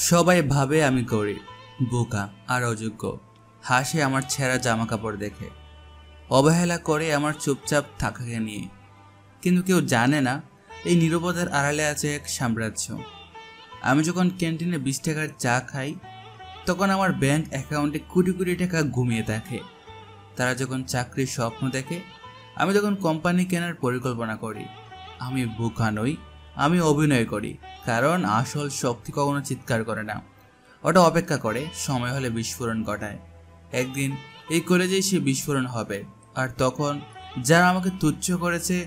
সবাই ভাবে আমি গরিব, বোকা আর অযোগ্য। হাসে আমার ছেঁড়া জামা কাপড় দেখে, অবহেলা করে আমার চুপচাপ থাকাকে নিয়ে। কিন্তু কেউ জানে না এই নীরবতার আড়ালে আছে এক সাম্রাজ্য। আমি যখন ক্যান্টিনে 20 টাকার চা খাই, তখন আমার ব্যাংক অ্যাকাউন্টে কোটি কোটি টাকা ঘুমিয়ে থাকে। তারা যখন চাকরির স্বপ্ন দেখে, আমি যখন কোম্পানি কেনার পরিকল্পনা করি। আমি বোকা নই, আমি অভিনয় করি। কারণ আসল শক্তি কখনো চিৎকার করে না, ওটা অপেক্ষা করে সময় হলে বিস্ফোরণ ঘটায়। একদিন এই কলেজেই সে বিস্ফোরণ হবে, আর তখন যারা আমাকে তুচ্ছ করেছে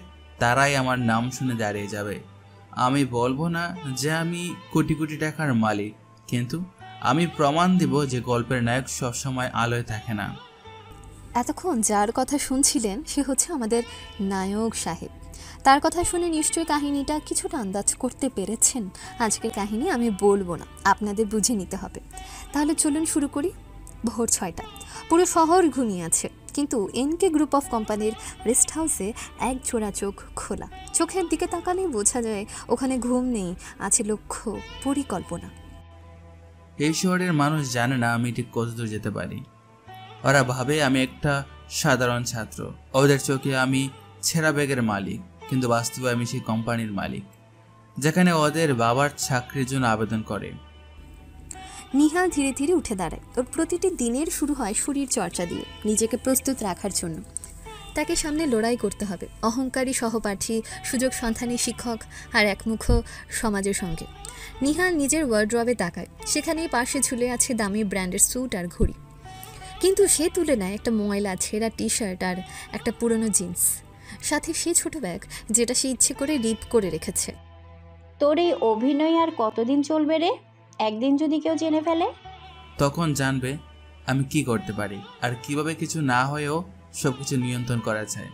তারাই আমার নাম শুনে দাঁড়িয়ে যাবে। আমি বলবো না যে আমি কোটি কোটি টাকার মালিক, কিন্তু আমি প্রমাণ দিব যে গল্পের নায়ক সবসময় আলোয় থাকে না। এতক্ষণ যার কথা শুনছিলেন সে হচ্ছে আমাদের নায়ক সাহেব। তার কথা শুনে নিশ্চয়ই কাহিনীটা কিছুটা আন্দাজ করতে পেরেছেন। আজকের কাহিনী আমি বলবো না, আপনাদের বুঝে নিতে হবে। তাহলে চলুন শুরু করি। ভোর 6টা, পুরো শহর ঘুমিয়ে আছে, কিন্তু এনকে গ্রুপ অফ কোম্পানির রেস্ট হাউসে এক জোড়া চোখ খোলা। চোখের দিকে তাকালেই বোঝা যায় ওখানে ঘুম নেই, আছে লক্ষ্য, পরিকল্পনা। এই শহরের মানুষ জানে না আমি ঠিক কতদূর যেতে পারি। ওরা ভাবে আমি একটা সাধারণ ছাত্র, ওদের চোখে আমি ছেঁড়া ব্যাগের মালিক, কিন্তু বাস্তবে আমি সেই কোম্পানির মালিক যেখানে ওদের বাবার চাকরির জন্য আবেদন করে। নিহাল ধীরে ধীরে উঠে দাঁড়ায়। ওর প্রতিটি দিনের শুরু হয় শরীর চর্চা দিয়ে, নিজেকে প্রস্তুত রাখার জন্য। তাকে সামনে লড়াই করতে হবে অহংকারী সহপাঠী, সুযোগ সন্ধানী শিক্ষক আর একমুখ সমাজের সঙ্গে। নিহাল নিজের ওয়ার্ড্রবে তাকায়, সেখানেই পাশে ঝুলে আছে দামি ব্র্যান্ডের স্যুট আর ঘড়ি। কিন্তু সে তুলে নেয় একটা ময়লা ছেঁড়া টি শার্ট আর একটা পুরনো জিন্স, সাথে সেই ছোট ব্যাগ যেটা সে ইচ্ছে করে রিপ করে রেখেছে। তোর এই অভিনয় আর কতদিন চলবে রে? একদিন যদি কেউ জেনে ফেলে? তখন জানবে আমি কি করতে পারি আর কিভাবে কিছু না হয়েও সবকিছু নিয়ন্ত্রণ করা যায়।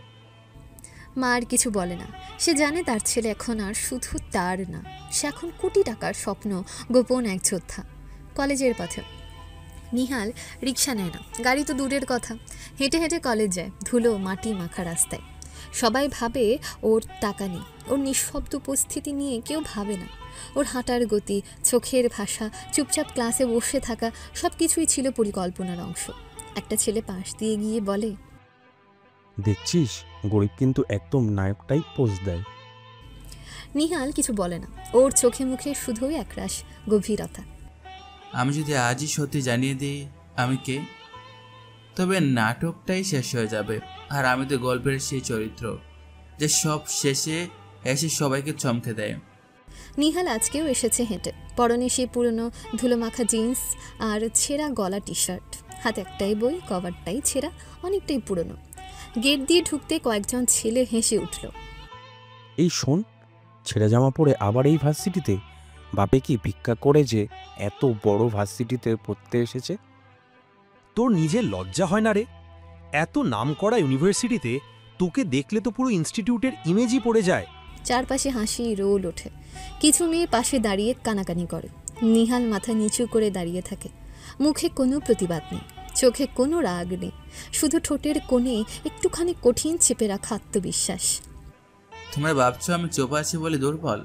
মা আর কিছু বলে না। সে জানে তার ছেলে এখন আর শুধু তার না, সে এখন কোটি টাকার স্বপ্ন গোপন এক যোদ্ধা। কলেজের পথে নিহাল রিক্সা নেয় না, গাড়ি তো দূরের কথা, হেঁটে হেঁটে কলেজ যায়, ধুলো মাটি মাখা রাস্তায়। সবাই ভাবে ওর টাকা নেই, ওর নিঃশব্দ উপস্থিতি নিয়ে কেউ ভাবে না। ওর হাঁটার গতি, চোখের ভাষা, চুপচাপ ক্লাসে বসে থাকা, সব কিছুই ছিল পরিকল্পনার অংশ। একটা ছেলে পাশ দিয়ে গিয়ে বলে, দেখছিস, গরিব কিন্তু একদম নায়কটাই পোজ দেয়। নিহাল কিছু বলে না, ওর চোখে মুখে শুধুই একরাশ গভীরতা। আমি যদি আজই সত্যি জানিয়ে দিই আমি কে, তবে নাটকটাই শেষ হয়ে যাবে। আর আমি তো গল্পের সেই চরিত্র যে সব শেষে এসে সবাইকে চমকে দেয়। নিহাল আজকেও এসেছে হেঁটে, পরনে সেই পুরনো ধুলোমাখা জিন্স আর ছেঁড়া গলা টি শার্ট, হাতে একটাই বই, কভারটাই ছেঁড়া, অনেকটাই পুরনো। গেট দিয়ে ঢুকতে কয়েকজন ছেলে হেসে উঠল। এই শোন, ছেঁড়া জামা পরে আবার এই ভার্সিটিতে? বাপে কি ভিক্ষা করে যে এত বড় ভার্সিটিতে পড়তে এসেছে? তোর নিজের লজ্জা হয় না রে? এত নামকরা ইউনিভার্সিটিতে তোকে দেখলে তো পুরো ইনস্টিটিউটের ইমেজই পড়ে যায়। চারপাশে হাসি রোল ওঠে। কিছু মেয়ে পাশে দাঁড়িয়ে কানাকানি করে। নিহাল মাথা নিচু করে দাঁড়িয়ে থাকে, মুখে কোনো প্রতিবাদ নেই, চোখে কোনো রাগ নেই, শুধু ঠোঁটের কোণে একটুখানি কঠিন চেপে রাখা আত্মবিশ্বাস। তোমরা ভাবছো আমি চোপ আছি বলে দুর্বল?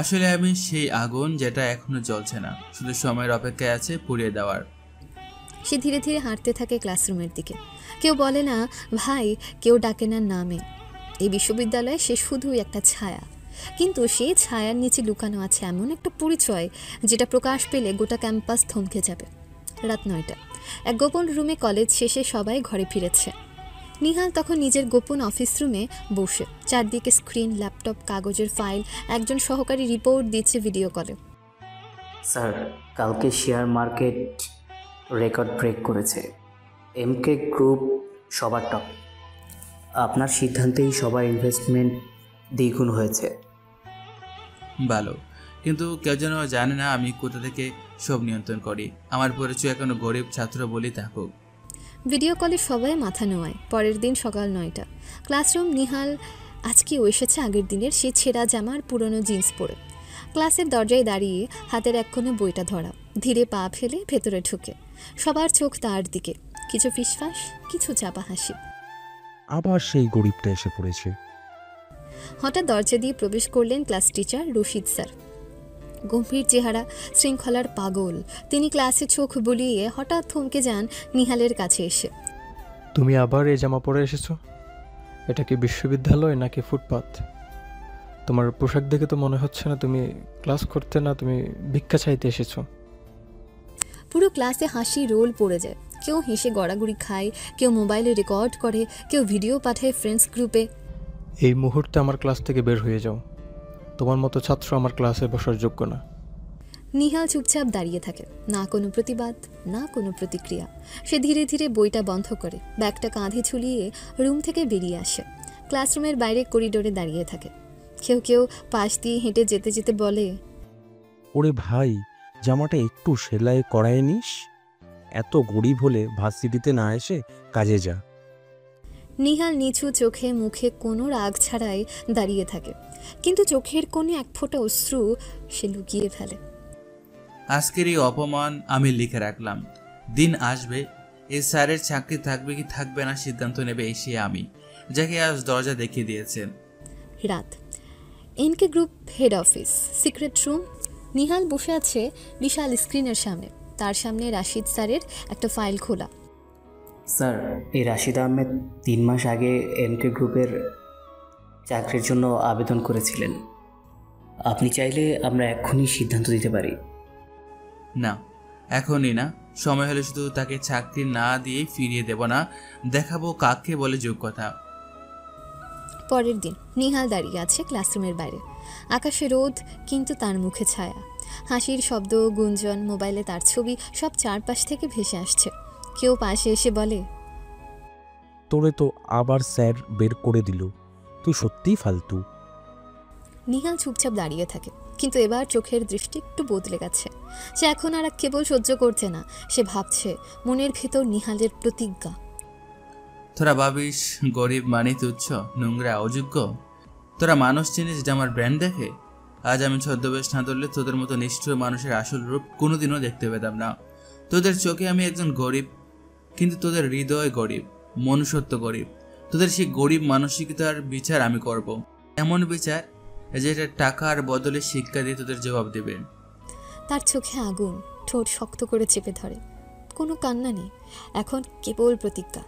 আসলে আমি সেই আগুন যেটা এখনো জ্বলছে না, শুধু সময়ের অপেক্ষায় আছে পুড়িয়ে দেওয়ার। সে ধীরে ধীরে হাঁটতে থাকে ক্লাসরুমের দিকে। কেউ বলে না ভাই, কেউ ডাকে না নামে। এই বিশ্ববিদ্যালয়ে সে শুধুই একটা ছায়া, কিন্তু সেই ছায়ার নিচে লুকানো আছে এমন একটা পরিচয় যেটা প্রকাশ পেলে গোটা ক্যাম্পাস থমকে যাবে। রাত 9টা, এক গোপন রুমে কলেজ শেষে সবাই ঘরে ফিরেছে। নিহাল তখন নিজের গোপন অফিস রুমে বসে, চারদিকে স্ক্রিন, ল্যাপটপ, কাগজের ফাইল। একজন সহকারী রিপোর্ট দিচ্ছে ভিডিও কলে। স্যার, কালকে শেয়ার মার্কেট রেকর্ড ব্রেক করেছে। এমকে গ্রুপ সবার টপ। আপনার সিদ্ধান্তেই সবার ইনভেস্টমেন্ট দ্বিগুণ হয়েছে। ভালো, কিন্তু কেউ যেন জানে না আমি কোথা থেকে সব নিয়ন্ত্রণ করি। আমার পরিচয় এখনো গরিব ছাত্র বলেই থাকুক। ভিডিও কলে সবাই মাথা নোয়ায়। পরের দিন সকাল 9টা, ক্লাসরুম। নিহাল আজকেও এসেছে আগের দিনের সে ছেঁড়া জামার পুরনো জিন্স পরে। ক্লাসের দরজায় দাঁড়িয়ে হাতের এক কোণে বইটা ধরা, ধীরে পা ফেলে ভেতরে ঢুকে। সবার চোখ তার দিকে, কিছু ফিসফাস, কিছু চাপা হাসি। আবার সেই গরিবটা এসে পড়েছে। হঠাৎ দরজা দিয়ে প্রবেশ করলেন ক্লাস টিচার রশিদ স্যার। গম্ভীর চেহারা, শৃঙ্খলার পাগল। তিনি ক্লাসে চোখ বুলিয়ে হঠাৎ থমকে যান নিহালের কাছে এসে। তুমি আবার এই জামা পরে এসেছো? এটা কি বিশ্ববিদ্যালয় নাকি ফুটপাত? তোমার পোশাক দেখে তো মনে হচ্ছে না তুমি ক্লাস করতে, না তুমি ভিক্ষা চাইতে এসেছো। পুরো ক্লাসে হাসি রোল পড়ে যায়। কেউ হেসে গড়াগড়ি খায়, কেউ মোবাইলে রেকর্ড করে, কেউ ভিডিও পাঠায় ফ্রেন্ডস গ্রুপে। এই মুহূর্তে আমার ক্লাস থেকে বের হয়ে যাও। তোমার মতো ছাত্র আমার ক্লাসে বসার যোগ্য না। নিহাল চুপচাপ দাঁড়িয়ে থাকে, না কোনো প্রতিবাদ, না কোনো প্রতিক্রিয়া। সে ধীরে ধীরে বইটা বন্ধ করে ব্যাগটা কাঁধে ঝুলিয়ে রুম থেকে বেরিয়ে আসে। ক্লাসরুমের বাইরে করিডোরে দাঁড়িয়ে থাকে। কেউ কেউ পাশ দিয়ে হেঁটে যেতে যেতে বলে, ওরে ভাই, জামাটা একটু সেলাই করায় নিস। এত গরিব হলে ভার্সিটিতে না এসে কাজে যা। নিহাল নিচু চোখে মুখে কোনো রাগ ছাড়াই দাঁড়িয়ে থাকে, কিন্তু চোখের কোণে এক ফোঁটা অশ্রু সে লুকিয়ে ফেলে। আজকের এই অপমান আমি লিখে রাখলাম। দিন আসবে, এই স্যারের চাকরি থাকবে কি থাকবে না সিদ্ধান্ত নেবে এসে আমি, যাকে আজ দরজা দেখিয়ে দিয়েছেন। রাত। NK group head office, secret room. Nihal বসে আছে বিশাল স্ক্রিনের সামনে। তার সামনে রাশিদ স্যারের একটা ফাইল খোলা। স্যার, এই রাশিদ আহমেদ 3 মাস আগে এমকে গ্রুপের চাকরির জন্য আবেদন করেছিলেন। আপনি চাইলে আমরা এক্ষুনি সিদ্ধান্ত দিতে পারি। না, এখনই না। সময় হলে শুধু তাকে চাকরি না দিয়ে ফিরিয়ে দেব না, দেখাবো কাকে বলে যোগ্যতা। পরের দিন নিহাল দাঁড়িয়ে আছে ক্লাসরুমের বাইরে। আকাশে রোদ, কিন্তু তার মুখে ছায়া। হাসির শব্দ, গুঞ্জন, মোবাইলে তার ছবি, সব চারপাশ থেকে ভেসে আসছে। কেউ পাশে এসে বলে, তোরে তো আবার স্যার বের করে দিল, তুই সত্যিই ফালতু। নিহাল চুপচাপ দাঁড়িয়ে থাকে, কিন্তু এবার চোখের দৃষ্টি একটু বদলে গেছে। সে এখন আর কেবল সহ্য করছে না, সে ভাবছে মনের ভেতর নিহালের প্রতিজ্ঞা। তোরা ভাবিস গরিব মানে তুচ্ছ, নোংরা, অযোগ্য? তোরা মানুষ চিনিস যে আমার ব্র্যান্ড দেখে? আজ আমি ছদ্মবেশ না ধরলে তোদের মতো নিষ্ঠুর মানুষের আসল রূপ কোনোদিনও দেখতে পেতাম না। তোদের চোখে আমি একজন গরিব, কিন্তু তোদের হৃদয় গরিব, মনুষ্যত্ব গরিব। তোদের সেই গরিব মানসিকতার বিচার আমি করব, এমন বিচার যেটা টাকার বদলে শিক্ষা দিয়ে তোদের জবাব দেবে। তার চোখে আগুন, ঠোঁট শক্ত করে চেপে ধরে। কোনো কান্না নেই, এখন কেবল প্রতিজ্ঞা।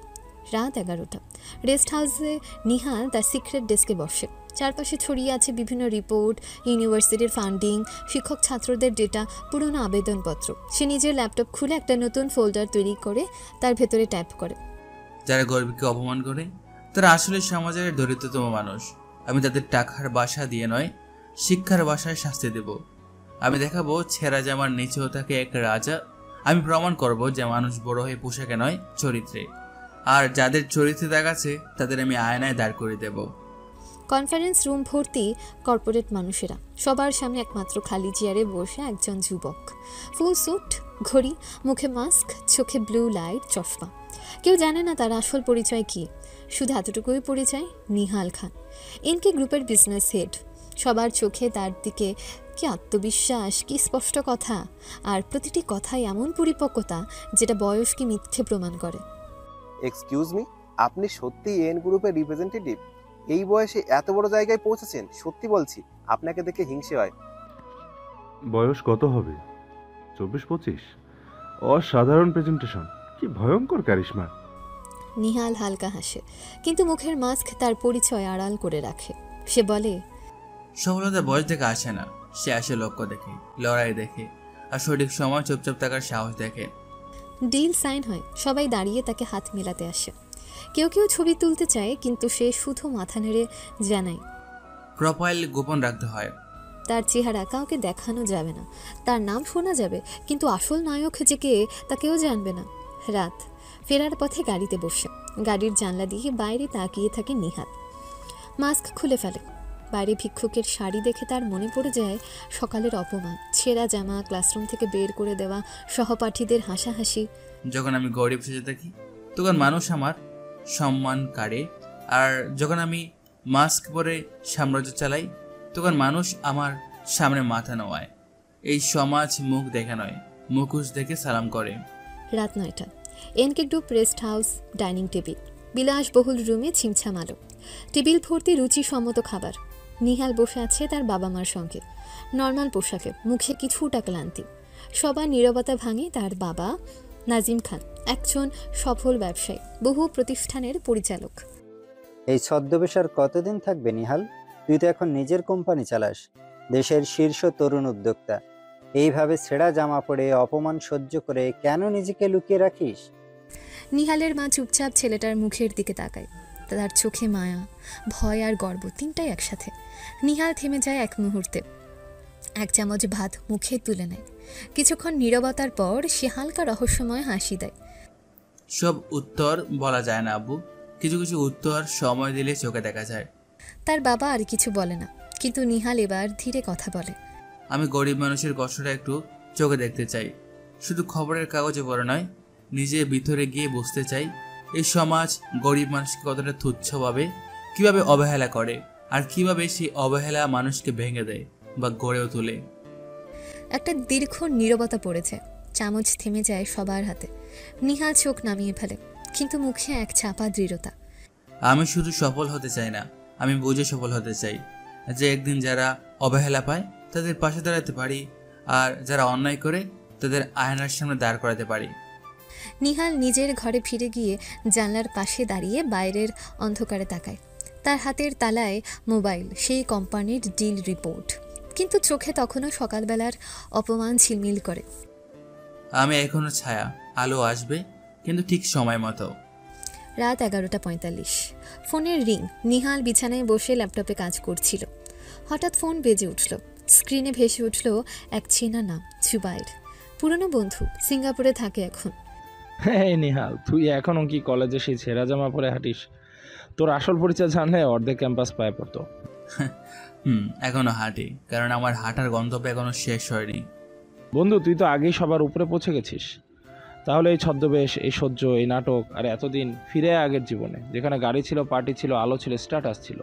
রাত 11টা। রেস্ট হাউসে নিহাল তার সিক্রেট ডেস্কে বসে। চারপাশে ছড়িয়ে আছে বিভিন্ন রিপোর্ট, ইউনিভার্সিটির ফান্ডিং, শিক্ষক ছাত্রদের ডেটা, পুরনো আবেদনপত্র। সে নিজের ল্যাপটপ খুলে একটা নতুন ফোল্ডার তৈরি করে তার ভেতরে টাইপ করে। যারা গরিবকে অপমান করে তারা আসলে সমাজের দরিদ্রতম মানুষ। আমি তাদের টাকার বাসা দিয়ে নয়, শিক্ষার বাসায় শাস্তি দেব। আমি দেখাবো ছেঁড়া জামার নিচেও থাকে এক রাজা। আমি প্রমাণ করব যে মানুষ বড় হয়ে পোশাকে নয়, চরিত্রে। আর যাদের চরিত্রে দেখাচ্ছে তাদের আমি আয়নায় দাঁড় করে দেব। কনফারেন্স রুম ভর্তি কর্পোরেট মানুষেরা। সবার সামনে একমাত্র খালি চেয়ারে বসে একজন যুবক। ফুল স্যুট, ঘড়ি, মুখে মাস্ক, চোখে ব্লু লাইট চশমা। কেউ জানে না তার আসল পরিচয় কী। শুধু এতটুকুই পরিচয়, নিহাল খান, এনকে গ্রুপের বিজনেস হেড। সবার চোখে তার দিকে। কি আত্মবিশ্বাস, কি স্পষ্ট কথা, আর প্রতিটি কথাই এমন পরিপক্কতা যেটা বয়সকে মিথ্যে প্রমাণ করে। এক্সকিউজ মি, আপনি সত্যি এন গ্রুপের রিপ্রেজেন্টেটিভ? এই বয়সে এত বড় জায়গায় পৌঁছেছেন, সত্যি বলছি আপনাকে দেখে হিংসে হয়। বয়স কত হবে? 24-25? অসাধারণ প্রেজেন্টেশন, কি ভয়ঙ্কর কারিশমা। নিহাল হালকা হাসে, কিন্তু মুখের মাস্ক তার পরিচয় আড়াল করে রাখে। সে বলে, সফলতা বয়স দেখে আসে না, সে আসে লক্ষ্য দেখে, লড়াই দেখে, আর সঠিক সময় চুপচাপ থাকার সাহস দেখে। ডিল সাইন হয়, সবাই দাঁড়িয়ে তাকে হাত মেলাতে আসে। কেউ কেউ ছবি তুলতে চায়, কিন্তু সে শুধু মাথা নেড়ে জানায়, প্রোফাইল গোপন রাখতে হয়। তার চেহারা কাউকে দেখানো যাবে না। তার নাম শোনা যাবে, কিন্তু আসল নায়ক যে কে তা কেউ জানবে না। রাত। ফেরার পথে গাড়িতে বসে গাড়ির জানলা দিয়ে বাইরে তাকিয়ে থাকে নিহাল। মাস্ক খুলে ফেলে। বাইরে ভিক্ষুকের শাড়ি দেখে তার মনে পড়ে যায় সকালের অপমান, ছেঁড়া জামা, ক্লাসরুম থেকে বের করে দেওয়া, সহপাঠীদের হাসাহাসি। যখন আমি গরিব সেজে থাকি তখন মানুষ আমার সম্মান কাড়ে, আর যখন আমি মাস্ক পরে সাম্রাজ্য চালাই তখন মানুষ আমার সামনে মাথা নোয়ায়। এই সমাজ মুখ দেখে নয়, মুখোশ দেখে সালাম করে। রাত 9টা। NK group rest house, dining table. বিলাসবহুল রুমে ছিমছাম আলো, টেবিল ভর্তি রুচিসম্মত খাবার। নিহাল বসে আছে তার বাবা মার সঙ্গে, নর্মাল পোশাকে, মুখে কিছুটা ক্লান্তি। সবার নীরবতা ভাঙে তার বাবা নাজিম খান, একজন সফল ব্যবসায়ী, বহু প্রতিষ্ঠানের পরিচালক। এই ছদ্মবেশ আর কতদিন থাকবে নিহাল? তুই তো এখন নিজের কোম্পানি চালাস, দেশের শীর্ষ তরুণ উদ্যোক্তা। এইভাবে ছেঁড়া জামা পরে অপমান সহ্য করে কেন নিজেকে লুকিয়ে রাখিস? নিহালের মা চুপচাপ ছেলেটার মুখের দিকে তাকায়। তার চোখে মায়া, ভয় আর গর্ব তিনটাই একসাথে। নিহাল থেমে যায় এক মুহূর্তে, এক চামচ ভাত মুখে তুলে নেয়। কিছুক্ষণ নীরবতার পর সে হালকা রহস্যময় হাসি দেয়। সব উত্তর বলা যায় না আব্বু, কিছু কিছু উত্তর সময় দিলে চোখে দেখা যায়। তার বাবা আর কিছু বলে না, কিন্তু নিহাল এবার ধীরে কথা বলে। আমি গরিব মানুষের কষ্টটা একটু চোখে দেখতে চাই, শুধু খবরের কাগজে পড়ে নয়, নিজে ভিতরে গিয়ে বুঝতে চাই এই সমাজ গরিব মানুষকে কতটা তুচ্ছভাবে কিভাবে অবহেলা করে, আর কিভাবে সেই অবহেলা মানুষকে ভেঙে দেয় বা গড়েও তোলে। একটা দীর্ঘ নীরবতা পড়েছে, চামচ থেমে যায় সবার হাতে। নিহাল চোখ নামিয়ে ফেলে, কিন্তু মুখে এক চাপা দৃঢ়তা। আমি শুধু সফল হতে চাই না, আমি বুঝে সফল হতে চাই, যে একদিন যারা অবহেলা পায় তাদের পাশে দাঁড়াতে পারি, আর যারা অন্যায় করে তাদের আয়নার সামনে দাঁড় করাতে পারি। নিহাল নিজের ঘরে ফিরে গিয়ে জানলার পাশে দাঁড়িয়ে বাইরের অন্ধকারে তাকায়। তার হাতের তালায় মোবাইল, সেই কোম্পানির ডিল রিপোর্ট, কিন্তু চোখে তখনও সকালবেলার অপমান ঝিলমিল করে। আমি এখনো ছায়া, আলো আসবে কিন্তু ঠিক সময় মতো। রাত 11:45, ফোনের রিং। নিহাল বিছানায় বসে ল্যাপটপে কাজ করছিল। হঠাৎ ফোন বেজে উঠল। স্ক্রিনে ভেসে উঠল এক চেনা নাম, জুবাইর। পুরনো বন্ধু, সিঙ্গাপুরে থাকে এখন। হ্যাঁ নিহাল, তুই এখনো কি কলেজে সেই ছেঁড়া জামা পরে হাঁটিস? তোর আসল পরিচয় জানলে অর্ধেক ক্যাম্পাস পায়ে পড়তো। এখনো হাঁটি, কারণ আমার হাঁটার গন্তব্য এখনো শেষ হয়নি। বন্ধু, তুই তো আগেই সবার উপরে পৌঁছে গেছিস। তাহলে এই ছদ্মবেশ, এই সহ্য, এই নাটক আর এতদিন ফিরে আগের জীবনে, যেখানে গাড়ি ছিল, পার্টি ছিল, আলো ছিল, স্ট্যাটাস ছিল।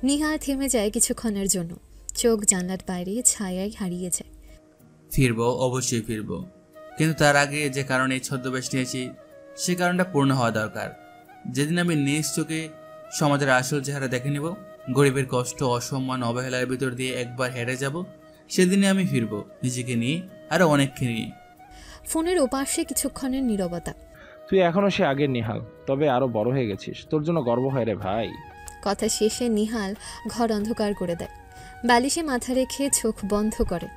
নিহাল থেমে যায় কিছুক্ষণের জন্য, চোখ জানলার বাইরে ছায়ায় হারিয়ে যায়। ফিরবো, অবশ্যই ফিরবো, কিন্তু তার আগে যে কারণে এই ছদ্মবেশ নিয়েছি সে কারণটা পূর্ণ হওয়া দরকার। যেদিন আমি নিজ চোখে সমাজের আসল চেহারা দেখে নিব, গরিবের কষ্ট, অসম্মান, অবহেলার ভিতর দিয়ে একবার হেরে যাব, সেদিনে আমি ফিরবো, নিজেকে নিয়ে, আরো অনেককে নিয়ে। ফোনের ওপাশে কিছুক্ষণের নীরবতা। তুই এখনো সে আগের নিহাল, তবে আরো বড় হয়ে গেছিস। তোর জন্য গর্ব হয় রে ভাই। কথা শেষে নিহাল ঘর অন্ধকার করে দেয়, বালিশে মাথা রেখে চোখ বন্ধ করে।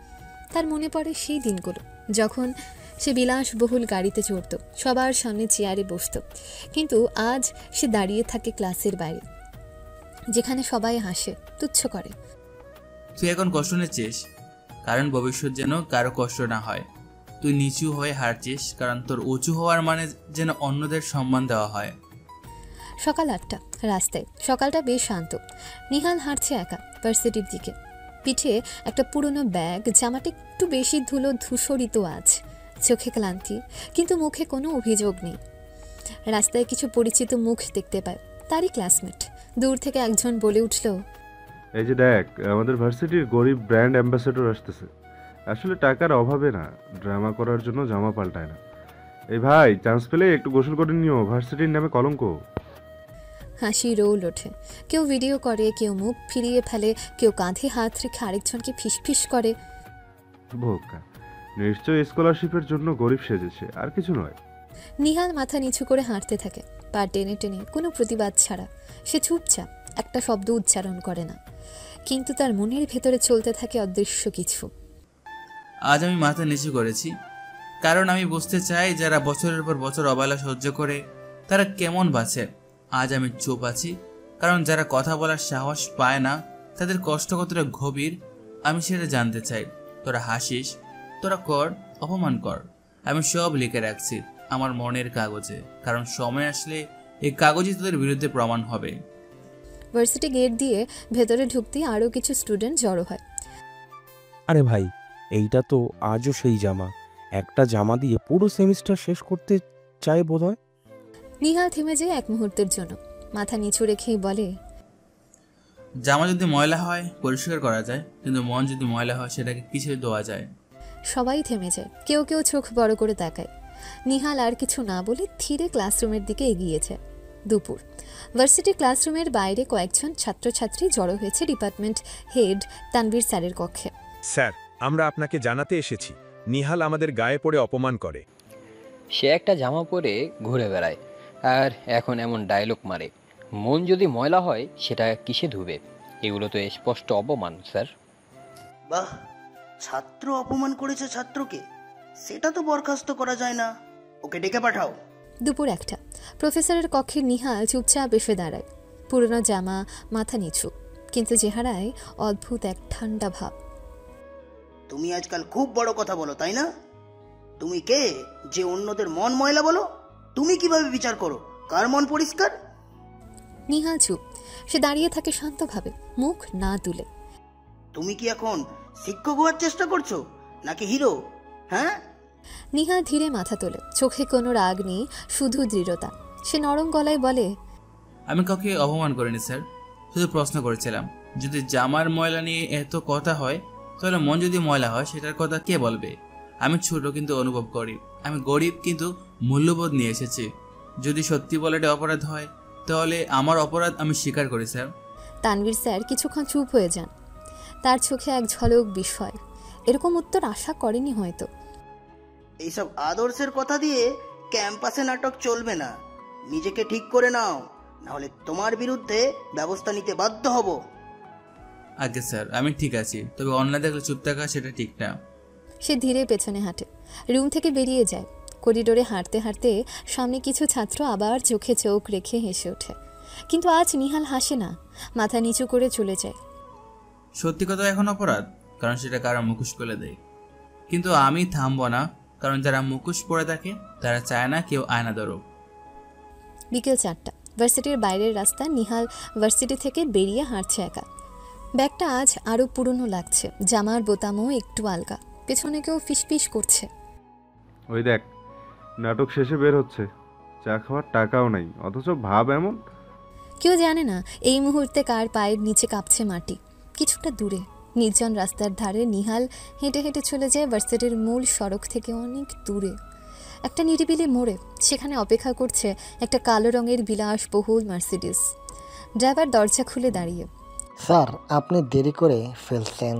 তার মনে পড়ে সেই দিনগুলো, যখন সে বিলাসবহুল গাড়িতে চড়ত, সবার সামনে চেয়ারে বসত, কিন্তু আজ সে দাঁড়িয়ে থাকে ক্লাসের বাইরে, যেখানে সবাই হাসে, তুচ্ছ করে। তুই এখন কষ্ট নিচ্ছিস কারণ ভবিষ্যৎ যেন কারো কষ্ট না হয়। তুই নিচু হয়ে হারছিস কারণ তোর উঁচু হওয়ার মানে যেন অন্যদের সম্মান দেওয়া হয়। সকাল 8টা, রাস্তায়। সকালটা বেশ শান্ত। নিহাল হাঁটছে একা ভার্সিটির দিকে। পিঠে একটা পুরনো ব্যাগ, জামাটা একটু বেশি ধুলো ধূসরিত আছে, চোখে ক্লান্তি, কিন্তু মুখে কোনো অভিযোগ নেই। রাস্তায় কিছু পরিচিত মুখ দেখতে পায়, তারই ক্লাসমেট। দূর থেকে একজন বলে উঠল, এই যে দেখ, আমাদের ভার্সিটির গরিব ব্র্যান্ড অ্যাম্বাসেডর আসতেছে। আসলে টাকার অভাবে না, ড্রামা করার জন্য জামা পাল্টায় না। এই ভাই, চান্স পেলে একটু গোসল করে নিও, ভার্সিটির নামে কলঙ্ক। হাসি রোল ওঠে। কেউ ভিডিও করে, কেউ মুখ ফিরিয়ে ফেলে, কেউ কাঁধে হাত রেখে আরেকজনকে ফিসফিস করে। বোকা, নিশ্চয়ই স্কলারশিপের জন্য গরিব সেজেছে, আর কিছু নয়। নিহাল মাথা নিচু করে হাঁটতে থাকে, পা টেনে টেনে, কোনো প্রতিবাদ ছাড়া। সে চুপচাপ, একটা শব্দ উচ্চারণ করে না, কিন্তু তার মনের ভেতরে চলতে থাকে অদৃশ্য কিছু। আজ আমি মাথা নিচু করেছি কারণ আমি বুঝতে চাই যারা বছরের পর বছর অবহেলা সহ্য করে তারা কেমন বাঁচে। আজ আমি চুপ আছি কারণ যারা কথা বলার সাহস পায় না তাদের কষ্ট কতটা গভীর আমি সেটা জানতে চাই। তোরা হাসিস, তোরা কর, অপমান কর, আমি সব লিখে রাখছি আমার মনের কাগজে, কারণ সময় আসলে এই কাগজই তোদের বিরুদ্ধে প্রমাণ হবে। ভার্সিটি গেট দিয়ে ভেতরে ঢুকতেই আরও কিছু স্টুডেন্ট জড়ো হয়। আরে ভাই, এইটা তো আজও সেই জামা। একটা জামা দিয়ে পুরো সেমিস্টার শেষ করতে চায় বোধহয়। নিহাল থেমে যায় এক মুহূর্তের জন্য, মাথা নিচু রেখেই বলে, জামা যদি ময়লা হয় পরিষ্কার করা যায়, কিন্তু মন যদি ময়লা হয় সেটাকে কিসে ধোয়া যায়? সবাই থেমে যায়, কেউ কেউ চোখ বড় করে তাকায়। নিহাল আর কিছু না বলে ধীরে ক্লাসরুমের দিকে এগিয়েছে। দুপুর। ভার্সিটি ক্লাসরুমের বাইরে কয়েকজন ছাত্রছাত্রী জড়ো হয়েছে ডিপার্টমেন্ট হেড তানভীর স্যারের কক্ষে। স্যার, আমরা আপনাকে জানাতে এসেছি নিহাল আমাদের গায়ে পড়ে অপমান করে। সে একটা জামা পরে ঘুরে বেড়ায় আর এখন এমন ডায়লগ মারে। মন যদি ময়লা হয় সেটা কিসে ধুবে? এগুলো তো স্পষ্ট অপমান স্যার। বাহ, ছাত্র অপমান করেছে ছাত্রকে, সেটা তো বরখাস্ত করা যায় না। ওকে ডেকে পাঠাও। দুপুর 1টা। প্রফেসরের কক্ষে নিহাল চুপচাপ এসে দাঁড়ায়। পুরনো জামা, মাথা নিচু, কিন্তু চেহারায় অদ্ভুত এক ঠান্ডা ভাব। তুমি আজকাল খুব বড় কথা বলো, তাই না? তুমি কে যে অন্যদের মন ময়লা বলো? তুমি কিভাবে বিচার করো কার মন পরিষ্কার? নিহাল চুপ। সে দাঁড়িয়ে থাকে শান্তভাবে, মুখ না তুলে। তুমি কি এখন শিক্ষক হওয়ার চেষ্টা করছো নাকি হিরো? হ্যাঁ? নিহাল ধীরে মাথা তোলে, চোখে কোনো রাগ নেই, শুধু দৃঢ়তা। সে নরম গলায় বলে, আমি কাউকে অপমান করিনি স্যার, শুধু প্রশ্ন করেছিলাম। যদি জামার ময়লা নিয়ে এত কথা হয়, তাহলে মন যদি ময়লা হয় সেটার কথা কে বলবে? আমি ছোট কিন্তু অনুভব করি। আমি গরিব কিন্তু মূল্যবোধ নিয়ে এসেছি। যদি সত্যি বলে এটা অপরাধ হয়, তাহলে আমার অপরাধ আমি স্বীকার করি স্যার। তানভীর স্যার কিছুক্ষণ চুপ হয়ে যান। তার চোখে এক ঝলক বিস্ময়। এরকম উত্তর আশা করেনি হয়তো। এইসব আদর্শের কথা দিয়ে ক্যাম্পাসে নাটক চলবে না। নিজেকে ঠিক করে নাও, নাহলে তোমার বিরুদ্ধে ব্যবস্থা নিতে বাধ্য হব। আগে স্যার, আমি ঠিক আছি, তবে অন্যায় দেখলে চুপ থাকা সেটা ঠিক না। সে ধীরে পেছনে হাঁটে, রুম থেকে বেরিয়ে যায়। করিডোরে হাঁটতে হাঁটতে সামনে কিছু ছাত্র আবার চোখে চোখ রেখে হেসে ওঠে, কিন্তু আজ নিহাল হাসে না, মাথা নিচু করে চলে যায়। সত্যি কথা এখন অপরাধ, কারণ সেটা কারো মুখোশ খুলে দেয়। কিন্তু আমি থামবো না, কারণ যারা মুখোশ পরে থাকে তারা চায় না কেউ আয়না ধরুক। বিকেল 4টা। ভার্সিটির বাইরের রাস্তা। নিহাল ভার্সিটি থেকে বেরিয়ে হাঁটছে একা। ব্যাগটা আজ আরও পুরনো লাগছে, জামার বোতামও একটু আলগা। পেছনে কেউ ফিসফিস করছে। ওই দেখ, নাটক শেষে বের হচ্ছে, চা খাওয়ার টাকাও নাই, অথচ ভাব এমন। কেউ জানে না এই মুহূর্তে কার পায়ের নিচে কাঁপছে মাটি। কিছুটা দূরে নির্জন রাস্তার ধারে নিহাল হেঁটে হেঁটে চলে যায় ভার্সিটির মূল সড়ক থেকে অনেক দূরে একটা নিরিবিলি মোড়ে। সেখানে অপেক্ষা করছে একটা কালো রঙের বিলাসবহুল মার্সিডিস। ড্রাইভার দরজা খুলে দাঁড়িয়ে, স্যার আপনি দেরি করে ফেলছেন।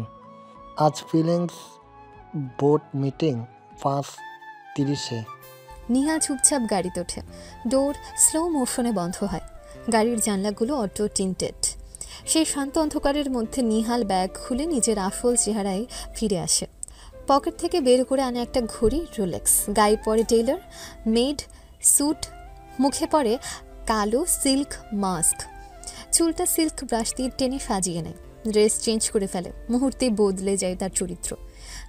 আজ ফিলিংস বোর্ড মিটিং 5:30-এ। নিহাল চুপচাপ গাড়িতে ওঠে। ডোর স্লো মোশনে বন্ধ হয়। গাড়ির জানলাগুলো অটো টিন্টেড। সেই শান্ত অন্ধকারের মধ্যে নিহাল ব্যাগ খুলে নিজের আসল চেহারায় ফিরে আসে। পকেট থেকে বের করে আনে একটা ঘড়ি, রোলেক্স। গায়ে পরে টেইলর মেড স্যুট, মুখে পরে কালো সিল্ক মাস্ক। চুলটা সিল্ক ব্রাশ দিয়ে টেনে সাজিয়ে নেয়। ড্রেস চেঞ্জ করে ফেলে। মুহূর্তে বদলে যায় তার চরিত্র।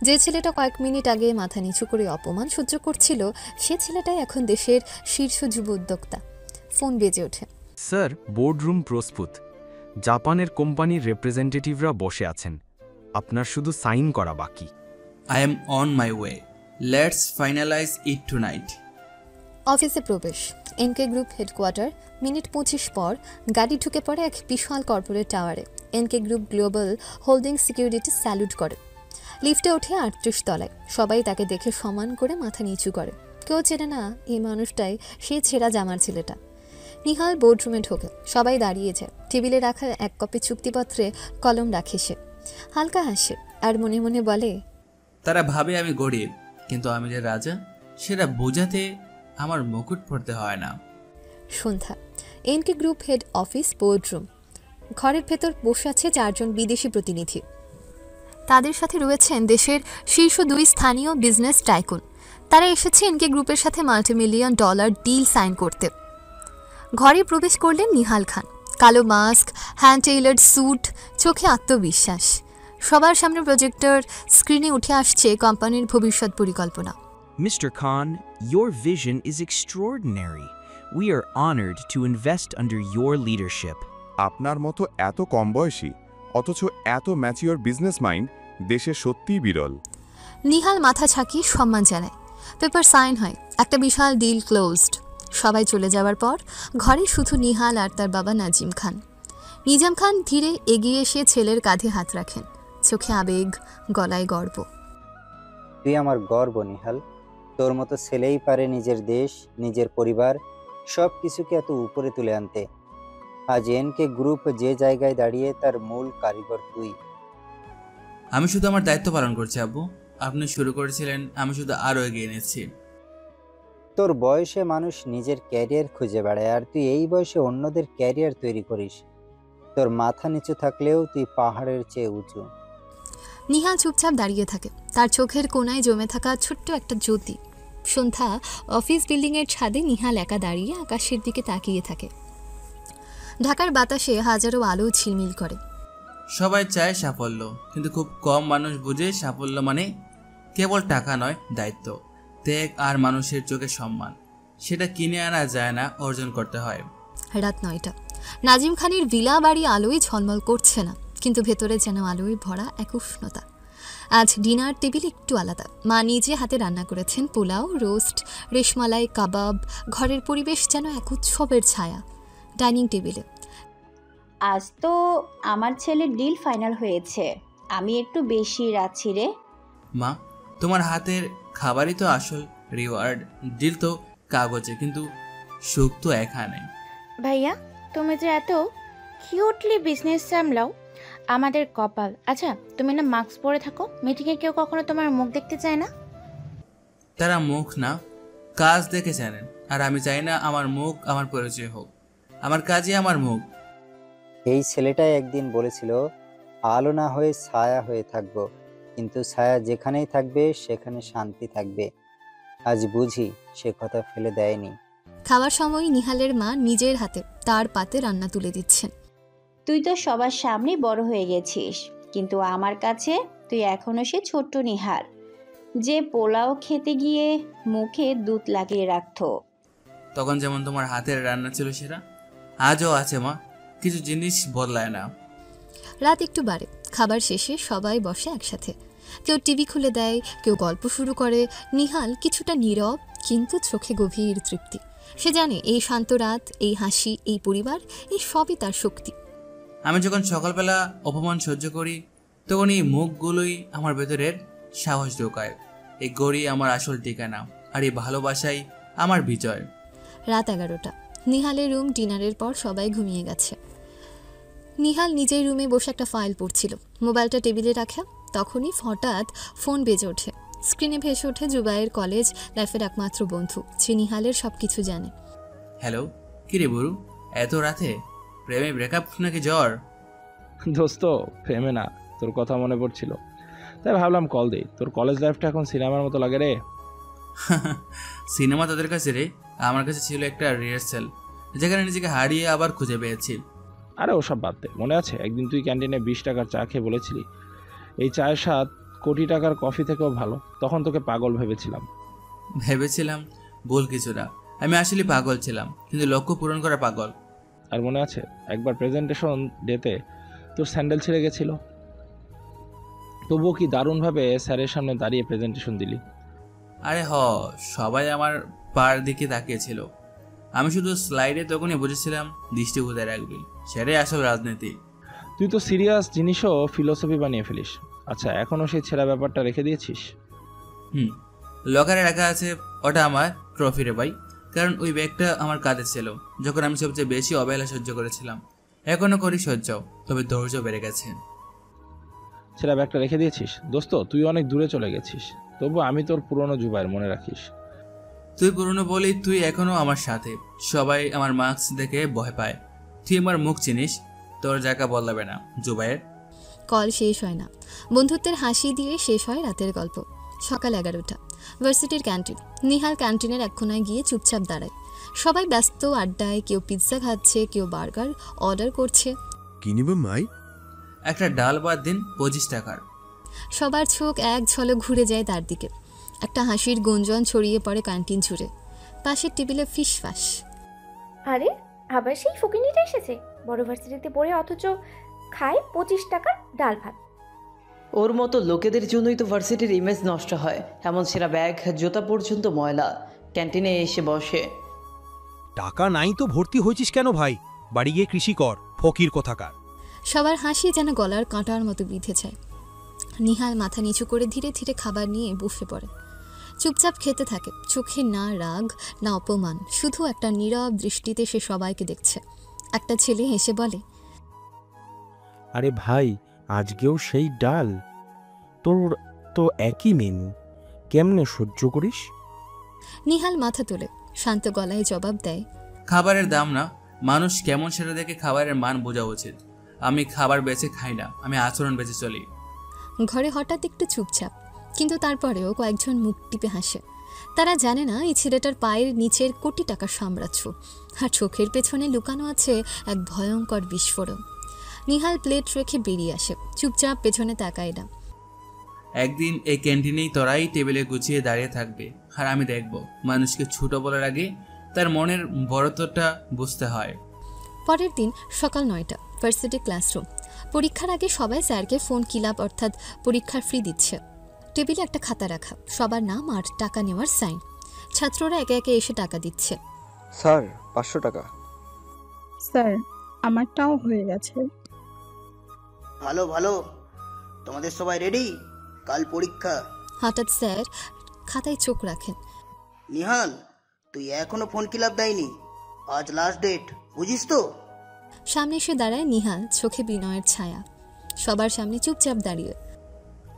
যে ছেলেটা কয়েক মিনিট আগে মাথা নিচু করে অপমান সহ্য করছিল, সে ছেলেটাই এখন দেশের শীর্ষ যুব উদ্যোক্তা। ফোন বেজে ওঠে। স্যার, বোর্ডরুম প্রস্তুত। জাপানের কোম্পানির রিপ্রেজেন্টেটিভরা বসে আছেন, আপনার শুধু সাইন করা বাকি। I am on my way, let's finalise it tonight. অফিসে প্রবেশ। NK group headquarter. মিনিট 25 পর গাড়ি ঢুকে পড়ে এক বিশাল কর্পোরেট টাওয়ারে। NK group global holding security salute করে। লিফটে ওঠে 38 তলায়। সবাই তাকে দেখে সমান করে মাথা নিচু করে। কেউ চেনে না এই মানুষটাই সেই ছেঁড়া জামার ছেলেটা। নিহাল বোর্ডরুমে ঢোকে। সবাই দাঁড়িয়ে যায়। টেবিলে রাখা এক কপি চুক্তিপত্রে কলম রাখে সে। হালকা হাসে আর মনে মনে বলে, তারা ভাবে আমি গরিব, কিন্তু আমি যে রাজা সেটা বোঝাতে আমার মুকুট পড়তে হয় না। সন্ধ্যা। NK group head office boardroom. ঘরের ভেতর বসে আছে 4 জন বিদেশি প্রতিনিধি। তাদের সাথে রয়েছেন দেশের শীর্ষ 2 স্থানীয় বিজনেস টাইকুন। তারা এসেছে এনকে গ্রুপের সাথে মাল্টিমিলিয়ন ডলার ডিল সাইন করতে। ঘরে প্রবেশ করলেন নিহাল খান। কালো মাস্ক, হ্যান্ড টেইলার্ড স্যুট, চোখে আত্মবিশ্বাস। সবার সামনে প্রজেক্টর স্ক্রিনে উঠে আসছে কোম্পানির ভবিষ্যৎ পরিকল্পনা। Mr. Khan, your vision is extraordinary. We are honored to invest under your leadership. আপনার মতো এত কম বয়সী অথচ এত ম্যাচিওর বিজনেস মাইন্ড দেশে সত্যিই বিরল। নিহাল মাথা ঝাঁকিয়ে সম্মান জানায়। পেপার সাইন হয়। একটা বিশাল ডিল ক্লোজড। সবাই চলে যাওয়ার পর ঘরে শুধু নিহাল আর তার বাবা নাজিম খান। নিজাম খান ধীরে এগিয়ে এসে ছেলের কাঁধে হাত রাখেন। চোখে আবেগ, গলায় গর্ব। তুই আমার গর্ব নিহাল। তোর মতো ছেলেই পারে নিজের দেশ, নিজের পরিবার সব কিছুকে এত উপরে তুলে আনতে। আজ এনকে গ্রুপ যে জায়গায় দাঁড়িয়ে তার মূল কারিগর তুই। আমি শুধু আমার দায়িত্ব পালন করছি আব্বু। আপনি শুরু করেছিলেন, আমি শুধু আরও এগিয়ে নিচ্ছি। তোর বয়সে মানুষ নিজের ক্যারিয়ার খুঁজে বেড়ায়, আর তুই এই বয়সে অন্যদের ক্যারিয়ার তৈরি করিস। তোর মাথা নিচু থাকলেও তুই পাহাড়ের চেয়ে উঁচু। নিহাল চুপচাপ দাঁড়িয়ে থাকে, তার চোখের কোণায় জমে থাকা ছোট্ট একটা জ্যোতি। সন্ধ্যা, অফিস বিল্ডিংয়ের ছাদে নিহাল একা দাঁড়িয়ে আকাশের দিকে তাকিয়ে থাকে। ঢাকার বাতাসে হাজারো আলো ঝিলমিল করে। সবাই চায় সাফল্য, কিন্তু খুব কম মানুষ বুঝে সাফল্য মানে কেবল টাকা নয়, দায়িত্ব, ত্যাগ আর মানুষের চোখে সম্মান। সেটা কিনে আনা যায় না, অর্জন করতে হয়। রাত 9টা। নাজিম খানের ভিলা বাড়ি আলোয় ঝলমল করছে না, কিন্তু ভেতরে যেন আলোয় ভরা এক উষ্ণতা। আজ ডিনার টেবিল একটু আলাদা। মা নিজে হাতে রান্না করেছেন পোলাও, রোস্ট, রেশমালাই, কাবাব। ঘরের পরিবেশ যেন এক উৎসবের ছায়া। ডাইনিং টেবিলে আজ তো আমার ছেলের ডিল ফাইনাল হয়েছে, আমি একটু বেশি রাখছি রে। মা, তোমার হাতের খাবারই তো আসল রিওয়ার্ড। ডিল তো কাগজে, কিন্তু সুখ তো এখানে। ভাইয়া, তুমি যে এত কিউটলি বিজনেস সামলাও, আমাদের কপাল। আচ্ছা, তুমি না মাস্ক পরে থাকো, মিটিংয়ে কেউ কখনো তোমার মুখ দেখতে চায় না? তারা মুখ না, কাজ দেখে জানেন। আর আমি চাই না আমার মুখ আমার পরিচয় হোক, আমার কাজই আমার মুখ। এই ছেলেটাই একদিন বলেছিল, আলো না হয়ে ছায়া হয়ে থাকবো, কিন্তু ছায়া যেখানেই থাকবে সেখানে শান্তি থাকবে। আজ বুঝি সে কথা ফেলে দেয়নি। খাওয়ার সময় নিহালের মা নিজের হাতে তার পাতে রান্না তুলে দিচ্ছেন। তুই তো সবার সামনে বড় হয়ে গেছিস, কিন্তু আমার কাছে তুই এখনো সে ছোট্ট নিহাল, যে পোলাও খেতে গিয়ে মুখে দুধ লাগিয়ে রাখতো। তখন যেমন তোমার হাতের রান্না ছিল সেরা, আজও আছে মা। কিছু জিনিস বদলায় না। রাত একটু বাড়ে। খাবার শেষে সবাই বসে একসাথে। কেউ টিভি খুলে দেয়, কেউ গল্প শুরু করে। নিহাল কিছুটা নীরব, কিন্তু চোখে গভীর তৃপ্তি। সে জানে এই শান্ত রাত, এই হাসি, এই পরিবার, এই সবই তার শক্তি। আমি যখন সকালবেলা অপমান সহ্য করি, তখন এই মুখগুলোই আমার ভেতরের সাহস ঢোকায়। এই গড়ি আমার আসল ঠিকানা, আর এই ভালোবাসাই আমার বিজয়। রাত 11টা। নিহালের রুম। ডিনারের পর সবাই ঘুমিয়ে গেছে। নিহাল নিজের রুমে বসে একটা ফাইল পড়ছিল, মোবাইলটা টেবিলে রাখা। তখনই হঠাৎ ফোন বেজে ওঠে। স্ক্রিনে ভেসে ওঠে জুবাইয়ের কলেজ লাইফের একমাত্র বন্ধু, যে নিহালের সব কিছু জানে। হ্যালো, কিরে বুড়ু, এত রাতে? প্রেমে ব্রেকআপ নাকি জ্বর? দোস্ত, প্রেমে না, তোর কথা মনে পড়ছিল, তাই ভাবলাম কল দিই। তোর কলেজ লাইফটা এখন সিনেমার মতো লাগে রে। সিনেমা তাদের কাছে রে, আমার কাছে ছিল একটা রিহার্সাল, যেখানে নিজেকে হারিয়ে আবার খুঁজে পেয়েছি। আরে ওসব বাদ দে। মনে আছে একদিন তুই ক্যান্টিনে 20 টাকার চা খেয়ে বলেছিলি এই চায়ের স্বাদ কোটি টাকার কফি থেকেও ভালো? তখন তোকে পাগল ভেবেছিলাম। ভেবেছিলাম ভুল কিছু না, আমি আসলে পাগল ছিলাম, কিন্তু লক্ষ্য পূরণ করা পাগল। আর মনে আছে একবার প্রেজেন্টেশন ডেতে তোর স্যান্ডেল ছিঁড়ে গেছিল, তবুও কি দারুণভাবে স্যারের সামনে দাঁড়িয়ে প্রেজেন্টেশন দিলি। আরে সবাই আমার পার দিকে তাকিয়েছিল, আমি শুধু স্লাইডে তখনই বুঝেছিলাম দৃষ্টি কোথায় রাখবি, সেটাই আসল রাজনীতি। তুই তো সিরিয়াস জিনিসও ফিলোসফি বানিয়ে ফেলিস। আচ্ছা, এখনও সেই ছেঁড়া ব্যাপারটা রেখে দিয়েছিস? লকারে রাখা আছে, ওটা আমার ট্রফি রে ভাই। কারণ ওই ব্যাগটা আমার কাঁধে ছিল যখন আমি সবচেয়ে বেশি অবহেলা সহ্য করেছিলাম। এখনো করি সহ্য, তবে ধৈর্য বেড়ে গেছে। ছেঁড়া ব্যাগটা রেখে দিয়েছিস? দোস্ত, তুই অনেক দূরে চলে গেছিস, তবু আমি তোর পুরনো জুবাইর, মনে রাখিস। তুই পুরনো বলি তুই এখনো আমার সাথে। সবাই আমার মার্কস দেখে ভয় পায়। তুই আমার মুখ চিনিস, তোর জায়গা বদলাবে না জুবাইর। কল শেষ হয় না। বন্ধুত্বের হাসি দিয়ে শেষ হয় রাতের গল্প। সকাল 11টা। ভার্সিটির ক্যান্টিন। নিহাল ক্যান্টিনের এক কোনায় গিয়ে চুপচাপ দাঁড়ায়। সবাই ব্যস্ত আড্ডায়, কেউ পিৎজা খাচ্ছে, কেউ বার্গার অর্ডার করছে। কি নিবে মাই? একটা ডাল বাদ দিন 25 টাকার। সবার চোখ এক ঝলক ঘুরে যায় তার দিকে। একটা হাসির গুঞ্জন ছড়িয়ে পড়ে ক্যান্টিন জুড়ে। পাশের টেবিলে ফিসফাস। আরে আবার সেই ফকিনিটা এসেছে, বড় ভার্সিটিতে পড়ে অথচ খায় 25 টাকার ডাল ভাত। ওর মতো লোকেদের জন্যই তো ভার্সিটির ইমেজ নষ্ট হয়। এমন ছেঁড়া ব্যাগ, জুতা পর্যন্ত ময়লা, ক্যান্টিনে এসে বসে। টাকা নাই তো ভর্তি হয়েছিস কেন ভাই? বাড়ি গিয়ে কৃষি কর, ফকির কোথাকার। সবার হাসি যেন গলার কাঁটার মতো বিঁধে যায়। নিহাল মাথা নিচু করে ধীরে ধীরে খাবার নিয়ে বসে পড়ে। চুপচাপ খেতে থাকে, চোখে না রাগ না অপমান, শুধু একটা নীরব দৃষ্টিতে সে সবাইকে দেখছে। একটা ছেলে হেসে বলে, আরে ভাই, আজকেও সেই ডাল? তোর তো একই মেনু, কেমনে সহ্য করিস? নিহাল মাথা তোলে, শান্ত গলায় জবাব দেয়, খাবারের দাম না, মানুষ কেমন সেটা দেখে খাবারের মান বোঝা উচিত। আমি খাবার বেচে খাই না, আমি আচরণ বেচে চলি। ঘরে হঠাৎ একটু চুপচাপ, কিন্তু তারপরেও কয়েকজন মুখ টিপে হাসে। তারা জানে না এই ছেলেটার পায়ের নিচের কোটি টাকার সাম্রাজ্য, আর চোখের পেছনে লুকানো আছে এক ভয়ঙ্কর বিস্ফোরণ। নিহাল প্লেট রেখে বেরিয়ে আসে, চুপচাপ পেছনে তাকায় না। একদিন এই ক্যান্টিনেই তোরাই টেবিলে গুছিয়ে দাঁড়িয়ে থাকবে, আর আমি দেখব মানুষকে ছোট বলার আগে তার মনের বড়ত্বটা বুঝতে হয়। পরের দিন সকাল 9টা, ভার্সিটি ক্লাসরুম। পরীক্ষার আগে সবাই স্যারকে ফোন কিলাপ অর্থাৎ পরীক্ষার ফি দিচ্ছে। টেবিলে একটা খাতা রাখা, সবার নাম আর টাকা নেওয়ার সাইন। ছাত্ররা একে একে এসে টাকা দিচ্ছে। স্যার 500 টাকা। স্যার আমারটাও হয়ে গেছে। ভালো ভালো, তোমাদের সবাই রেডি? কাল পরীক্ষা। হঠাৎ স্যার খাতায় চোখ রাখেন। নিহাল, তুই এখনো ফোন কিলাপ দেয়নি, আজ লাস্ট ডেট, বুঝিস তো? সামনে এসে দাঁড়ায় নিহাল, চোখে বিনয়ের ছায়া। সবার সামনে চুপচাপ দাঁড়িয়ে।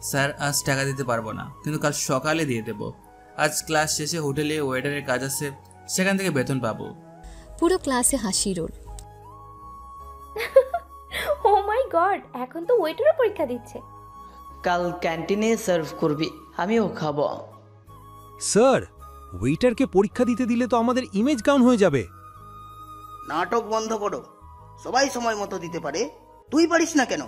স্যার আজ টাকা দিতে পারবো না, কিন্তু কাল সকালে দিয়ে দেব। আজ ক্লাস শেষে হোটেলে ওয়েটারের কাজ আছে, সেখান থেকে বেতন পাবো। পুরো ক্লাসে হাসি রোল। ও মাই গড, এখন তো ওয়েটারও পরীক্ষা দিচ্ছে। কাল ক্যান্টিনে সার্ভ করবি, আমিও খাবো। স্যার, ওয়েটারকে পরীক্ষা দিতে দিলে তো আমাদের ইমেজ ডাউন হয়ে যাবে। নাটক বন্ধ করো, সবাই সময় মতো দিতে পারে, তুই পারিস না কেন?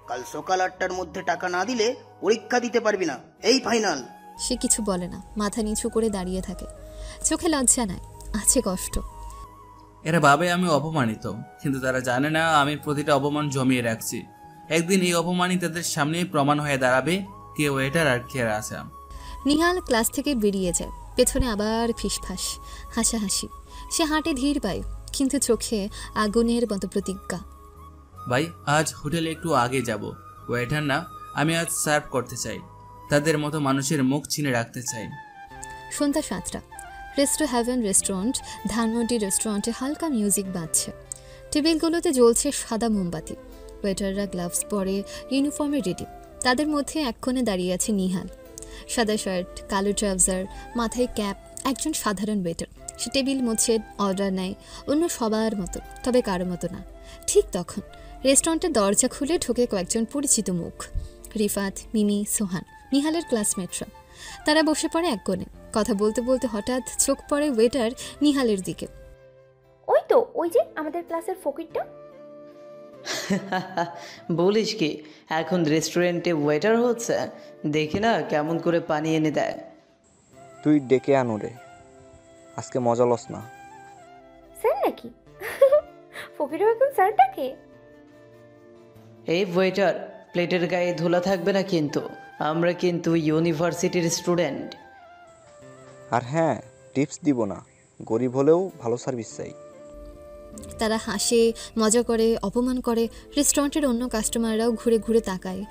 কাল সকাল 8টার মধ্যে টাকা না দিলে পরীক্ষা দিতে পারবি না, এই ফাইনাল। সে কিছু বলে না, মাথা নিচু করে দাঁড়িয়ে থাকে। চোখে লজ্জা নাই, আছে কষ্ট। এরা ভাবে আমি অপমানিত, কিন্তু তারা জানে না আমি প্রতিটা অপমান জমিয়ে রাখছি। একদিন এই অপমানই তাদের সামনে প্রমাণ হয়ে দাঁড়াবে কে ওয়েটার আর কে রাজা। নিহাল ক্লাস থেকে বেরিয়ে যায়, পেছনে আবার ফিসফাস, হাসাহাসি। সে হাঁটে ধীর পায়ে, কিন্তু চোখে আগুনের মতো প্রতিজ্ঞা। ভাই, আজ হোটেলে একটু আগে যাব। ওয়েটার না, আমি আজ সার্ভ করতে চাই, তাদের মতো মানুষের মুখ চিনে রাখতে চাই। সন্ধ্যা 7টা, রেস্টো হ্যাভেন রেস্টুরেন্ট, ধানমন্ডি রেস্টুরেন্টে হালকা মিউজিক বাজছে। টেবিলগুলোতে জ্বলছে সাদা মোমবাতি। ওয়েটাররা গ্লাভস পরে ইউনিফর্মে রেডি। তাদের মধ্যে এক কোণে দাঁড়িয়ে আছে নিহাল, সাদা শার্ট, কালো ট্রাউজার, মাথায় ক্যাপ। একজন সাধারণ ওয়েটার, সে টেবিল মুছে অর্ডার নেয় অন্য সবার মতো, তবে কারো মতো না। ঠিক তখন রেস্টুরেন্টের দরজা খুলে ঢোকে কয়েকজন পরিচিত মুখ। রিফাত, মিমি, সোহান, নিহালের ক্লাসমেটরা। তারা বসে পড়ে এক কোণে, কথা বলতে বলতে হঠাৎ চোখ পড়ে ওয়েটার নিহালের দিকে। ওই তো, ওই যে আমাদের ক্লাসের ফকিরটা। বলিস কি, এখন রেস্টুরেন্টে ওয়েটার হচ্ছে? দেখি না কেমন করে পানি এনে দেয়। তুই ডেকে আনো রে, আজকে মজা লস না। স্যার নাকি? ফকিরও এখন স্যার ডাকে? এই ওয়েটার, প্লেটের গায়ে ধুলা থাকবে না কিন্তু, আমরা কিন্তু ইউনিভার্সিটির স্টুডেন্ট। আর হ্যাঁ, টিপস দিব না, গরিব হলেও ভালো সার্ভিস চাই। তারা হাসে, মজা করে, অপমান করে। রেস্টুরেন্টের অন্য কাস্টমাররাও ঘুরে ঘুরে তাকায়।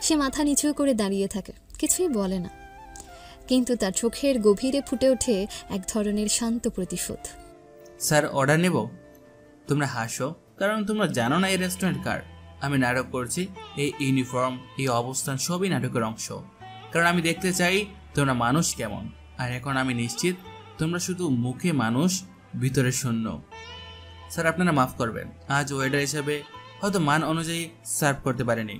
সে মাথা নিচু করে দাঁড়িয়ে থাকে, কিছুই বলে না, কিন্তু তার চোখের গভীরে ফুটে ওঠে এক ধরনের শান্ত প্রতিশোধ। স্যার, অর্ডার নেব? তোমরা হাসো, কারণ তোমরা জানো না এই রেস্টুরেন্ট কার। আমি নাটক করছি, এই ইউনিফর্ম, এই অবস্থান সবই নাটকের অংশ, কারণ আমি দেখতে চাই তোমরা মানুষ কেমন। আর এখন আমি নিশ্চিত তোমরা শুধু মুখে মানুষ, ভিতরে শূন্য। স্যার, আপনারা মাফ করবেন, আজ ওয়েটার হিসেবে হয়তো মান অনুযায়ী সার্ভ করতে পারিনি।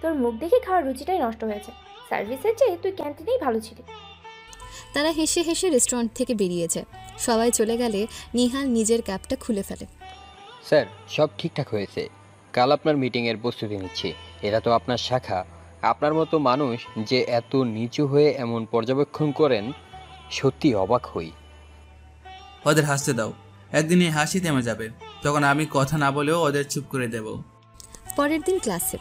তোর মুখ দেখে খাওয়ার রুচিটাই নষ্ট হয়েছে, সার্ভিসের চেয়ে তুই ক্যান্টিনেই ভালো ছিলি। তারা হেসে হেসে রেস্টুরেন্ট থেকে বেরিয়ে যায়। সবাই চলে গেলে নিহাল নিজের ক্যাপটা খুলে ফেলে। স্যার, সব ঠিকঠাক হয়েছে, কাল আপনার মিটিংয়ের প্রস্তুতি নিচ্ছি। এরা তো আপনার শাখা। আপনার মতো মানুষ যে এত নিচু হয়ে এমন পর্যবেক্ষণ করেন, সত্যি অবাক হই। ওদের হাসতে দাও, একদিন এই হাসি থেমে যাবে, তখন আমি কথা না বলেও ওদের চুপ করে দেব। পরের দিন ক্লাসে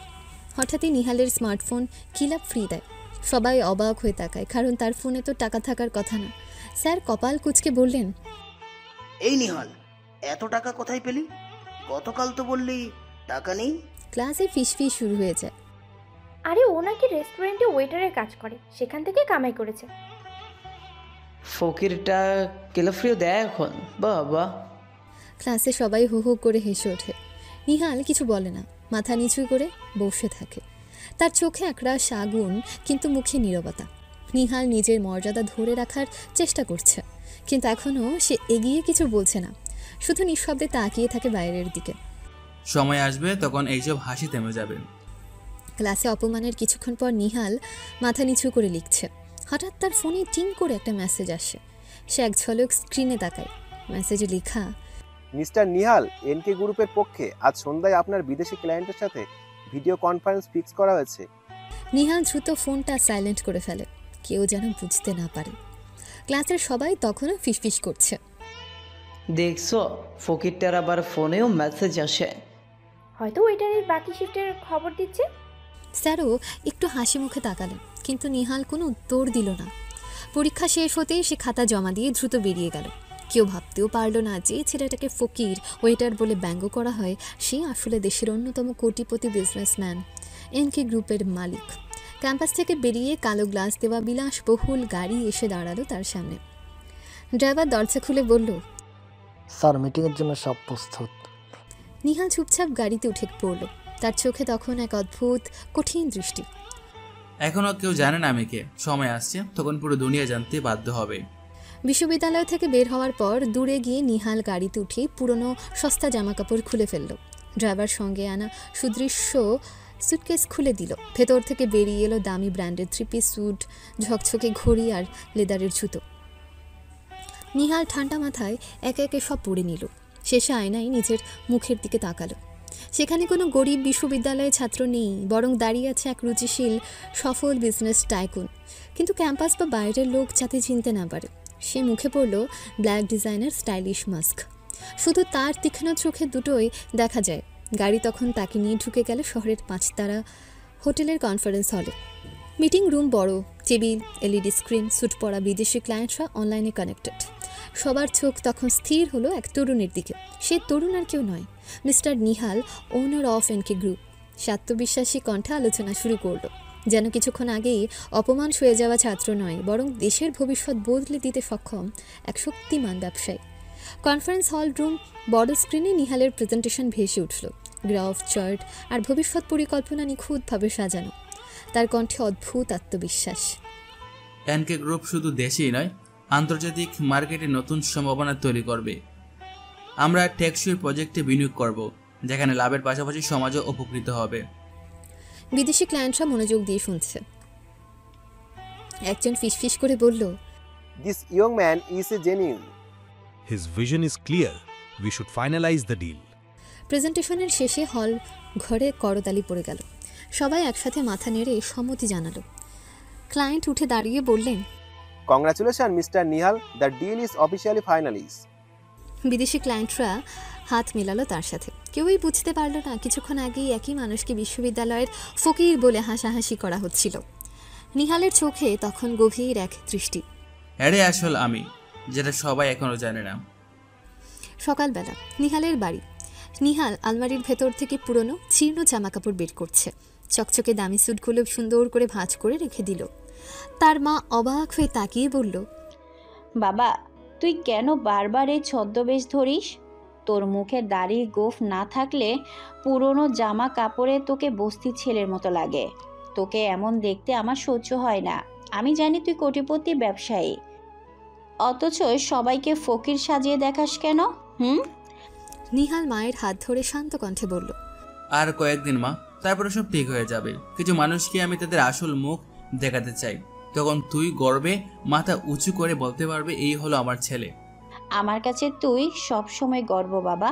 হঠাৎই নিহালের স্মার্টফোন কিলাপ ফ্রি দেয়। সবাই অবাক হয়ে তাকায়, কারণ তার ফোনে তো টাকা থাকার কথা না। স্যার কপাল কুঁচকে বললেন, এই নিহাল, এত টাকা কোথায় পেলি? গতকাল তো বললি টাকা নেই। ক্লাসে ফিসফিস শুরু হয়ে যায়। আরে ও নাকি রেস্টুরেন্টে ওয়েটারের কাজ করে, সেখান থেকে কামাই করেছে। ফকিরটা কেলাফ্রিও দেয় এখন, বাবা। ক্লাসে সবাই হো হো করে হেসে ওঠে। নিহাল কিছু বলে না, মাথা নিচু করে বসে থাকে। তার চোখে একরাশ আগুন, কিন্তু মুখে নীরবতা। নিহাল নিজের মর্যাদা ধরে রাখার চেষ্টা করছে, কিন্তু এখনও সে এগিয়ে কিছু বলছে না, শুধু নিঃশব্দে তাকিয়ে থাকে বাইরের দিকে। সময় আসবে তখন এইসব হাসি থেমে যাবে। ক্লাসে অপমানের কিছুক্ষণ পর নিহাল মাথা নিচু করে লিখছে। হঠাৎ তার ফোনে টিং করে একটা মেসেজ আসে। সে এক ঝলক স্ক্রিনে তাকায়। মেসেজে লেখা, মিস্টার নিহাল, এনকে গ্রুপের পক্ষে আজ সন্ধ্যায় আপনার বিদেশি ক্লায়েন্টের সাথে ভিডিও কনফারেন্স ফিক্স করা হয়েছে। নিহাল দ্রুত ফোনটা সাইলেন্ট করে ফেলে, কেউ যেন বুঝতে না পারে। ক্লাসের সবাই তখনও ফিসফিস করছে। দেখছো, ফকিরটার আবার ফোনেও মেসেজ আসে। হয়তো ওয়েটারের বাকি শিফটের খবর দিচ্ছে। স্যারও একটু হাসি মুখে তাকালেন, কিন্তু নিহাল কোনো উত্তর দিল না। পরীক্ষা শেষ হতেই সে খাতা জমা দিয়ে দ্রুত বেরিয়ে গেল। কেউ ভাবতেও পারল না যে ছেলেটাকে ফকির ওয়েটার বলে ব্যঙ্গ করা হয়, সে আসলে দেশের অন্যতম কোটিপতি বিজনেসম্যান, এনকে গ্রুপের মালিক। ক্যাম্পাস থেকে বেরিয়ে কালো গ্লাস দেওয়া বিলাসবহুল গাড়ি এসে দাঁড়ালো তার সামনে। ড্রাইভার দরজা খুলে বলল, স্যার, মিটিংয়ের জন্য সব প্রস্তুত। নিহাল চুপচাপ গাড়িতে উঠে পড়ল। তার চোখে তখন এক অদ্ভুত কঠিন দৃষ্টি। এখনও কেউ জানে না আমি কে। সময় আসছে তখন পুরো দুনিয়া জানতে বাধ্য হবে। বিশ্ববিদ্যালয় থেকে বের হওয়ার পর দূরে গিয়ে নিহাল গাড়িতে উঠে পুরনো সস্তা জামাকাপড় খুলে ফেলল। ড্রাইভার সঙ্গে আনা সুদৃশ্য সুটকেস খুলে দিল। ভেতর থেকে বেরিয়ে এলো দামি ব্র্যান্ডের 3 পিস স্যুট, ঝকঝকে ঘড়ি আর লেদারের জুতো। নিহাল ঠান্ডা মাথায় একে একে সব পরে নিল। শেষে আয়নায় নিজের মুখের দিকে তাকালো। সেখানে কোনো গরিব বিশ্ববিদ্যালয়ের ছাত্র নেই, বরং দাঁড়িয়ে আছে এক রুচিশীল সফল বিজনেস টাইকুন। কিন্তু ক্যাম্পাস বা বাইরের লোক যাতে চিনতে না পারে। সে মুখে পড়ল ব্ল্যাক ডিজাইনার স্টাইলিশ মাস্ক। শুধু তার তীক্ষ্ণ চোখে দুটোই দেখা যায়। গাড়ি তখন তাকে নিয়ে ঢুকে গেল শহরের 5 তারা হোটেলের কনফারেন্স হলে। মিটিং রুম বড়, টেবিল, এলইডি স্ক্রিন, স্যুট পরা বিদেশি ক্লায়েন্টরা অনলাইনে কানেক্টেড। সবার চোখ তখন স্থির হলো এক তরুণের দিকে। সে তরুণ আর কেউ নয়, mister Nihal, owner of NK group. সে আত্মবিশ্বাসী কণ্ঠে আলোচনা শুরু করলো, যেন কিছুক্ষণ আগেই অপমান হয়ে যাওয়া ছাত্র নয়, বরং দেশের ভবিষ্যৎ বদলে দিতে সক্ষম এক শক্তিমান ব্যবসায়ী। কনফারেন্স হল রুম বড় স্ক্রিনে নিহালের প্রেজেন্টেশন ভেসে উঠল। গ্রাফ, চার্ট আর ভবিষ্যৎ পরিকল্পনা নিখুঁতভাবে সাজানো। তার কণ্ঠে অদ্ভুত আত্মবিশ্বাস। এনকে গ্রুপ শুধু দেশেই নয়, আন্তর্জাতিক মার্কেটে নতুন সম্ভাবনা তৈরি করবে। আমরা টেকসই প্রজেক্টে বিনিয়োগ করব, যেখানে লাভের পাশাপাশি সমাজও উপকৃত হবে। বিদেশি ক্লায়েন্টরা মনোযোগ দিয়ে শুনছে। একজন ফিসফিস করে বলল, this young man is a genuine. His vision is clear. We should finalize the deal. প্রেজেন্টেশনের শেষে হল ঘরে করতালি পড়ে গেল। সবাই একসাথে মাথা নেড়ে সম্মতি জানালো। ক্লায়েন্ট উঠে দাঁড়িয়ে বললেন, congratulation mister Nihal, the deal is officially finalise. বিদেশি ক্লায়েন্টরা হাত মেলালো তার সাথে। কেউই বুঝতে পারল না কিছুক্ষণ আগেই একই মানুষকে বিশ্ববিদ্যালয়ের ফকির বলে হাসাহাসি করা হচ্ছিল। নিহালের চোখে তখন গভীর এক দৃষ্টি। এরে আসল আমি, যেটা সবাই এখনো জানে না। সকালবেলা নিহালের বাড়ি। নিহাল আলমারির ভেতর থেকে পুরনো ছিঁড়নো জামাকাপড় বের করছে। চকচকে দামি স্যুটগুলো সুন্দর করে ভাঁজ করে রেখে দিল। তার মা অবাক হয়ে তাকিয়ে বলল, বাবা, তুই কেন বারবার এই ছদ্মবেশ ধরিস? তোর মুখে দাড়ি গোঁফ না থাকলে পুরনো জামা কাপড়ে তোকে বস্তি ছেলের মতো লাগে। তোকে এমন দেখতে আমার সহ্য হয় না। আমি জানি তুই কোটিপতি ব্যবসায়ী, অথচ সবাইকে ফকির সাজিয়ে দেখাস কেন? নিহাল মায়ের হাত ধরে শান্ত কণ্ঠে বলল, আর কয়েকদিন মা, তারপরে সব ঠিক হয়ে যাবে। কিছু মানুষকে আমি তাদের আসল মুখ দেখাতে চাই, তখন তুই গর্বে মাথা উঁচু করে বলতে পারবে, এই হলো আমার ছেলে। আমার কাছে তুই সব সময় গর্ব বাবা,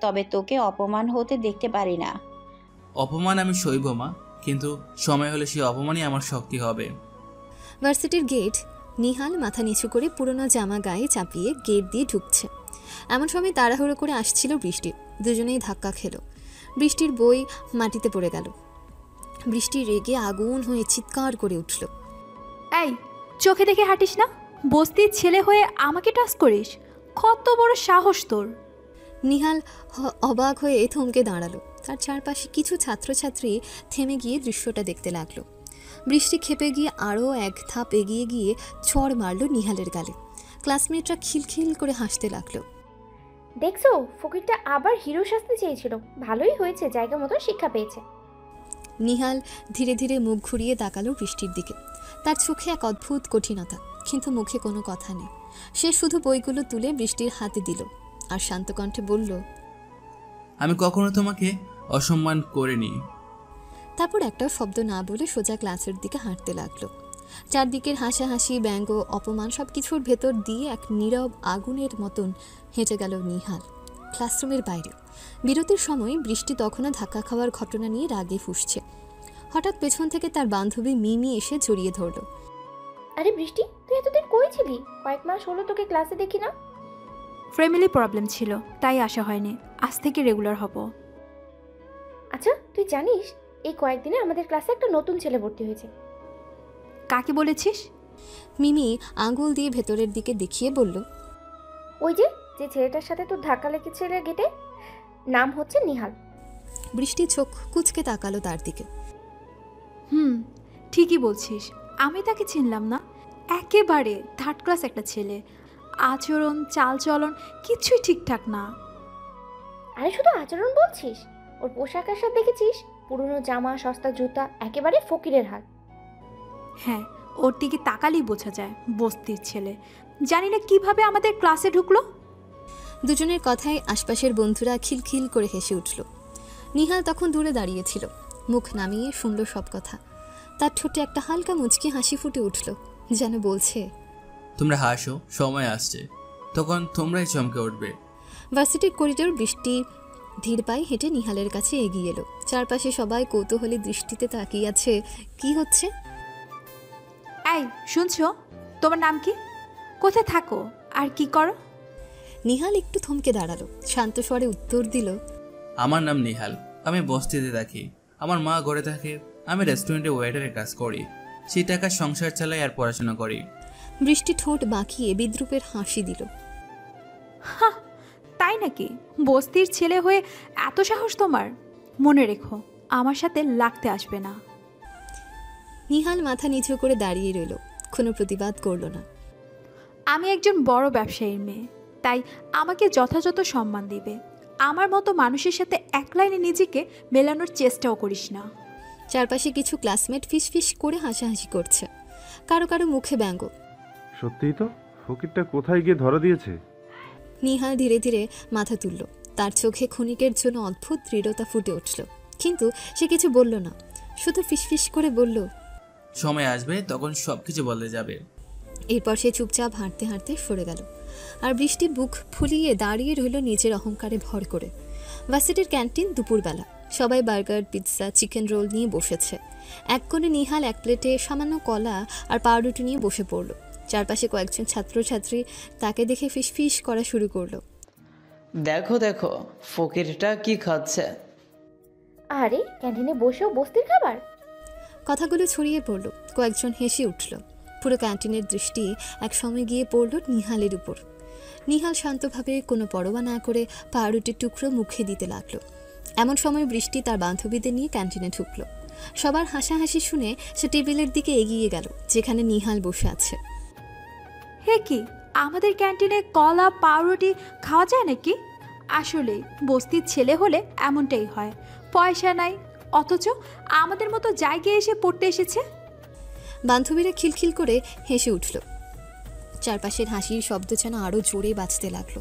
তবে তোকে অপমান হতে দেখতে পারি না। অপমান আমি সইব মা, কিন্তু সময় হলে সেই অপমানই আমার শক্তি হবে। ভার্সিটির গেট। নিহাল মাথা নিচু করে পুরনো জামা গায়ে চাপিয়ে গেট দিয়ে ঢুকছে। এমন সময় তাড়াহুড়ো করে আসছিল বৃষ্টি। দুজনেই ধাক্কা খেল। বৃষ্টির বই মাটিতে পড়ে গেল। বৃষ্টি রেগে আগুন হয়ে চিৎকার করে উঠল, এই, চোখে দেখে হাঁটিস না? বস্তির ছেলে হয়ে আমাকে টাচ করিস? কত বড় সাহস তোর! নিহাল অবাক হয়ে থমকে দাঁড়ালো। তার চারপাশে কিছু ছাত্রছাত্রী থেমে গিয়ে দৃশ্যটা দেখতে লাগলো। বৃষ্টি খেপে গিয়ে আরও এক ধাপ এগিয়ে গিয়ে চড় মারল নিহালের গালে। ক্লাসমেটরা খিলখিল করে হাসতে লাগলো। দেখছো, ফকিরটা আবার হিরো সাজতে চেয়েছিল, ভালোই হয়েছে, জায়গা মতো শিক্ষা পেয়েছে। নিহাল ধীরে ধীরে মুখ ঘুরিয়ে তাকালো বৃষ্টির দিকে। তার চোখে এক অদ্ভুত কঠিনতা, কিন্তু মুখে কোনো কথা নেই। সে শুধু বইগুলো তুলে বৃষ্টির হাতে দিল আর শান্ত কণ্ঠে বলল, আমি কখনো তোমাকে অসম্মান করিনি। তারপর একটাও শব্দ না বলে সোজা ক্লাসের দিকে হাঁটতে লাগলো। চারদিকের হাসাহাসি, ব্যঙ্গ, অপমান সবকিছুর ভেতর দিয়ে এক নীরব আগুনের মতন হেঁটে গেল নিহাল ক্লাসরুমের বাইরে। বিরতির সময় বৃষ্টি তখনও ধাক্কা খাওয়ার ঘটনা নিয়ে রাগে ফুঁসছে। হঠাৎ পেছন থেকে তার বান্ধবী মিমি এসে জড়িয়ে ধরল। আরে বৃষ্টি, তুই এতদিন কই ছিলি? কয়েক মাস হলো তোকে ক্লাসে দেখি না। ফ্যামিলি প্রবলেম ছিল, তাই আসা হয়নি। আজ থেকে রেগুলার হব। আচ্ছা, তুই জানিস এই কয়েকদিনে আমাদের ক্লাসে একটা নতুন ছেলে ভর্তি হয়েছে? কাকে বলেছিস? মিমি আঙ্গুল দিয়ে ভেতরের দিকে দেখিয়ে বলল, ওই যে ছেলেটার সাথে তোর ধাক্কা লেগেছিল গেটে, নাম হচ্ছে নিহাল। বৃষ্টি চোখ কুচকে তাকালো তার দিকে। ঠিকই বলছিস, আমি তাকে চিনলাম না। একেবারে থার্ড ক্লাস একটা ছেলে, আচরণ চালচলন কিছুই ঠিকঠাক না। আরে শুধু আচরণ বলছিস? ওর পোশাক আশাক দেখেছিস? পুরনো জামা, সস্তা জুতা, একেবারে ফকিরের হাল। হ্যাঁ, ওর দিকে তাকালেই বোঝা যায় বস্তির ছেলে। জানি না কিভাবে আমাদের ক্লাসে ঢুকলো। দুজনের কথায় আশপাশের বন্ধুরা খিলখিল করে হেসে উঠল। নিহাল তখন দূরে দাঁড়িয়েছিল, মুখ নামিয়ে শুনল সব কথা। তার ঠোঁটে একটা হালকা মুচকি হাসি ফুটে উঠল, যেন বলছে, তোমরা হাসো, সময় আসছে, তখন তোমরাই চমকে উঠবে। ভার্সিটির করিডোর। বৃষ্টি ধীর পায়ে হেঁটে নিহালের কাছে এগিয়ে এলো। চারপাশে সবাই কৌতূহলী দৃষ্টিতে তাকিয়ে আছে। কি হচ্ছে? এই শুনছো, তোমার নাম কি? কোথায় থাকো আর কি করো? নিহাল একটু থমকে দাঁড়ালো, শান্ত স্বরে উত্তর দিল, আমার নাম নিহাল, আমি বস্তিতে থাকি, আমার মা ঘরে থাকে, আমি রেস্টুরেন্টে ওয়েটারের কাজ করি, সেই টাকা সংসার চালাই আর পড়াশোনা করি। বৃষ্টি ঠোঁট বাঁকিয়ে বিদ্রুপের হাসি দিল। তাই নাকি? বস্তির ছেলে হয়ে এত সাহস তোমার? মনে রেখো, আমার সাথে লাগতে আসবে না। নিহাল মাথা নিচু করে দাঁড়িয়ে রইল, কোনো প্রতিবাদ করল না। আমি একজন বড় ব্যবসায়ীর মেয়ে, তাই আমাকে যথাযথ সম্মান দিবে। আমার মতো মানুষের সাথে এক লাইনে নিজেকে মেলানোর চেষ্টাও করিস না। চারপাশে কিছু ক্লাসমেট ফিস ফিস করে হাসাহাসি করছে, কারো কারো মুখে ব্যঙ্গ। সত্যিই তো, ফকিরটা কোথায় গিয়ে ধরা দিয়েছে? নিহাল ধীরে ধীরে মাথা তুলল। তার চোখে ক্ষণিকের জন্য অদ্ভুত দৃঢ়তা ফুটে উঠল, কিন্তু সে কিছু বলল না, শুধু ফিসফিস করে বলল, সময় আসবে, তখন সবকিছু বদলে যাবে। এরপর সে চুপচাপ হাঁটতে হাঁটতে সরে গেল। আর বৃষ্টি বুক ফুলিয়ে দাঁড়িয়ে রইল নিজের অহংকারে ভর করে। ভার্সিটির ক্যান্টিন, দুপুরবেলা। সবাই বার্গার, পিৎজা, চিকেন রোল নিয়ে বসেছে। এক কোণে নিহাল এক প্লেটে সামান্য কলা আর পাউরুটি নিয়ে বসে পড়ল। চারপাশে কয়েকজন ছাত্রছাত্রী তাকে দেখে ফিসফিস করা শুরু করলো। দেখো দেখো, ফকিরটা কি খাচ্ছে। আরে ক্যান্টিনে বসেও বস্তির খাবার। কথাগুলো ছড়িয়ে পড়ল, কয়েকজন হেসে উঠল। পুরো ক্যান্টিনের দৃষ্টি একসময় গিয়ে পড়ল নিহালের উপর। নিহাল শান্তভাবে কোনো পরোয়া না করে পাউরুটির টুকরো মুখে দিতে লাগলো। এমন সময় বৃষ্টি তার বান্ধবীদের নিয়ে ক্যান্টিনে ঢুকল। সবার হাসাহাসি শুনে সে টেবিলের দিকে এগিয়ে গেল, যেখানে নিহাল বসে আছে। হে কি, আমাদের ক্যান্টিনে কলা পাউরুটি খাওয়া যায় নাকি? আসলে বস্তির ছেলে হলে এমনটাই হয়, পয়সা নাই অথচ আমাদের মতো জায়গায় এসে পড়তে এসেছে। বান্ধবীরা খিলখিল করে হেসে উঠল। চারপাশের হাসির শব্দ যেন আরও জোরে বাজতে লাগলো।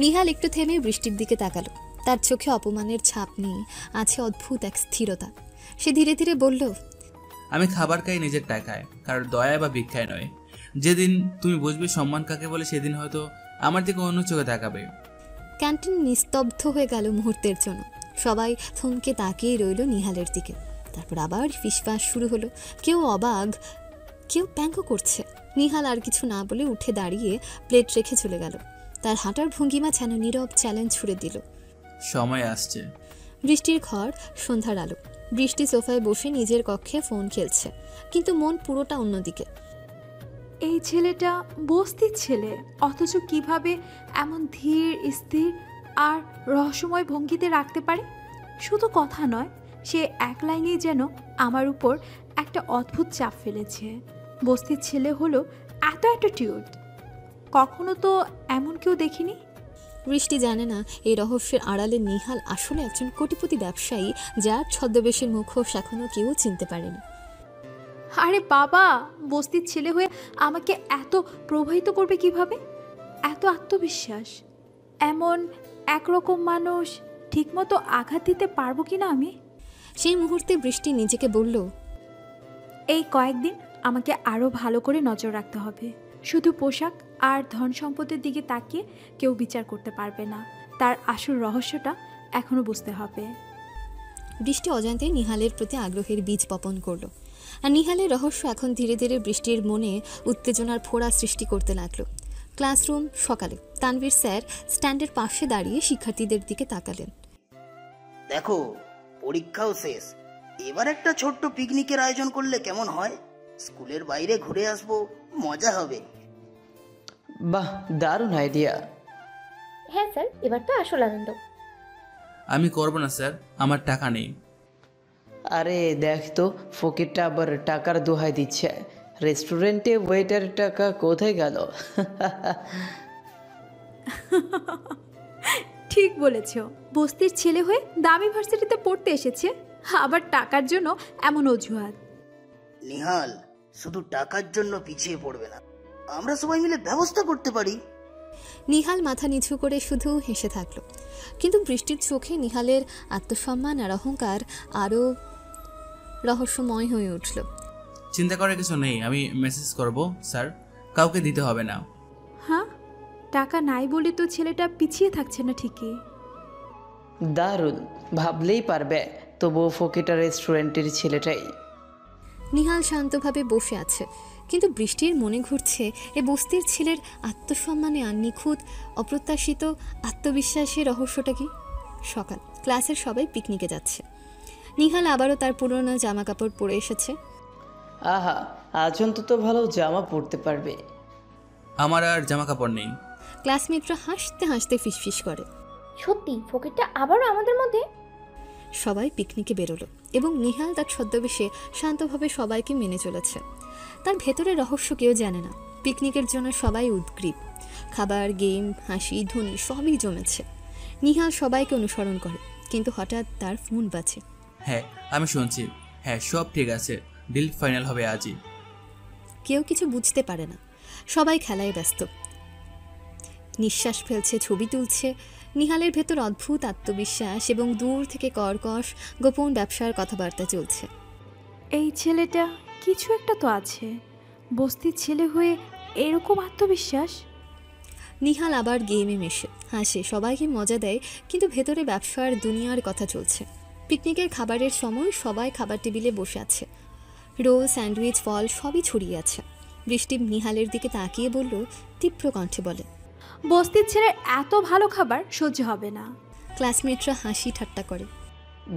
নিহাল একটু থেমে বৃষ্টির দিকে তাকালো। তার চোখে অপমানের ছাপ নেই, আছে অদ্ভুত এক স্থিরতা। সে ধীরে ধীরে বলল, আমি খাবার খাই নিজের টাকায়, কারোর দয়া বা ভিক্ষায় নয়। যেদিন তুমি বুঝবে সম্মান কাকে বলে, সেদিন হয়তো আমার দিকে অন্য চোখে তাকাবে। ক্যান্টিন নিস্তব্ধ হয়ে গেল মুহূর্তের জন্য। সবাই থমকে তাকিয়ে রইল নিহালের দিকে। তারপর আবার ফিসফাস শুরু হলো। কেউ অবাক, কেউ ব্যঙ্গ করছে। নিহাল আর কিছু না বলে উঠে দাঁড়িয়ে প্লেট রেখে চলে গেল। তার হাঁটার ভঙ্গিমা যেন নীরব চ্যালেঞ্জ ছুড়ে দিল। সময় আসছে। বৃষ্টির ঘর, সন্ধ্যার আলো। বৃষ্টি সোফায় বসে নিজের কক্ষে ফোন খেলছে, কিন্তু মন পুরোটা অন্যদিকে। এই ছেলেটা বস্তির ছেলে, অথচ কিভাবে এমন ধীর স্থির আর রহস্যময় ভঙ্গিতে রাখতে পারে? শুধু কথা নয়, সে এক লাইনেই যেন আমার উপর একটা অদ্ভুত চাপ ফেলেছে। বস্তির ছেলে হলো এত অ্যাটিটিউড, কখনো তো এমন কেউ দেখিনি। বৃষ্টি জানে না এই রহস্যের আড়ালে নিহাল আসলে একজন কোটিপতি ব্যবসায়ী, যার ছদ্মবেশের মুখোশ এখনো কেউ চিনতে পারেনি। আরে বাবা, বস্তির ছেলে হয়ে আমাকে এত প্রভাবিত করবে কিভাবে? এত আত্মবিশ্বাস, এমন একরকম মানুষ ঠিকমতো আঘাত দিতে পারবো কিনা আমি? সেই মুহূর্তে বৃষ্টি নিজেকে বলল, এই কয়েকদিন আমাকে আরও ভালো করে নজর রাখতে হবে। শুধু পোশাক আর ধন সম্পদের দিকে তাকিয়ে কেউ বিচার করতে পারবে না। তার আসল রহস্যটা এখনো বুঝতে হবে। বৃষ্টি অজান্তে নিহালের প্রতি আগ্রহের বীজ বপন করলো, আর নিহালের রহস্য এখন ধীরে ধীরে বৃষ্টির মনে উত্তেজনার ফোড়া সৃষ্টি করতে লাগলো। ক্লাসরুম সকালে তানভীর স্যার স্ট্যান্ডের পাশে দাঁড়িয়ে শিক্ষার্থীদের দিকে তাকালেন। দেখো, পরীক্ষাও শেষ, এবার একটা ছোট্ট পিকনিকের আয়োজন করলে কেমন হয়? স্কুলের বাইরে ঘুরে আসবো, মজা হবে। বাহ, দারুণ আইডিয়া। হ্যাঁ স্যার, এবার তো আসল আনন্দ। আমি করব না স্যার, আমার টাকা নেই। আরে দেখ তো, ফকিরটা আবার টাকার দোহাই দিচ্ছে। রেস্টুরেন্টে ওয়েটার টাকা কোথায় গেল? ঠিক বলেছ, বস্তির ছেলে হয়ে দামি ভার্সিটিতে পড়তে এসেছে, আবার টাকার জন্য এমন অজুহাত। নিহাল, শুধু টাকার জন্য পিছিয়ে পড়বে না, আমরা সবাই মিলে ব্যবস্থা করতে পারি। নিহাল মাথা নিচু করে শুধু হেসে থাকলো, কিন্তু বৃষ্টির চোখে নিহালের আত্মসম্মান আর অহংকার আরও রহস্যময় হয়ে উঠল। চিন্তা করার কিছু নেই, আমি মেসেজ করব স্যার, কাউকে দিতে হবে না। হ্যাঁ, টাকা নাই বলে তো ছেলেটা পিছিয়ে থাকছে না ঠিকই। দারুণ, ভাবলেই পারবে তবুও ফকিরটা রেস্টুরেন্টের ছেলেটাই। নিহাল শান্তভাবে বসে আছে, কিন্তু বৃষ্টির মনে ঘুরছে এ বস্তির ছেলের আত্মসম্মানে আর নিখুঁত অপ্রত্যাশিত আত্মবিশ্বাসের রহস্যটা কি। সকাল, ক্লাসের সবাই পিকনিকে যাচ্ছে। নিহাল আবারও তার পুরনো জামা কাপড় পরে এসেছে। আহা, আজ অন্তত ভালো জামা পরতে পারবে। আমার আর জামা কাপড় নেই। ক্লাসমেটরা হাসতে হাসতে ফিসফিস করে। সত্যি ফকিরটা আবারও আমাদের মধ্যে? সবাই পিকনিকে বেরোলো এবং নিহাল তার ছদ্মবেশে শান্তভাবে সবাইকে মেনে চলেছে। তার ভেতরের রহস্য কেউ জানে না। পিকনিকের জন্য সবাই উদ্গ্রীব, খাবার, গেম, হাসি, ধ্বনি সবই জমেছে। নিহাল সবাইকে অনুসরণ করে, কিন্তু হঠাৎ তার ফোন বাজে। হ্যাঁ, আমি শুনছি। হ্যাঁ, সব ঠিক আছে, ডিল ফাইনাল হবে আজই। কেউ কিছু বুঝতে পারে না, সবাই খেলায় ব্যস্ত, নিঃশ্বাস ফেলছে, ছবি তুলছে। নিহালের ভেতর অদ্ভুত আত্মবিশ্বাস এবং দূর থেকে কর্কশ গোপন ব্যবসার কথাবার্তা চলছে। এই ছেলেটা কিছু একটা তো আছে, বস্তির ছেলে হয়ে এরকম আত্মবিশ্বাস। নিহাল আবার গেমে মেশে, হাসে, সবাইকে মজা দেয়, কিন্তু ভেতরে ব্যবসার দুনিয়ার কথা চলছে। পিকনিকের খাবারের সময় সবাই খাবার টেবিলে বসে আছে, রোল, স্যান্ডউইচ, ফল সবই ছড়িয়ে আছে। বৃষ্টি নিহালের দিকে তাকিয়ে বলল, তীব্র কণ্ঠে বলে, বস্তির ছেলের এত ভালো খাবার সহ্য হবে না। ক্লাসমেটরা হাসি ঠাট্টা করে।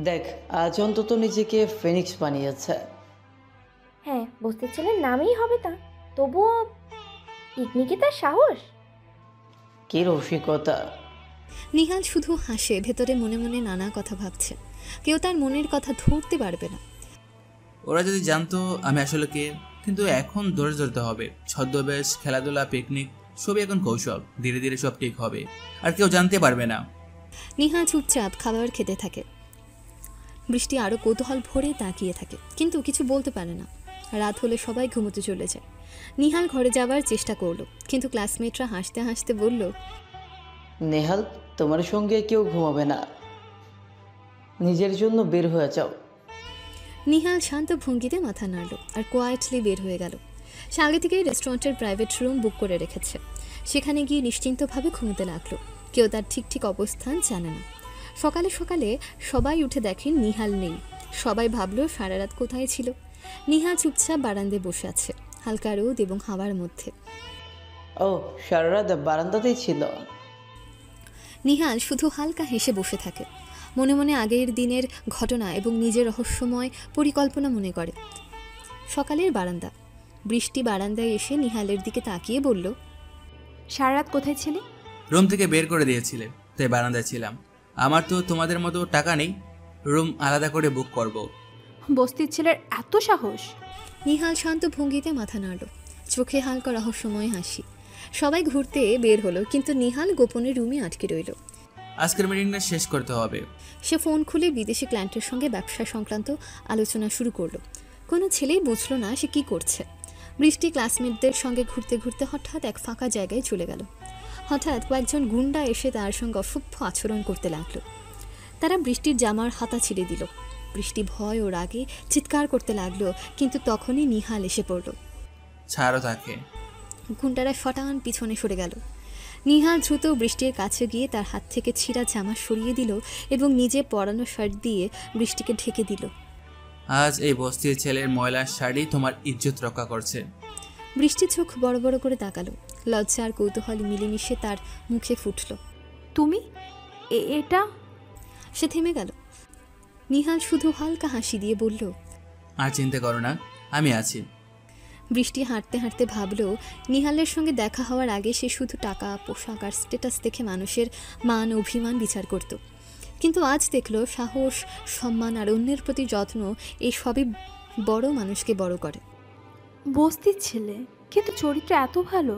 দেখ, আজ অন্তত নিজেকে ফিনিক্স বানিয়েছে। হ্যাঁ, বস্তির ছেলের নামেই হবে তা, তবুও পিকনিকে তার সাহস। কি রসিকতা। নিহাল শুধু হাসে, ভেতরে মনে মনে নানা কথা ভাবছে। কেউ তার মনের কথা ধরতে পারবে না। ওরা যদি জানতো আমি আসলে কে। কিন্তু এখন ধৈর্য ধরতে হবে। ছদ্মবেশ, খেলাধুলা, পিকনিক সবই এখন কৌশল। ধীরে ধীরে সব ঠিক হবে, আর কেউ জানতে পারবে না। নিহাল চুপচাপ খাবার খেতে থাকে। বৃষ্টি আরও কৌতূহল ভরে তাকিয়ে থাকে, কিন্তু কিছু বলতে পারে না। রাত হলে সবাই ঘুমোতে চলে যায়। নিহাল ঘরে যাওয়ার চেষ্টা করলো, কিন্তু ক্লাসমেটরা হাসতে হাসতে বলল, নেহাল, তোমার সঙ্গে কেউ ঘুমাবে না, নিজের জন্য বের হয়ে যাও। নিহাল শান্ত ভঙ্গিতে মাথা নাড়ল আর কোয়াইটলি বের হয়ে গেল। সে আগে থেকেই রেস্টুরেন্টের প্রাইভেট রুম বুক করে রেখেছে। সেখানে গিয়ে নিশ্চিন্তভাবে ঘুমোতে লাগলো। কেউ তার ঠিক ঠিক অবস্থান জানে না। সকালে সকালে সবাই উঠে দেখেন নিহাল নেই। সবাই ভাবলো সারা রাত কোথায় ছিল। নিহাল চুপচাপ বারান্দায় বসে আছে, হালকা রোদ এবং হাওয়ার মধ্যে। ও, সারা রাত বারান্দাতেই ছিল। নিহাল শুধু হালকা হেসে বসে থাকে, মনে মনে আগের দিনের ঘটনা এবং নিজের রহস্যময় পরিকল্পনা মনে করে। সকালের বারান্দা। বৃষ্টি বারান্দায় এসে নিহালের দিকে তাকিয়ে বলল, সারা রাত কোথায় ছিলে? রুম থেকে বের করে দিয়েছিলে, তাই বারান্দায় ছিলাম। আমার তো তোমাদের মতো টাকা নেই, রুম আলাদা করে বুক করব। বস্তির ছেলের এত সাহস! নিহাল শান্ত ভঙ্গিতে মাথা নাড়ল, চোখে হালকা রহস্যময় হাসি। সবাই ঘুরতে বের হলো, কিন্তু নিহাল গোপনে রুমে আটকে রইল। আজকের মিটিংটা শেষ করতে হবে। সে ফোন খুলে বিদেশি ক্লায়েন্টের সঙ্গে ব্যবসা সংক্রান্ত আলোচনা শুরু করলো। কোনো ছেলেই বুঝল না সে কি করছে। বৃষ্টি ক্লাসমেটদের সঙ্গে ঘুরতে ঘুরতে হঠাৎ এক ফাঁকা জায়গায় চলে গেল। হঠাৎ কয়েকজন গুন্ডা এসে তার সঙ্গে অসভ্য আচরণ করতে লাগলো। তারা বৃষ্টির জামার হাতা ছিঁড়ে দিল। বৃষ্টি ভয় ও রাগে চিৎকার করতে লাগলো, কিন্তু তখনই নিহাল এসে পড়ল। ছাড়ো তাকে। গুন্ডারা ফটান পিছনে সরে গেল। নিহাল দ্রুত বৃষ্টির কাছে গিয়ে তার হাত থেকে ছিঁড়া জামা সরিয়ে দিল এবং নিজে পরানো শার্ট দিয়ে বৃষ্টিকে ঢেকে দিল। আজ এই বস্তির ছেলের ময়লার শাড়ি তোমার ইজ্জত রক্ষা করছে। বৃষ্টির চোখ বড় বড় করে তাকালো। লজ্জা আর কৌতূহল মিলেমিশে তার মুখে ফুটল। তুমি এটা? সে থেমে গেল। নিহাল শুধু হালকা হাসি দিয়ে বলল, আর চিন্তা করো না, আমি আছি। বৃষ্টি হাঁটতে হাঁটতে ভাবল, নিহালের সঙ্গে দেখা হওয়ার আগে সে শুধু টাকা, পোশাক আর স্ট্যাটাস দেখে মানুষের মান অভিমান বিচার করত। কিন্তু আজ দেখল সাহস, সম্মান আর অন্যের প্রতি যত্ন, এই সবই বড় মানুষকে বড় করে। বস্তির ছেলে, কিন্তু চরিত্র এত ভালো।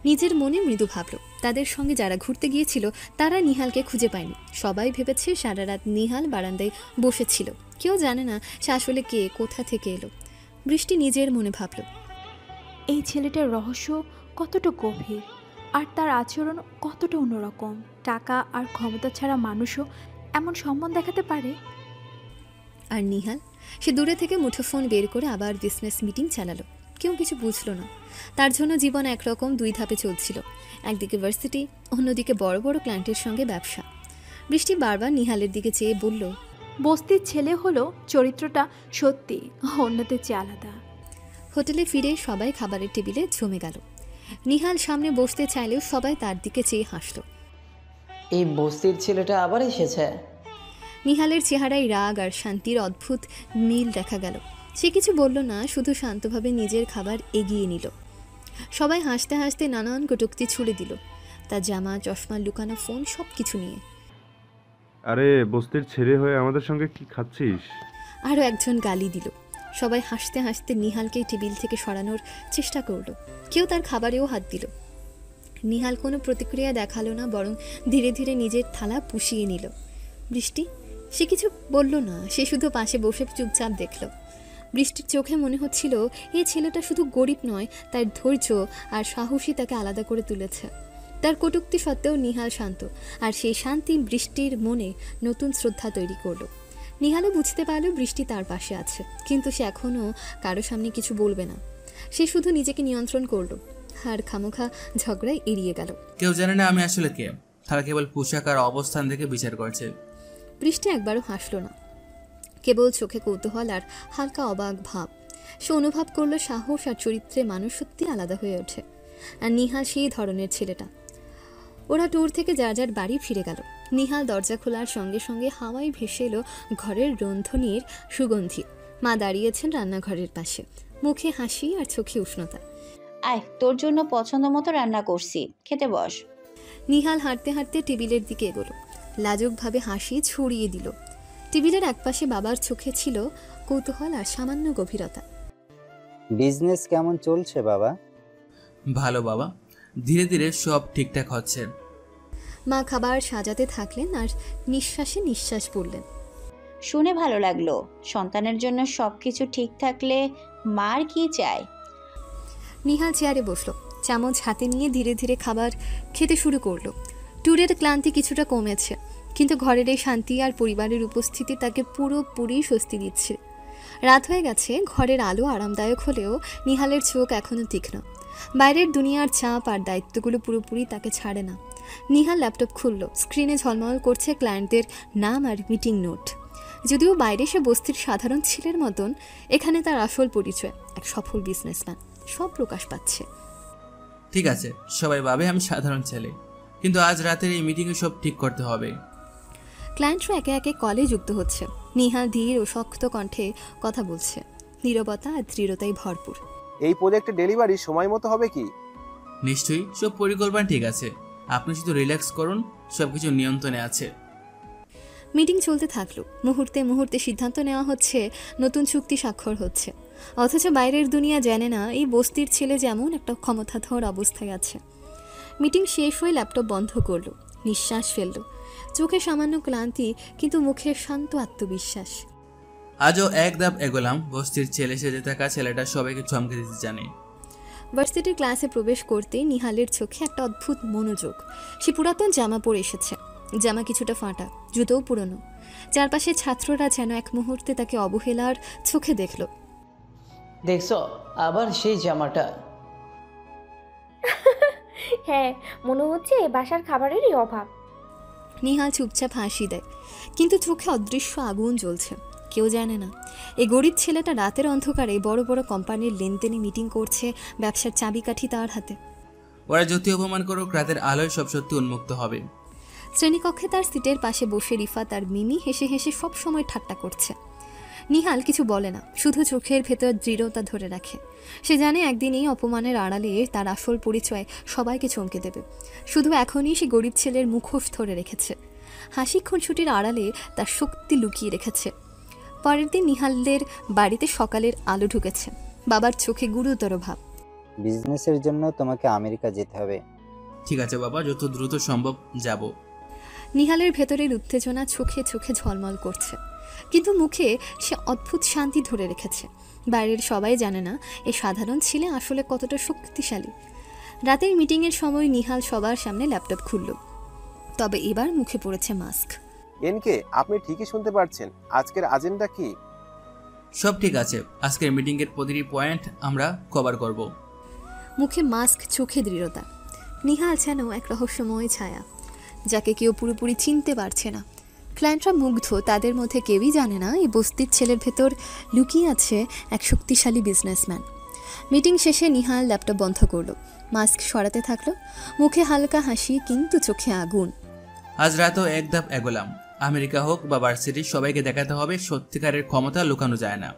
নিজের মনে মৃদু ভাবল। তাদের সঙ্গে যারা ঘুরতে গিয়েছিল তারা নিহালকে খুঁজে পায়নি। সবাই ভেবেছে সারা রাত নিহাল বারান্দায় বসেছিল। কেউ জানে না সে আসলে কে, কোথা থেকে এলো। বৃষ্টি নিজের মনে ভাবল, এই ছেলেটার রহস্য কতটা গভীর, আর তার আচরণ কতটা অন্যরকম। টাকা আর ক্ষমতা ছাড়া মানুষও এমন সম্মান দেখাতে পারে। আর নিহাল, সে দূরে থেকে মুঠোফোন বের করে আবার বিজনেস মিটিং চালালো। কেউ কিছু বুঝলো না। তার জন্য জীবন একরকম দুই ধাপে চলছিল। একদিকে ভার্সিটি, অন্যদিকে বড় বড় ক্লায়েন্টের সঙ্গে ব্যবসা। বৃষ্টি বারবার নিহালের দিকে চেয়ে বলল, বস্তির ছেলে হলো চরিত্রটা সত্যি অন্যদের চেয়ে আলাদা। হোটেলে ফিরে সবাই খাবারের টেবিলে জমে গেল। নিহাল সামনে বসতে চাইলেও সবাই তার দিকে চেয়ে হাসল। এই বস্তির ছেলেটা আবার এসেছে। নিহালের চেহারায় রাগ আর শান্তির অদ্ভুত মিল দেখা গেল। সে কিছু বলল না, শুধু শান্তভাবে নিজের খাবার এগিয়ে নিল। সবাই হাসতে হাসতে নানান কটূক্তি ছুড়ে দিল, তার জামা, চশমা, লুকানো ফোন সব কিছু নিয়ে। আরে বস্তির ছেলে হয়ে আমাদের সঙ্গে কি খাচ্ছিস? আরও একজন গালি দিল। সবাই হাসতে হাসতে নিহালকে টেবিল থেকে সরানোর চেষ্টা করলো। কেউ তার খাবারেও হাত দিল। নিহাল কোনো প্রতিক্রিয়া দেখালো না, বরং ধীরে ধীরে নিজের থালা পুষিয়ে নিল। বৃষ্টি, সে কিছু বলল না। সে শুধু পাশে বসে চুপচাপ দেখল। বৃষ্টির চোখে মনে হচ্ছিল এই ছেলেটা শুধু গরিব নয়, তার ধৈর্য আর সাহসী তাকে আলাদা করে তুলেছে। তার কটূক্তি সত্ত্বেও নিহাল শান্ত, আর সেই শান্তি বৃষ্টির মনে নতুন শ্রদ্ধা তৈরি করলো। নিহালও বুঝতে পারল বৃষ্টি তার পাশে আছে, কিন্তু সে এখনও কারো সামনে কিছু বলবে না। সে শুধু নিজেকে নিয়ন্ত্রণ করলো, আর খামোখা ঝগড়ায় এড়িয়ে গেল। কেউ জানে না আমি আসলে কে, তারা কেবল পোশাক আর অবস্থান থেকে বিচার করছে। বৃষ্টি একবারও হাসল না, কেবল চোখে কৌতূহল আর হালকা অবাক ভাব। সে অনুভব করলো সাহস আর চরিত্রে মানুষ সত্যি আলাদা হয়ে ওঠে। আর নিহাল সেই ধরনের ছেলেটা। ওরা ট্যুর থেকে যার যার বাড়ি ফিরে গেল। নিহাল দরজা খোলার সঙ্গে সঙ্গে হাওয়ায় ভেসে এলো ঘরের রন্ধনির সুগন্ধি। মা দাঁড়িয়েছেন রান্নাঘরের পাশে, মুখে হাসি আর চোখে উষ্ণতা। আয়, তোর জন্য পছন্দ মতো রান্না করছি, খেতে বস। নিহাল হাঁটতে হাঁটতে টেবিলের দিকে এগোলো, লাজুকভাবে হাসি ছড়িয়ে দিল। টেবিলের একপাশে বাবার চোখে ছিল কৌতূহল আর সামান্য গভীরতা। বিজনেস কেমন চলছে বাবা? ভালো বাবা, ধীরে ধীরে সব ঠিকঠাক হচ্ছে। মা খাবার সাজাতে থাকলেন আর নিঃশ্বাসে নিঃশ্বাস পড়লেন। শুনে ভালো লাগলো। সন্তানের জন্য সবকিছু ঠিক থাকলে মার কি চাই। নিহাল চেয়ারে বসলো, চামচ হাতে নিয়ে ধীরে ধীরে খাবার খেতে শুরু করলো। ট্যুরের ক্লান্তি কিছুটা কমেছে, কিন্তু ঘরের এই শান্তি আর পরিবারের উপস্থিতি তাকে পুরোপুরি স্বস্তি দিচ্ছে। রাত হয়ে গেছে, ঘরের আলো আরামদায়ক হলেও নিহালের চোখ এখনও তীক্ষ্ণ। বাইরের দুনিয়ার চাপ আর দায়িত্বগুলো পুরোপুরি তাকে ছাড়ে না। নিহাল ল্যাপটপ খুলল, স্ক্রিনে ঝলমল করছে ক্লায়েন্টদের নাম আর মিটিং নোট। যদিও বাইরে সে বস্তির সাধারণ ছেলের মতন, এখানে তার আসল পরিচয় এক সফল বিজনেসম্যান সব প্রকাশ পাচ্ছে। ঠিক আছে, সবাই ভাবে আমি সাধারণ ছেলে, কিন্তু আজ রাতের এই মিটিংয়ে সব ঠিক করতে হবে। ক্লায়েন্টরা একে একে কলে যুক্ত হচ্ছে। নিহাল ধীর ও শক্ত কণ্ঠে কথা বলছে, নীরবতা আর দৃঢ়তায় ভরপুর। এই প্রজেক্টের ডেলিভারি সময় মতো হবে কি? নিশ্চয়ই, সব পরিকল্পনা ঠিক আছে, আপনি শুধু রিল্যাক্স করুন, সবকিছু নিয়ন্ত্রণে আছে। মিটিং চলতে থাকলো। মুহূর্তে মুহূর্তে সিদ্ধান্ত নেওয়া হচ্ছে, নতুন চুক্তি স্বাক্ষর হচ্ছে। অথচ বাইরের দুনিয়া জানে না এই বস্তির ছেলে যেমন একটা ক্ষমতাধর অবস্থায় আছে। মিটিং শেষ হয়ে ল্যাপটপ বন্ধ করলো, নিঃশ্বাস ফেললো। চোখে সামান্য ক্লান্তি, কিন্তু মুখে শান্ত আত্মবিশ্বাস। আজও এক ধাপ এগোলাম। বস্তির ছেলে সেজে থাকা ছেলেটা সবাইকে চমকে দিতে জানে। ভার্সিটির ক্লাসে প্রবেশ করতেই নিহালের চোখে একটা অদ্ভুত মনোযোগ। সে পুরাতন জামা পরে এসেছে, জামা কিছুটা ফাঁটা, জুতোও পুরনো। চারপাশে ছাত্ররা যেন এক মুহূর্তে তাকে অবহেলার চোখে দেখল। দেখছো আবার সেই জামাটা? হ্যাঁ, মনে হচ্ছে এ বাসার খাবারেরই অভাব। নিহাল চুপচাপ হাসি দেয়, কিন্তু চোখে অদৃশ্য আগুন জ্বলছে। কেউ জানে না এই গরিব ছেলেটা রাতের অন্ধকারে বড় বড় কোম্পানির লেনদেনে মিটিং করছে, ব্যবসার চাবিকাঠি তার হাতে। ওরা যত অপমান করুক, রাতের আলোয় সব সত্যি উন্মুক্ত হবে। শ্রেণীকক্ষে তার সিটের পাশে বসে রিফা তার মিমি হেসে হেসে সব সময় ঠাট্টা করছে। নিহাল কিছু বলে না, শুধু চোখের ভেতর দৃঢ়তা ধরে রাখে। সে জানে একদিন এই অপমানের আড়ালে তার আসল পরিচয় সবাইকে চমকে দেবে। শুধু এখনই সে গরিব ছেলের মুখোশ ধরে রেখেছে, হাসি খুনসুটির আড়ালে তার শক্তি লুকিয়ে রেখেছে। পরের দিন নিহালদের বাড়িতে সকালের আলো ঢুকেছে। বাবার চোখে গুরুতর ভাব। বিজনেসের জন্য তোমাকে আমেরিকা যেতে হবে। ঠিক আছে বাবা, যত দ্রুত সম্ভব যাব। নিহালের ভেতরের উত্তেজনা চোখে চোখে ঝলমল করছে, কিন্তু মুখে সে অদ্ভুত শান্তি ধরে রেখেছে। বাইরের সবাই জানে না এই সাধারণ ছেলে আসলে কতটা শক্তিশালী। রাতের মিটিংয়ের সময় নিহাল সবার সামনে ল্যাপটপ খুলল, তবে এবার মুখে পড়েছে মাস্ক। এনকে, আপনি ঠিকই শুনতে পারছেন। আজকের এজেন্ডা কি? সব ঠিক আছে, আজকের মিটিংয়ের প্রতিটি পয়েন্ট আমরা কভার করব। মুখে মাস্ক, চোখে দৃঢ়তা। নিহাল যেন এক রহস্যময় ছায়া, যাকে কেউ পুরোপুরি চিনতে পারছে না। ক্লায়েন্টরা মুগ্ধ, তাদের মধ্যে কেউই জানে না এই বস্তির ছেলের ভেতর লুকিয়ে আছে এক শক্তিশালী বিজনেসম্যান। মিটিং শেষে নিহাল ল্যাপটপ বন্ধ করলো, মাস্ক সরাতে থাকলো, মুখে হালকা হাসি, কিন্তু চোখে আগুন। আজ রাতও এক ধাপ এগোলাম। আমেরিকা হোক বা ভার্সিটি, সবাইকে দেখাতে হবে সত্যিকারের ক্ষমতা লুকানো যায় না।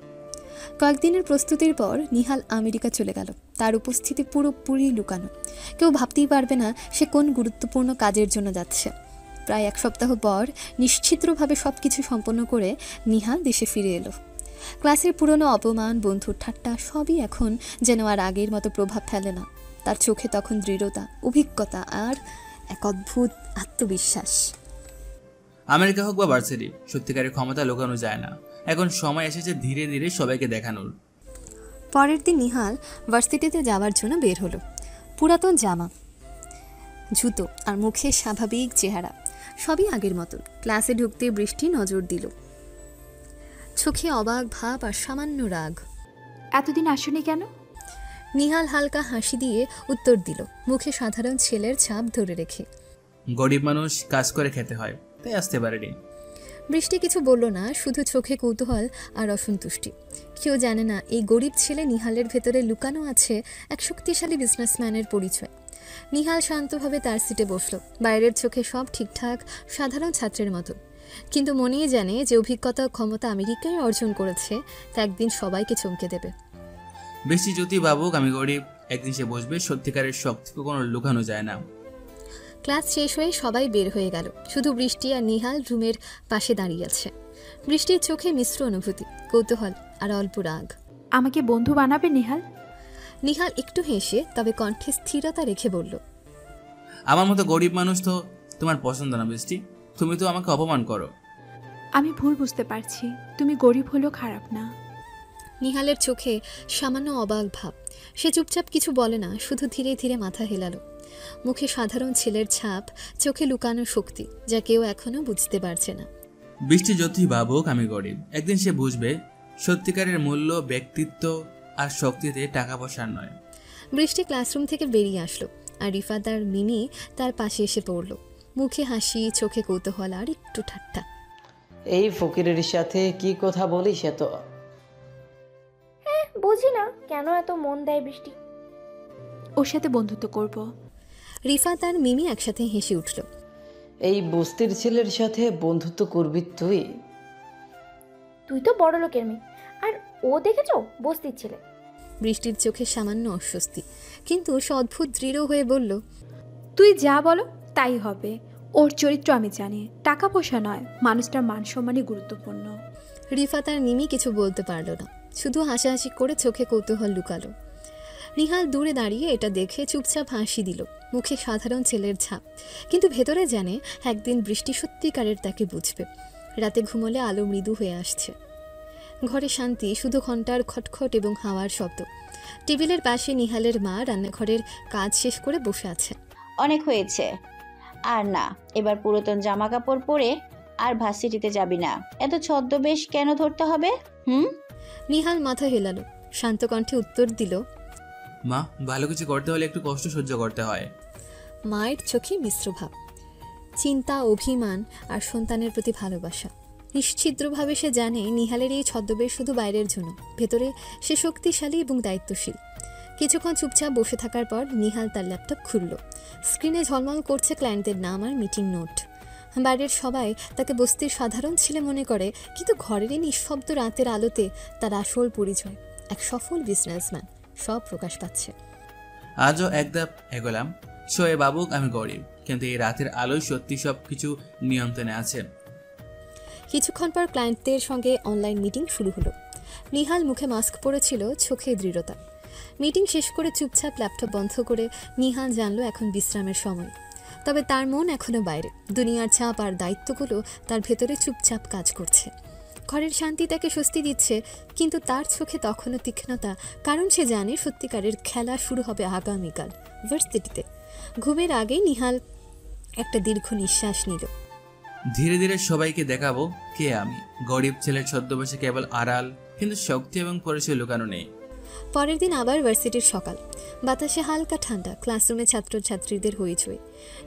কয়েকদিনের প্রস্তুতির পর নিহাল আমেরিকা চলে গেল। তার উপস্থিতি পুরোপুরি লুকানো, কেউ ভাবতেই পারবে না সে কোন গুরুত্বপূর্ণ কাজের জন্য যাচ্ছে। প্রায় এক সপ্তাহ পর নিশ্চিত্রভাবে সব কিছু সম্পন্ন করে নিহাল দেশে ফিরে এলো। ক্লাসের পুরনো অপমান, বন্ধুর ঠাট্টা সবই এখন যেন আর আগের মতো প্রভাব ফেলে না। তার চোখে তখন দৃঢ়তা, অভিজ্ঞতা আর এক অদ্ভুত আত্মবিশ্বাস। আমেরিকা হোক বা ভার্সিটি, সত্যিকারের ক্ষমতা লুকানো যায় না। এখন সময় এসেছে ধীরে ধীরে সবাইকে দেখানোর। পরের দিন নিহাল ভার্সিটিতে যাওয়ার জন্য বের হলো। পুরাতন জামা, জুতো আর মুখে স্বাভাবিক চেহারা, সবই আগের মতো। ক্লাসে ঢুকতে বৃষ্টি নজর দিল, চোখে অবাক ভাব আর সামান্য রাগ। এতদিন আসুনি কেন? নিহাল হালকা হাসি দিয়ে উত্তর দিল, মুখে সাধারণ ছেলের ছাপ ধরে রেখে। গরিব মানুষ, কাজ করে খেতে হয়, তাই আসতে পারেনি। বৃষ্টি কিছু বলল না, শুধু চোখে কৌতূহল আর অসন্তুষ্টি। কেউ জানে না এই গরিব ছেলে নিহালের ভেতরে লুকানো আছে এক শক্তিশালী বিজনেসম্যানের পরিচয়। নিহাল শান্তভাবে তার সিটে বসল। বাইরের চোখে সব ঠিকঠাক, সাধারণ ছাত্রের মতো, কিন্তু মনেই জানে যে অভিজ্ঞতা ও ক্ষমতা আমেরিকায় অর্জন করেছে তা একদিন সবাইকে চমকে দেবে। বৃষ্টি যদি ভাবুক আমি গরিব, একদিন সে বসবে সত্যিকারের শক্তিকে কোনো লুকানো যায় না। ক্লাস শেষ হয়ে সবাই বের হয়ে গেল, শুধু বৃষ্টি আর নিহাল রুমের পাশে দাঁড়িয়ে আছে। বৃষ্টির চোখে মিশ্র অনুভূতি, কৌতূহল আর অল্প রাগ। আমাকে বন্ধু বানাবে নিহাল? নিহাল একটু হেসে তবে কণ্ঠে স্থিরতা রেখে বলল, আমার মতো গরিব মানুষ তো তোমার পছন্দ না বৃষ্টি, তুমি তো আমাকে অপমান করো। আমি ভুল বুঝতে পারছি, তুমি গরিব হলেও খারাপ না। নিহালের চোখে সামান্য অবাক ভাব। সে চুপচাপ কিছু বলে না, শুধু ধীরে ধীরে মাথা হেলালো। মুখে সাধারণ ছেলের ছাপ, চোখে লুকানো শক্তি, যা কেউ এখনো বুঝতে পারছে না। বৃষ্টি যতই ভাবুক আমি গরিব, একদিন সে বুঝবে সত্যিকারের মূল্য ব্যক্তিত্ব আর শক্তিতে, টাকা পয়সার নয়। বৃষ্টি ক্লাসরুম থেকে বেরিয়ে আসলো, আর রিফা তার মিমি তার পাশে এসে পড়ল। মুখে হাসি, চোখে কৌতূহল আর একটু ঠাট্টা। এই ফকিরের সাথে কি কথা বলিস এত? হ্যাঁ, বুঝি না কেন এত মন দেয় বৃষ্টি। ওর সাথে বন্ধুত্ব করব। রিফা তার মিমি একসাথে হেসে উঠল। এই বস্তির ছেলের সাথে বন্ধুত্ব করবি তুই? তুই তো বড় লোকের মেয়ে, আর ও দেখেছো বস্তির ছেলে। বৃষ্টির চোখে সামান্য অস্বস্তি, কিন্তু সে অদ্ভুত দৃঢ় হয়ে বলল, তুই যা বলো তাই হবে। ওর চরিত্র আমি জানি, টাকা পয়সা নয়, মানুষটার মান সম্মানই গুরুত্বপূর্ণ। রিফাত আর মিমি কিছু বলতে পারল না, শুধু হাসাহাসি করে চোখে কৌতূহল লুকালো। নিহাল দূরে দাঁড়িয়ে এটা দেখে চুপচাপ হাসি দিল, মুখে সাধারণ ছেলের ছাপ, কিন্তু ভেতরে জানে একদিন বৃষ্টি সত্যিকারের তাকে বুঝবে। রাতে ঘুমোলে আলো মৃদু হয়ে আসছে, ঘরে শান্তি, শুধু ঘন্টার খটখট এবং হাওয়ার শব্দ। টেবিলের পাশে নিহালের মা রান্নাঘরের কাজ শেষ করে বসে আছে। অনেক হয়েছে, আর না, এবার পুরাতন জামা কাপড় পরে আর ভার্সিটিতে যাবি না। এত ছদ্মবেশ কেন ধরতে হবে? নিহাল মাথা হেলালো, শান্ত কণ্ঠে উত্তর দিল, মা, ভালো কিছু করতে হলে একটু কষ্ট সহ্য করতে হয়। মায়ের চোখে মিশ্র ভাব, চিন্তা, অভিমান আর সন্তানের প্রতি ভালোবাসা। নিশ্চিদ্রভাবে সে জানে নিহালের এই ছদ্মবেশ শুধু বাইরের জন্য, ভেতরে সে শক্তিশালী এবং দায়িত্বশীল। কিছুক্ষণ চুপচাপ বসে থাকার পর নিহাল তার ল্যাপটপ খুলল। স্ক্রিনে ঝলমল করছে ক্লায়েন্টের নাম আর মিটিং নোট। বাইরের সবাই তাকে বস্তির সাধারণ ছেলে মনে করে, কিন্তু ঘরের এই নিঃশব্দ রাতের আলোতে তার আসল পরিচয় এক সফল বিজনেসম্যান সব প্রকাশ পাচ্ছে। আজও এক ধাপ এগোলাম। শোয়ে বাবুক আমি গরিব, কিন্তু এই রাতের আলোয় সত্যি সব কিছু নিয়ন্ত্রণে আছে। কিছুক্ষণ পর ক্লায়েন্টদের সঙ্গে অনলাইন মিটিং শুরু হলো। নিহাল মুখে মাস্ক পরেছিল, চোখে দৃঢ়তা। মিটিং শেষ করে চুপচাপ ল্যাপটপ বন্ধ করে নিহাল জানল এখন বিশ্রামের সময়। তবে তার মন এখনো বাইরে, দুনিয়ার চাপ আর দায়িত্বগুলো তার ভেতরে চুপচাপ কাজ করছে। ঘরের শান্তি তাকে স্বস্তি দিচ্ছে, কিন্তু তার চোখে তখনও তীক্ষ্ণতা, কারণ সে জানে সত্যিকারের খেলা শুরু হবে আগামীকাল ভার্সিটিতে। ঘুমের আগে নিহাল একটা দীর্ঘ নিঃশ্বাস নিল। ধীরে ধীরে সবাইকে দেখাবো কে আমি। গরিব ছেলের ছদ্মবেশে কেবল আড়াল, কিন্তু শক্তি এবং পরিচয় লুকানো নেই। পরের দিন আবার ভার্সিটির সকাল, বাতাসে হালকা ঠান্ডা, ক্লাসরুমে ছাত্রছাত্রীদের হইচই।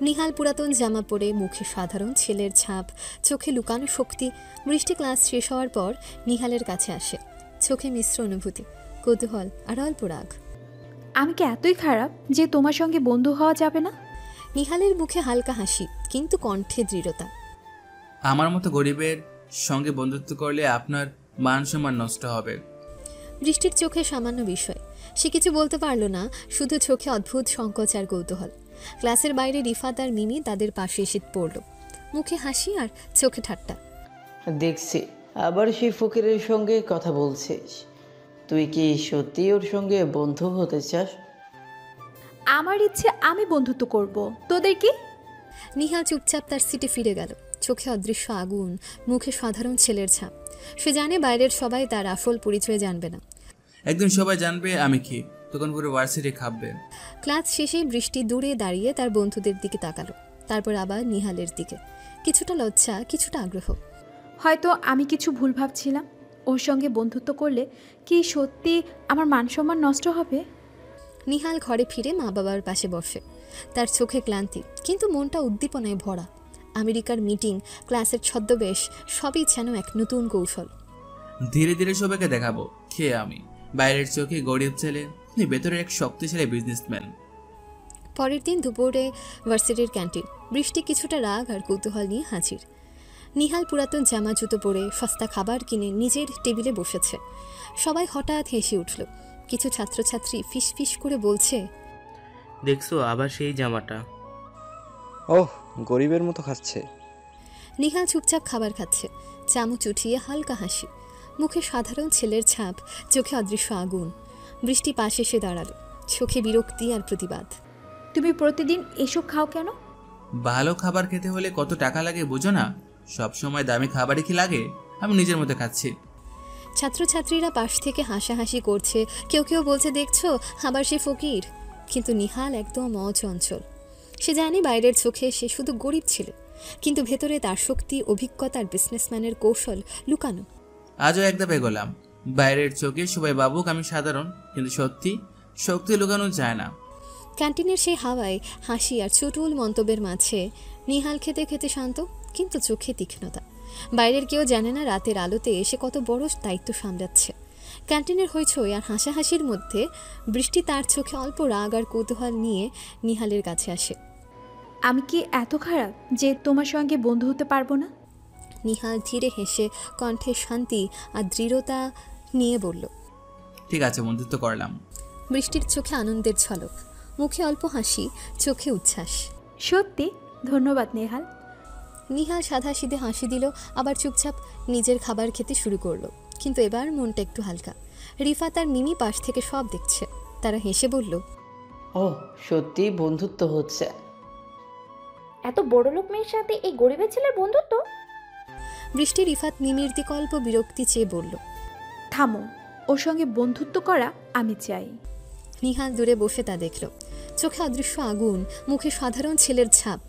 নিহাল পুরাতন জামা পরে, মুখে সাধারণ ছেলের ছাপ, চোখে লুকানো শক্তি। বৃষ্টি ক্লাস শেষ হওয়ার পর নিহালের কাছে আসে, চোখে মিশ্র অনুভূতি, কৌতূহল আর অল্প রাগ। আমি কি এতই খারাপ যে তোমার সঙ্গে বন্ধু হওয়া যাবে না? নিহালের মুখে হালকা হাসি, কিন্তু কণ্ঠে দৃঢ়তা। আমার মতো গরিবের সঙ্গে বন্ধুত্ব করলে আপনার মান সম্মান নষ্ট হবে। বৃষ্টির চোখে সামান্য বিষয়, সে কিছু বলতে পারল না, শুধু চোখে অদ্ভুত সংকোচ আর কৌতূহল। ক্লাসের বাইরে রিফাত আর মিমি তাদের পাশে এসে পড়ল, মুখে হাসি আর চোখে ঠাট্টা। দেখছি আবার সেই ফকিরের সঙ্গে কথা বলছিস। তুই কি সত্যি ওর সঙ্গে বন্ধু হতে চাস? আমার ইচ্ছে আমি বন্ধুত্ব করব, তোদের কি? নিহাল চুপচাপ তার সিটে ফিরে গেল, চোখে অদৃশ্য আগুন, মুখে সাধারণ ছেলের ছাপ। সে জানে বাইরের সবাই তার আসল পরিচয় জানবে না। একদিন সবাই জানবে আমি কি, তখন পুরো ভার্সিটি খাববে। ক্লাস শেষে বৃষ্টি দূরে দাঁড়িয়ে তার বন্ধুদের দিকে তাকালো, তারপর আবার নিহালের দিকে, কিছুটা লজ্জা, কিছুটা আগ্রহ। হয়তো আমি কিছু ভুল ভাবছিলাম। ওর সঙ্গে বন্ধুত্ব করলে কি সত্যি আমার মান সম্মান নষ্ট হবে? নিহাল ঘরে ফিরে মা বাবার পাশে বসে, তার চোখে ক্লান্তি, কিন্তু মনটা উদ্দীপনায় ভরা। আমেরিকার মিটিং, ক্লাসের ছদ্মবেশ, সবই যেন এক নতুন কৌশল। ধীরে ধীরে সবাইকে দেখাবো কে আমি। বাইরের চোখে গরিব ছেলে, ভেতরের এক শক্তিশালী বিজনেসম্যান। পরের দিন দুপুরে ভার্সিটির ক্যান্টিন, বৃষ্টি কিছুটা রাগ আর কৌতূহল নিয়ে হাজির। নিহাল পুরাতন জামা জুতো পরে সস্তা খাবার কিনে নিজের টেবিলে বসেছে। সবাই হঠাৎ হেসে উঠল, কিছু ছাত্রছাত্রী ফিস ফিস করে বলছে, দেখছো আবার সেই জামাটা। ওহ, গরিবের মতো খাচ্ছে। নিহাল চুপচাপ খাবার খাচ্ছে, চামচ উঠিয়ে হালকা হাসি, মুখে সাধারণ ছেলের ছাপ, চোখে অদৃশ্য আগুন। বৃষ্টি পাশে এসে দাঁড়ালো, চোখে বিরক্তি আর প্রতিবাদ। তুমি প্রতিদিন এসব খাও কেন? ভালো খাবার খেতে হলে কত টাকা লাগে বুঝো না? সব সময় দামি খাবারই কি লাগে? আমি নিজের মতো খাচ্ছি। ছাত্রছাত্রীরা পাশ থেকে হাসাহাসি করছে, কেউ কেউ বলছে দেখছো আবার সে ফকির। কিন্তু নিহাল একদম অচঞ্চল। সে জানে বাইরের চোখে সে শুধু গরিব ছিল, কিন্তু ভেতরে তার শক্তি, অভিজ্ঞতার বিজনেসম্যানের কৌশল লুকানো। আজও এক ধাপ এগোলাম। বাইরের চোখে সবাই ভাবুক আমি সাধারণ, কিন্তু সত্যি শক্তি লুকানো যায় না। ক্যান্টিনের সেই হাওয়ায়, হাসি আর চটুল মন্তব্যের মাঝে নিহাল খেতে খেতে শান্ত, কিন্তু চোখে তীক্ষ্ণতা। বাইরের কেউ জানে না রাতের আলোতে এসে কত বড় দায়িত্ব সামলাচ্ছে। ক্যান্টিনের হইচই আর হাসাহাসির মধ্যে বৃষ্টি তার চোখে অল্প রাগ আর কৌতূহল নিয়ে নিহালের কাছে আসে। আমি কি এত খারাপ যে তোমার সঙ্গে বন্ধু হতে পারবো না? নিহাল ধীরে হেসে কণ্ঠে শান্তি আর দৃঢ়তা নিয়ে বলল, ঠিক আছে, বন্ধুত্ব করলাম। বৃষ্টির চোখে আনন্দের ঝলক, মুখে অল্প হাসি, চোখে উচ্ছ্বাস। সত্যি? ধন্যবাদ নেহাল। নিহাল সাধাসিধে হাসি দিল, আবার চুপচাপ নিজের খাবার খেতে শুরু করলো। কিন্তু এবার মনটা একটু হালকা। রিফাত আর মিমি পাশ থেকে সব দেখছে। তারা হেসে বলল, ও সত্যি বন্ধুত্ব হচ্ছে। এত বড় লোক মেয়ের সাথে এই গরিবের ছেলের বন্ধুত্ব? বৃষ্টি রিফাত মিমির দিকে অল্প বিরক্তি চেয়ে বলল, থামো, ওর সঙ্গে বন্ধুত্ব করা আমি চাই। নিহাল দূরে বসে তা দেখল। চোখে অদৃশ্য আগুন, মুখে সাধারণ ছেলের ছাপ।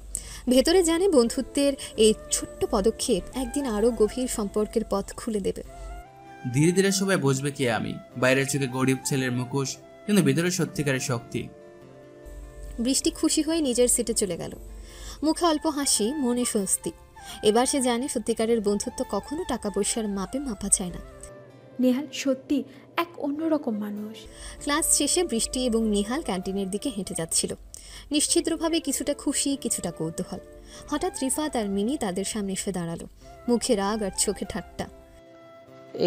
ভেতরে জানে বন্ধুত্বের এই ছোট্ট পদক্ষেপ একদিন আরও গভীর সম্পর্কের পথ খুলে দেবে। ধীরে ধীরে সবাই বুঝবে কে আমি। বাইরের চোখে গরিব ছেলের মুখোশ, কিন্তু ভেতরে সত্যিকারের শক্তি। বৃষ্টি খুশি হয়ে নিজের সিটে চলে গেল। মুখে অল্প হাসি, মনে স্বস্তি। এবার সে জানে সত্যিকারের বন্ধুত্ব কখনো টাকা পয়সার মাপে মাপা যায় না। নেহাল সত্যি এক অন্যরকম মানুষ। ক্লাস শেষে বৃষ্টি এবং নিহাল ক্যান্টিনের দিকে হেঁটে যাচ্ছিল, নিশ্চিতভাবে কিছুটা খুশি, কিছুটা কৌতূহল। হঠাৎ রিফাত আর মিমি তাদের সামনে এসে দাঁড়ালো, মুখে রাগ আর চোখে ঠাট্টা।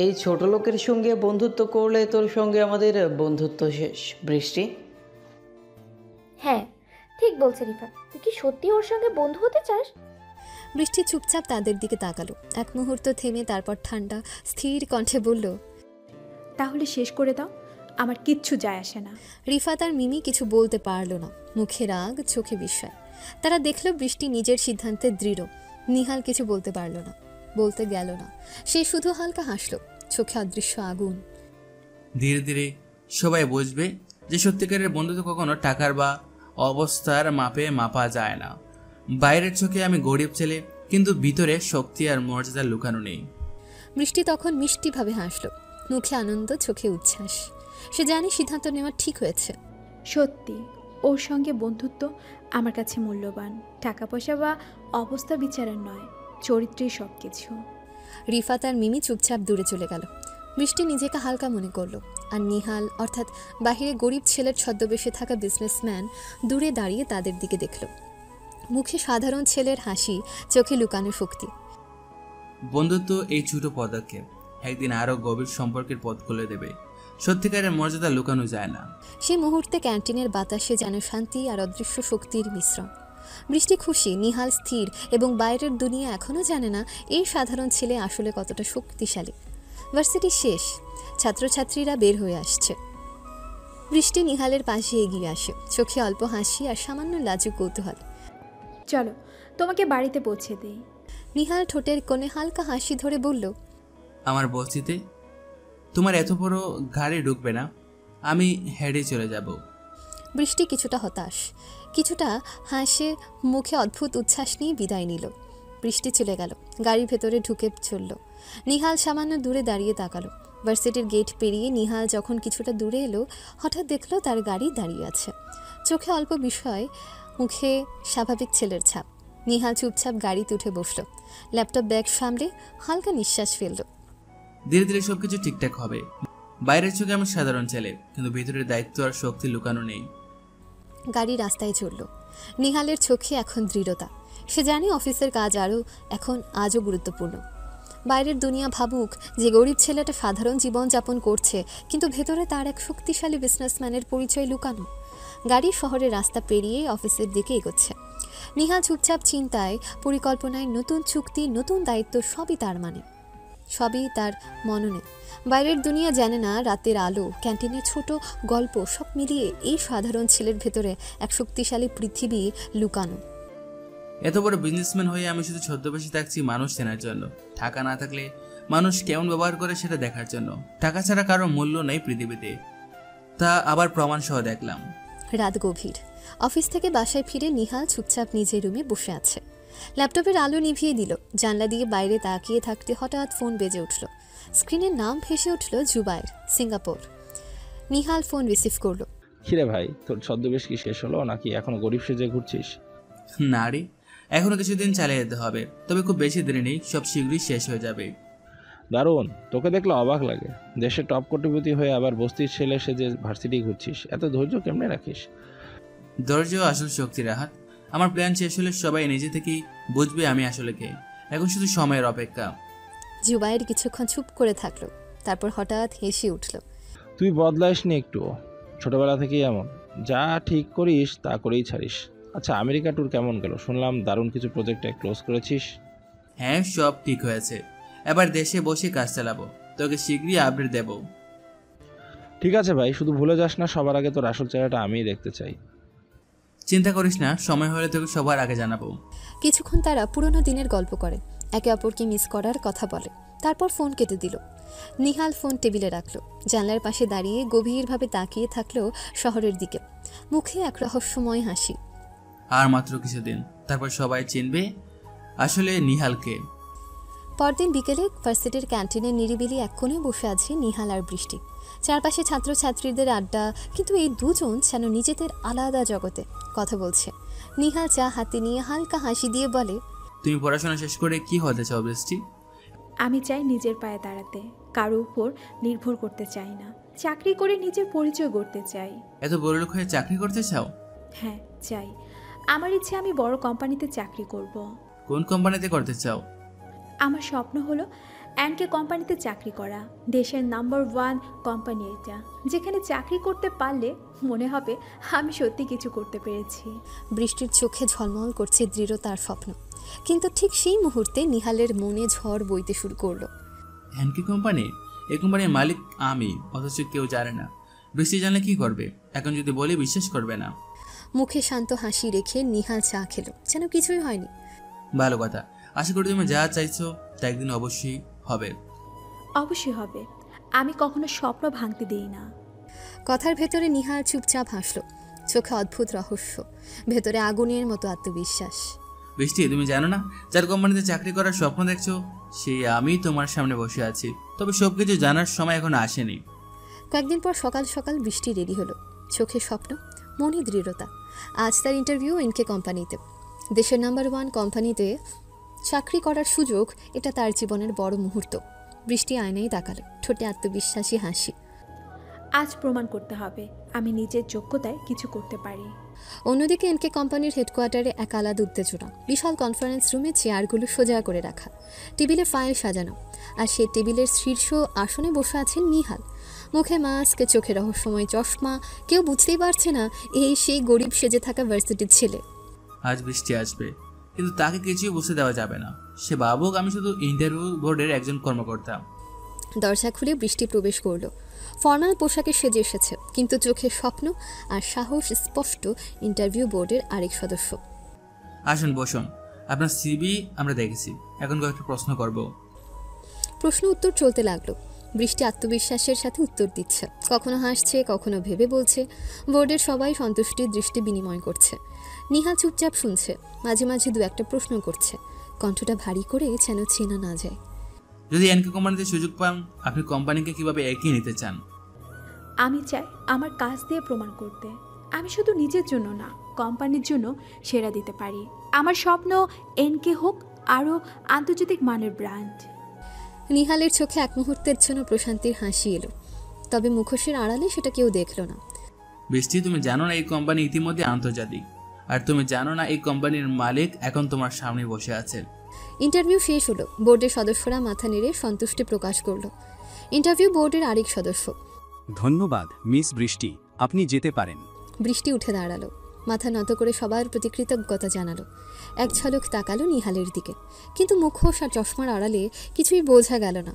এই ছোট লোকের সঙ্গে বন্ধুত্ব করলে তোর সঙ্গে আমাদের বন্ধুত্ব শেষ বৃষ্টি। হ্যাঁ ঠিক বলছে রিফাত, তুই কি সত্যি ওর সঙ্গে বন্ধু হতে চাস? বৃষ্টি চুপচাপ তাদের দিকে তাকালো, এক মুহূর্ত থেমে তারপর ঠান্ডা স্থির কণ্ঠে বলল, তাহলে শেষ করে দাও, আমার কিচ্ছু যায় আসে না। রিফাত আর মিমি কিছু বলতে পারল না, মুখে রাগ, চোখে বিস্ময়। তারা দেখল বৃষ্টি নিজের সিদ্ধান্তে দৃঢ়। নিহাল কিছু বলতে পারল না, বলতে গেল না। সে শুধু হালকা হাসল, চোখে অদৃশ্য আগুন। ধীরে ধীরে সবাই বুঝবে যে সত্যিকারের বন্ধুত্ব কখনো টাকার বা অবস্থার মাপে মাপা যায় না। বাইরের চোখে আমি গরিব ছেলে, কিন্তু ভিতরে শক্তি আর মর্যাদা লুকানো নেই। বৃষ্টি তখন মিষ্টিভাবে হাসল, মুখে আনন্দ, চোখে উচ্ছ্বাস। সে জানে সিদ্ধান্ত নেওয়া ঠিক হয়েছে। সত্যি ওর সঙ্গে বন্ধুত্ব আমার কাছে মূল্যবান, টাকা পয়সা বা অবস্থা বিচারের নয়, চরিত্রেই সব কিছু। রিফাত আর মিমি চুপচাপ দূরে চলে গেল। বৃষ্টি নিজেকে হালকা মনে করল। আর নিহাল, অর্থাৎ বাহিরে গরিব ছেলের ছদ্মবেশে থাকা বিজনেসম্যান, দূরে দাঁড়িয়ে তাদের দিকে দেখল। মুখে সাধারণ ছেলের হাসি, চোখে লুকানো শক্তি। বন্ধুত্ব এই ছোট পদক্ষেপ একদিন আরো গভীর সম্পর্কের পথ খুলে দেবে। সত্যিকারের মর্যাদা লুকানো যায় না। সে মুহূর্তে ক্যান্টিনের বাতাসে যেন শান্তি আর অদৃশ্য শক্তির মিশ্রণ। বৃষ্টি খুশি, নিহাল স্থির, এবং বাইরের দুনিয়া এখনও জানে না এই সাধারণ ছেলে আসলে কতটা শক্তিশালী। ভার্সিটি শেষ, ছাত্রছাত্রীরা বের হয়ে আসছে। বৃষ্টি নিহালের পাশে এগিয়ে আসে, চোখে অল্প হাসি আর সামান্য লাজুক কৌতূহল। চলো তোমাকে বাড়িতে পৌঁছে দেই। নিহাল ঠোঁটের কোণে হালকা হাসি ধরে বলল, আমার বস্তিতে তোমার এত বড় গাড়ি ঢুকবে না, আমি হেঁটে চলে যাব। বৃষ্টি কিছুটা হতাশ, কিছুটা হাসে, মুখে অদ্ভুত উচ্ছ্বাস নিয়ে বিদায় নিল। বৃষ্টি চলে গেল, গাড়ির ভেতরে ঢুকে চলল। নিহাল সামান্য দূরে দাঁড়িয়ে তাকালো। ভার্সিটির গেট পেরিয়ে নিহাল যখন কিছুটা দূরে এলো, হঠাৎ দেখলো তার গাড়ি দাঁড়িয়ে আছে। চোখে অল্প বিষয়, মুখে স্বাভাবিক ছেলের ছাপ। নিহাল চুপচাপ গাড়িতে উঠে বসলো, ল্যাপটপ ব্যাগ সামলে হালকা নিঃশ্বাস ফেলল। ধীরে ধীরে সবকিছু ঠিকঠাক হবে। বাইরের চোখে আমি সাধারণ ছেলে, কিন্তু ভিতরের দায়িত্ব আর শক্তি লুকানো নেই। গাড়ি রাস্তায় চলল। নিহালের চোখে এখন দৃঢ়তা। সে জানে অফিসের কাজ আজও গুরুত্বপূর্ণ। বাইরের দুনিয়া ভাবুক যে গরিব ছেলেটা সাধারণ জীবনযাপন করছে, কিন্তু ভেতরে তার এক শক্তিশালী বিজনেসম্যানের পরিচয় লুকানো। গাড়ি শহরের রাস্তা পেরিয়ে অফিসের দিকে এগোচ্ছে। নিহাল চুপচাপ চিন্তায়, পরিকল্পনায়, নতুন চুক্তি, নতুন দায়িত্ব, সবই তার মননে। বাইরের দুনিয়া জানে না রাতের আলো, ক্যান্টিনের ছোট গল্প, সব মিলিয়ে এই সাধারণ ছেলের ভেতরে এক শক্তিশালী পৃথিবী লুকানো। এত বড় বিজনেসম্যান হয়ে আমি শুধু ছদ্মবেশে থাকছি মানুষ চেনার জন্য। টাকা না থাকলে মানুষ কেমন ব্যবহার করে সেটা দেখার জন্য। টাকা ছাড়া কারো মূল্য নেই পৃথিবীতে, তা আবার প্রমাণ সহ দেখলাম। রাত গভীর। অফিস থেকে বাসায় ফিরে নিহাল চুপচাপ নিজের রুমে বসে আছে। ল্যাপটপের আলো নিভিয়ে দিল। জানলা দিয়ে বাইরে তাকিয়ে থাকতে হঠাৎ ফোন বেজে উঠল। স্ক্রিনের নাম ভেসে উঠল Zubair, Singapore. Nihal phone receive করলো। কিরে ভাই, তোর ছদ্মবেশ কি শেষ হলো নাকি এখনো গরিব সেজে ঘুরছিস? না রে, এখনো কিছুদিন চালিয়ে যেতে হবে, তবে খুব বেশি দেরি নেই, সব শীঘ্রই শেষ হয়ে যাবে। দারুণ, তোকে দেখলে অবাক লাগে। দেশের টপ কোটিপতি হয়ে আবার বস্তির ছেলে সেজে ভার্সিটি ঘুরছিস, এত ধৈর্য কেমনে রাখিস? ধৈর্য আসল শক্তি রাহাত। আমার প্ল্যান শেষ হলে সবাই নিজে থেকেই বুঝবে আমি আসলে কে। এখন শুধু সময়ের অপেক্ষা। জুবায়ের কিছুক্ষণ চুপ করে থাকলো, তারপর হঠাৎ হেসে উঠল। তুই বদলাইস নি একটু, ছোটবেলা থেকেই এমন। যা ঠিক করিস তা করেই ছাড়িস। আচ্ছা, আমেরিকা ট্যুর কেমন গেল? শুনলাম দারুণ কিছু প্রজেক্টে ক্লোজ করেছিস। হ্যাঁ, সব ঠিক হয়েছে। এবার দেশে বসে কাজ চালাবো, তোকে শীঘ্রই আপডেট দেব। ঠিক আছে ভাই, শুধু ভুলে যাস না, সবার আগে তোর আসল চেহারাটা আমিই দেখতে চাই। চিন্তা করিস না, সময় হলে তোকে সবার আগে জানাবো। কিছুক্ষণ তারা পুরনো দিনের গল্প করে, একে অপরকে মিস করার কথা বলে। তারপর ফোন কেটে দিল। নিহাল ফোন টেবিলে রাখলো, জানলার পাশে দাঁড়িয়ে গভীরভাবে তাকিয়ে থাকলো শহরের দিকে, মুখে এক রহস্যময় হাসি। আর মাত্র কিছুদিন, তারপর সবাই চিনবে আসলে নিহালকে। পরদিন বিকেলে ভার্সিটির ক্যান্টিনে নিরিবিলি এক কোণে বসে আছে নিহাল আর বৃষ্টি। চারপাশে ছাত্রছাত্রীদের আড্ডা, কিন্তু এই দুজন যেন নিজেদের আলাদা জগতে কথা বলছে। নিহাল চা হাতে নিয়ে হালকা হাসি দিয়ে বলে, তুমি পড়াশোনা শেষ করে কি হতে চাও বৃষ্টি? আমি চাই নিজের পায়ে দাঁড়াতে, কারো উপর নির্ভর করতে চাই না। চাকরি করে নিজের পরিচয় গড়তে চাই। এত বড়লোক হয়ে চাকরি করতে চাও? হ্যাঁ চাই। আমার ইচ্ছে আমি বড় কোম্পানিতে চাকরি করব। কোন কোম্পানিতে করতে চাও? আমার স্বপ্ন হলো এনকে কোম্পানিতে চাকরি করা। দেশের নাম্বার 1 কোম্পানি এটা, যেখানে চাকরি করতে পারলে মনে হবে আমি সত্যি কিছু করতে পেরেছি। বৃষ্টির চোখে ঝলমল করছে দৃঢ়তার স্বপ্ন, কিন্তু ঠিক সেই মুহূর্তে নিহালের মনে ঝড় বইতে শুরু করলো। NK company? এই কোম্পানির মালিক আমি, অথচ কেউ জানে না। বৃষ্টি জানলে কি করবে? এখন যদি বলি বিশ্বাস করবে না। মুখে শান্ত হাসি রেখে নিহাল চা খেলো, যেন কিছুই হয়নি। ভালো কথা, আশা করি তুমি যা চাইছো তা একদিন অবশ্যই হবে। অবশ্যই হবে, আমি কখনো স্বপ্ন ভাঙতে দিই না। কথার ভেতরে নিহাল চুপচাপ হাসলো, চোখে অদ্ভুত রহস্য, ভেতরে আগুনের মতো আত্মবিশ্বাস। বৃষ্টি, তুমি জানো না যার কোম্পানিতে চাকরি করার স্বপ্ন দেখছো সেই আমি তোমার সামনে বসে আছি। তবে সবকিছু জানার সময় এখন আসেনি। কয়েকদিন পর সকাল সকাল বৃষ্টি রেডি হলো, চোখে স্বপ্ন, মনে দৃঢ়তা। আজ তার ইন্টারভিউ এনকে কোম্পানিতে, দেশের নাম্বার 1 কোম্পানিতে চাকরি করার সুযোগ। এটা তার জীবনের বড় মুহূর্ত। বৃষ্টি আয়নায় তাকালো, ঠোঁটে আত্মবিশ্বাসী হাসি। আজ প্রমাণ করতে হবে আমি নিজের যোগ্যতায় কিছু করতে পারি। অন্যদিকে এনকে কোম্পানির হেডকোয়ার্টারে এক আলাদা উত্তেজনা। বিশাল কনফারেন্স রুমে চেয়ারগুলো সোজা করে রাখা, টেবিলে ফাইল সাজানো, আর সেই টেবিলের শীর্ষ আসনে বসে আছেন নিহাল। মুখে মাস্ক, চোখে রহস্যময় চশমা, কেউ বুঝতেই পারছে না এই সেই গরিব সেজে থাকা ভার্সিটির ছেলে। আজ বৃষ্টি আসবে, কিন্তু তাকে কিছুই বুঝতে দেওয়া যাবে না। সে ভাবুক আমি শুধু ইন্টারভিউ বোর্ডের একজন কর্মকর্তা। দরজা খুলে বৃষ্টি প্রবেশ করলো। ফর্মাল পোশাকে সেজে এসেছে, কিন্তু চোখে স্বপ্ন আর সাহস স্পষ্ট। ইন্টারভিউ বোর্ডের আরেক সদস্য। আসুন বসুন, আপনার সিভি আমরা দেখেছি, এখন কয়েকটা প্রশ্ন করব। প্রশ্ন উত্তর চলতে লাগলো। বৃষ্টি আত্মবিশ্বাসের সাথে উত্তর দিচ্ছে, কখনো হাসছে, কখনো ভেবে বলছে। বোর্ডের সবাই সন্তুষ্টির দৃষ্টি বিনিময় করছে। নিহাল চুপচাপ শুনছে, মাঝে মাঝে দু একটা প্রশ্ন করছে, কণ্ঠটা ভারী করে যেন চেনা না যায়। যদি এনকে কোম্পানিতে সুযোগ পান, আপনি কোম্পানিকে কিভাবে এগিয়ে নিতে চান? আমি চাই আমার কাজ দিয়ে প্রমাণ করতে আমি শুধু নিজের জন্য না, কোম্পানির জন্য সেরা দিতে পারি। আমার স্বপ্ন এনকে হোক আরও আন্তর্জাতিক মানের ব্র্যান্ড। নিহালের চোখে এক মুহূর্তের জন্য প্রশান্তির হাসি এলো, তবে মুখোশের আড়ালে সেটা কেউ দেখল না। বৃষ্টি, তুমি জানো না এই কোম্পানি ইতিমধ্যে আন্তর্জাতিক, আর তুমি জানো না এই কোম্পানির মালিক এখন তোমার সামনে বসে আছে। ইন্টারভিউ শেষ হলো। বোর্ডের সদস্যরা মাথা নেড়ে সন্তুষ্টি প্রকাশ করলো। ইন্টারভিউ বোর্ডের আরেক সদস্য। ধন্যবাদ মিস বৃষ্টি, আপনি যেতে পারেন। বৃষ্টি উঠে দাঁড়ালো, মাথা নত করে সবার প্রতি কৃতজ্ঞতা জানালো। এক ঝলক তাকালো নিহালের দিকে, কিন্তু মুখোশ আর চশমার আড়ালে কিছুই বোঝা গেল না।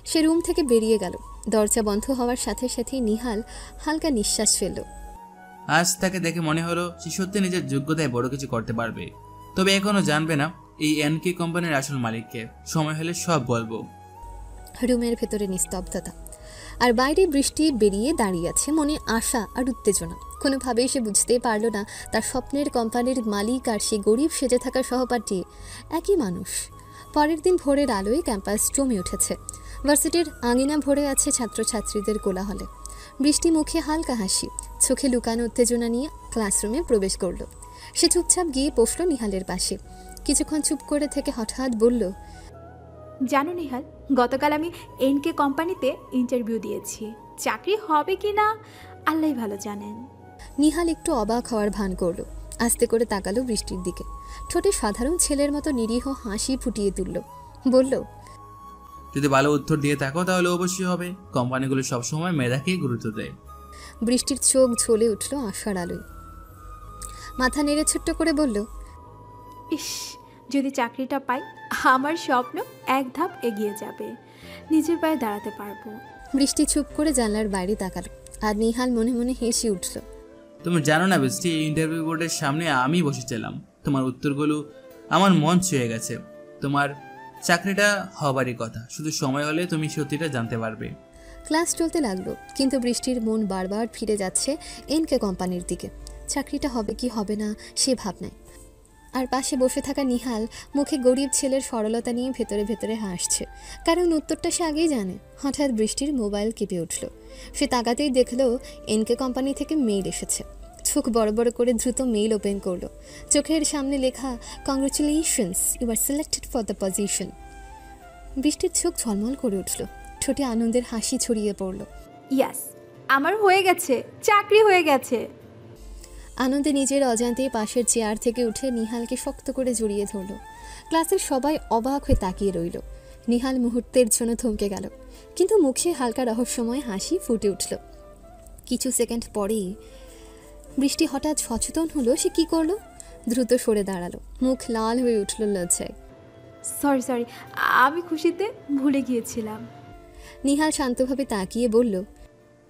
সে রুম থেকে বেরিয়ে গেল। দরজা বন্ধ হওয়ার সাথে সাথেই নিহাল হালকা নিঃশ্বাস ফেলল। আজ তাকে দেখে মনে হলো সে সত্যি নিজের যোগ্যতায় বড় কিছু করতে পারবে, তবে এখনো জানবে না এই এনকে কোম্পানির আসল মালিককে। সময় হলে সব বলবো। রুমের ভেতরে নিস্তব্ধতা, আর বাইরে বৃষ্টি বেরিয়ে দাঁড়িয়ে আছে, মনে আশা আর উত্তেজনা। কোনোভাবেই সে বুঝতেই পারল না তার স্বপ্নের কোম্পানির মালিক আর সে গরিব সেজে থাকা সহপাঠী একই মানুষ। পরের দিন ভোরের আলোয় ক্যাম্পাস জমে উঠেছে। ভার্সিটির আঙিনা ভরে আছে ছাত্রছাত্রীদের কোলাহলে। বৃষ্টি মুখে হালকা হাসি, চোখে লুকানো উত্তেজনা নিয়ে ক্লাসরুমে প্রবেশ করল। সে চুপচাপ গিয়ে বসল নিহালের পাশে। কিছুক্ষণ চুপ করে থেকে হঠাৎ বলল, জানো নিহাল, গতকাল আমি এনকে কোম্পানিতে ইন্টারভিউ দিয়েছি। চাকরি হবে কি না আল্লাহ ভালো জানেন। নিহাল একটু অবাক হওয়ার ভান করল, আস্তে করে তাকালো বৃষ্টির দিকে। ঠোঁটে সাধারণ ছেলের মতো নিরীহ হাসি ফুটিয়ে তুলল, বলল, যদি ভালো উত্তর দিয়ে থাকো তাহলে অবশ্যই হবে। কোম্পানিগুলো সবসময় মেধাকেই গুরুত্ব দেয়। বৃষ্টির চোখ ঝলে উঠল আশার আলোয়। মাথা নেড়ে ছোট্ট করে বলল, ইস, যদি চাকরিটা পাই আমার স্বপ্ন এক ধাপ এগিয়ে যাবে, নিজের পায়ে দাঁড়াতে পারবো। বৃষ্টি চুপ করে জানলার বাইরে তাকালো, আর নিহাল মনে মনে হেসে উঠল। তুমি জানো না বৃষ্টি, এই ইন্টারভিউ বোর্ডের সামনে আমি বসেছিলাম। তোমার উত্তরগুলো আমার মন ছুঁয়ে গেছে। তোমার চাকরিটা হবারই কথা, শুধু সময় হলে তুমি সত্যিটা জানতে পারবে। ক্লাস চলতে লাগলো, কিন্তু বৃষ্টির মন বারবার ফিরে যাচ্ছে এনকে কোম্পানির দিকে। চাকরিটা হবে কি হবে না সে ভাবনায়। আর পাশে বসে থাকা নিহাল মুখে গরিব ছেলের সরলতা নিয়ে ভেতরে ভেতরে হাসছে, কারণ উত্তরটা সে আগেই জানে। হঠাৎ বৃষ্টির মোবাইল কেঁপে উঠল। সে তাকাতেই দেখলো এনকে কোম্পানি থেকে মেইল এসেছে। চোখ বড় বড় করে দ্রুত মেইল ওপেন করলো। চোখের সামনে লেখা, congratulations, you are selected for the position. বৃষ্টির চোখ ঝলমল করে উঠল, ঠোঁটে আনন্দের হাসি ছড়িয়ে পড়ল। ইয়াস, আমার হয়ে গেছে, চাকরি হয়ে গেছে। আনন্দে নিজের অজান্তেই পাশের চেয়ার থেকে উঠে নিহালকে শক্ত করে জড়িয়ে ধরল। ক্লাসের সবাই অবাক হয়ে তাকিয়ে রইল। নিহাল মুহূর্তের জন্য থমকে গেল, কিন্তু মুখে হালকা রহস্যময় হাসি ফুটে উঠল। কিছু সেকেন্ড পরেই বৃষ্টি হঠাৎ সচেতন হলো সে কি করলো। দ্রুত সরে দাঁড়ালো, মুখ লাল হয়ে উঠল লজ্জায়। সরি, আমি খুশিতে ভুলে গিয়েছিলাম। নিহাল শান্তভাবে তাকিয়ে বলল,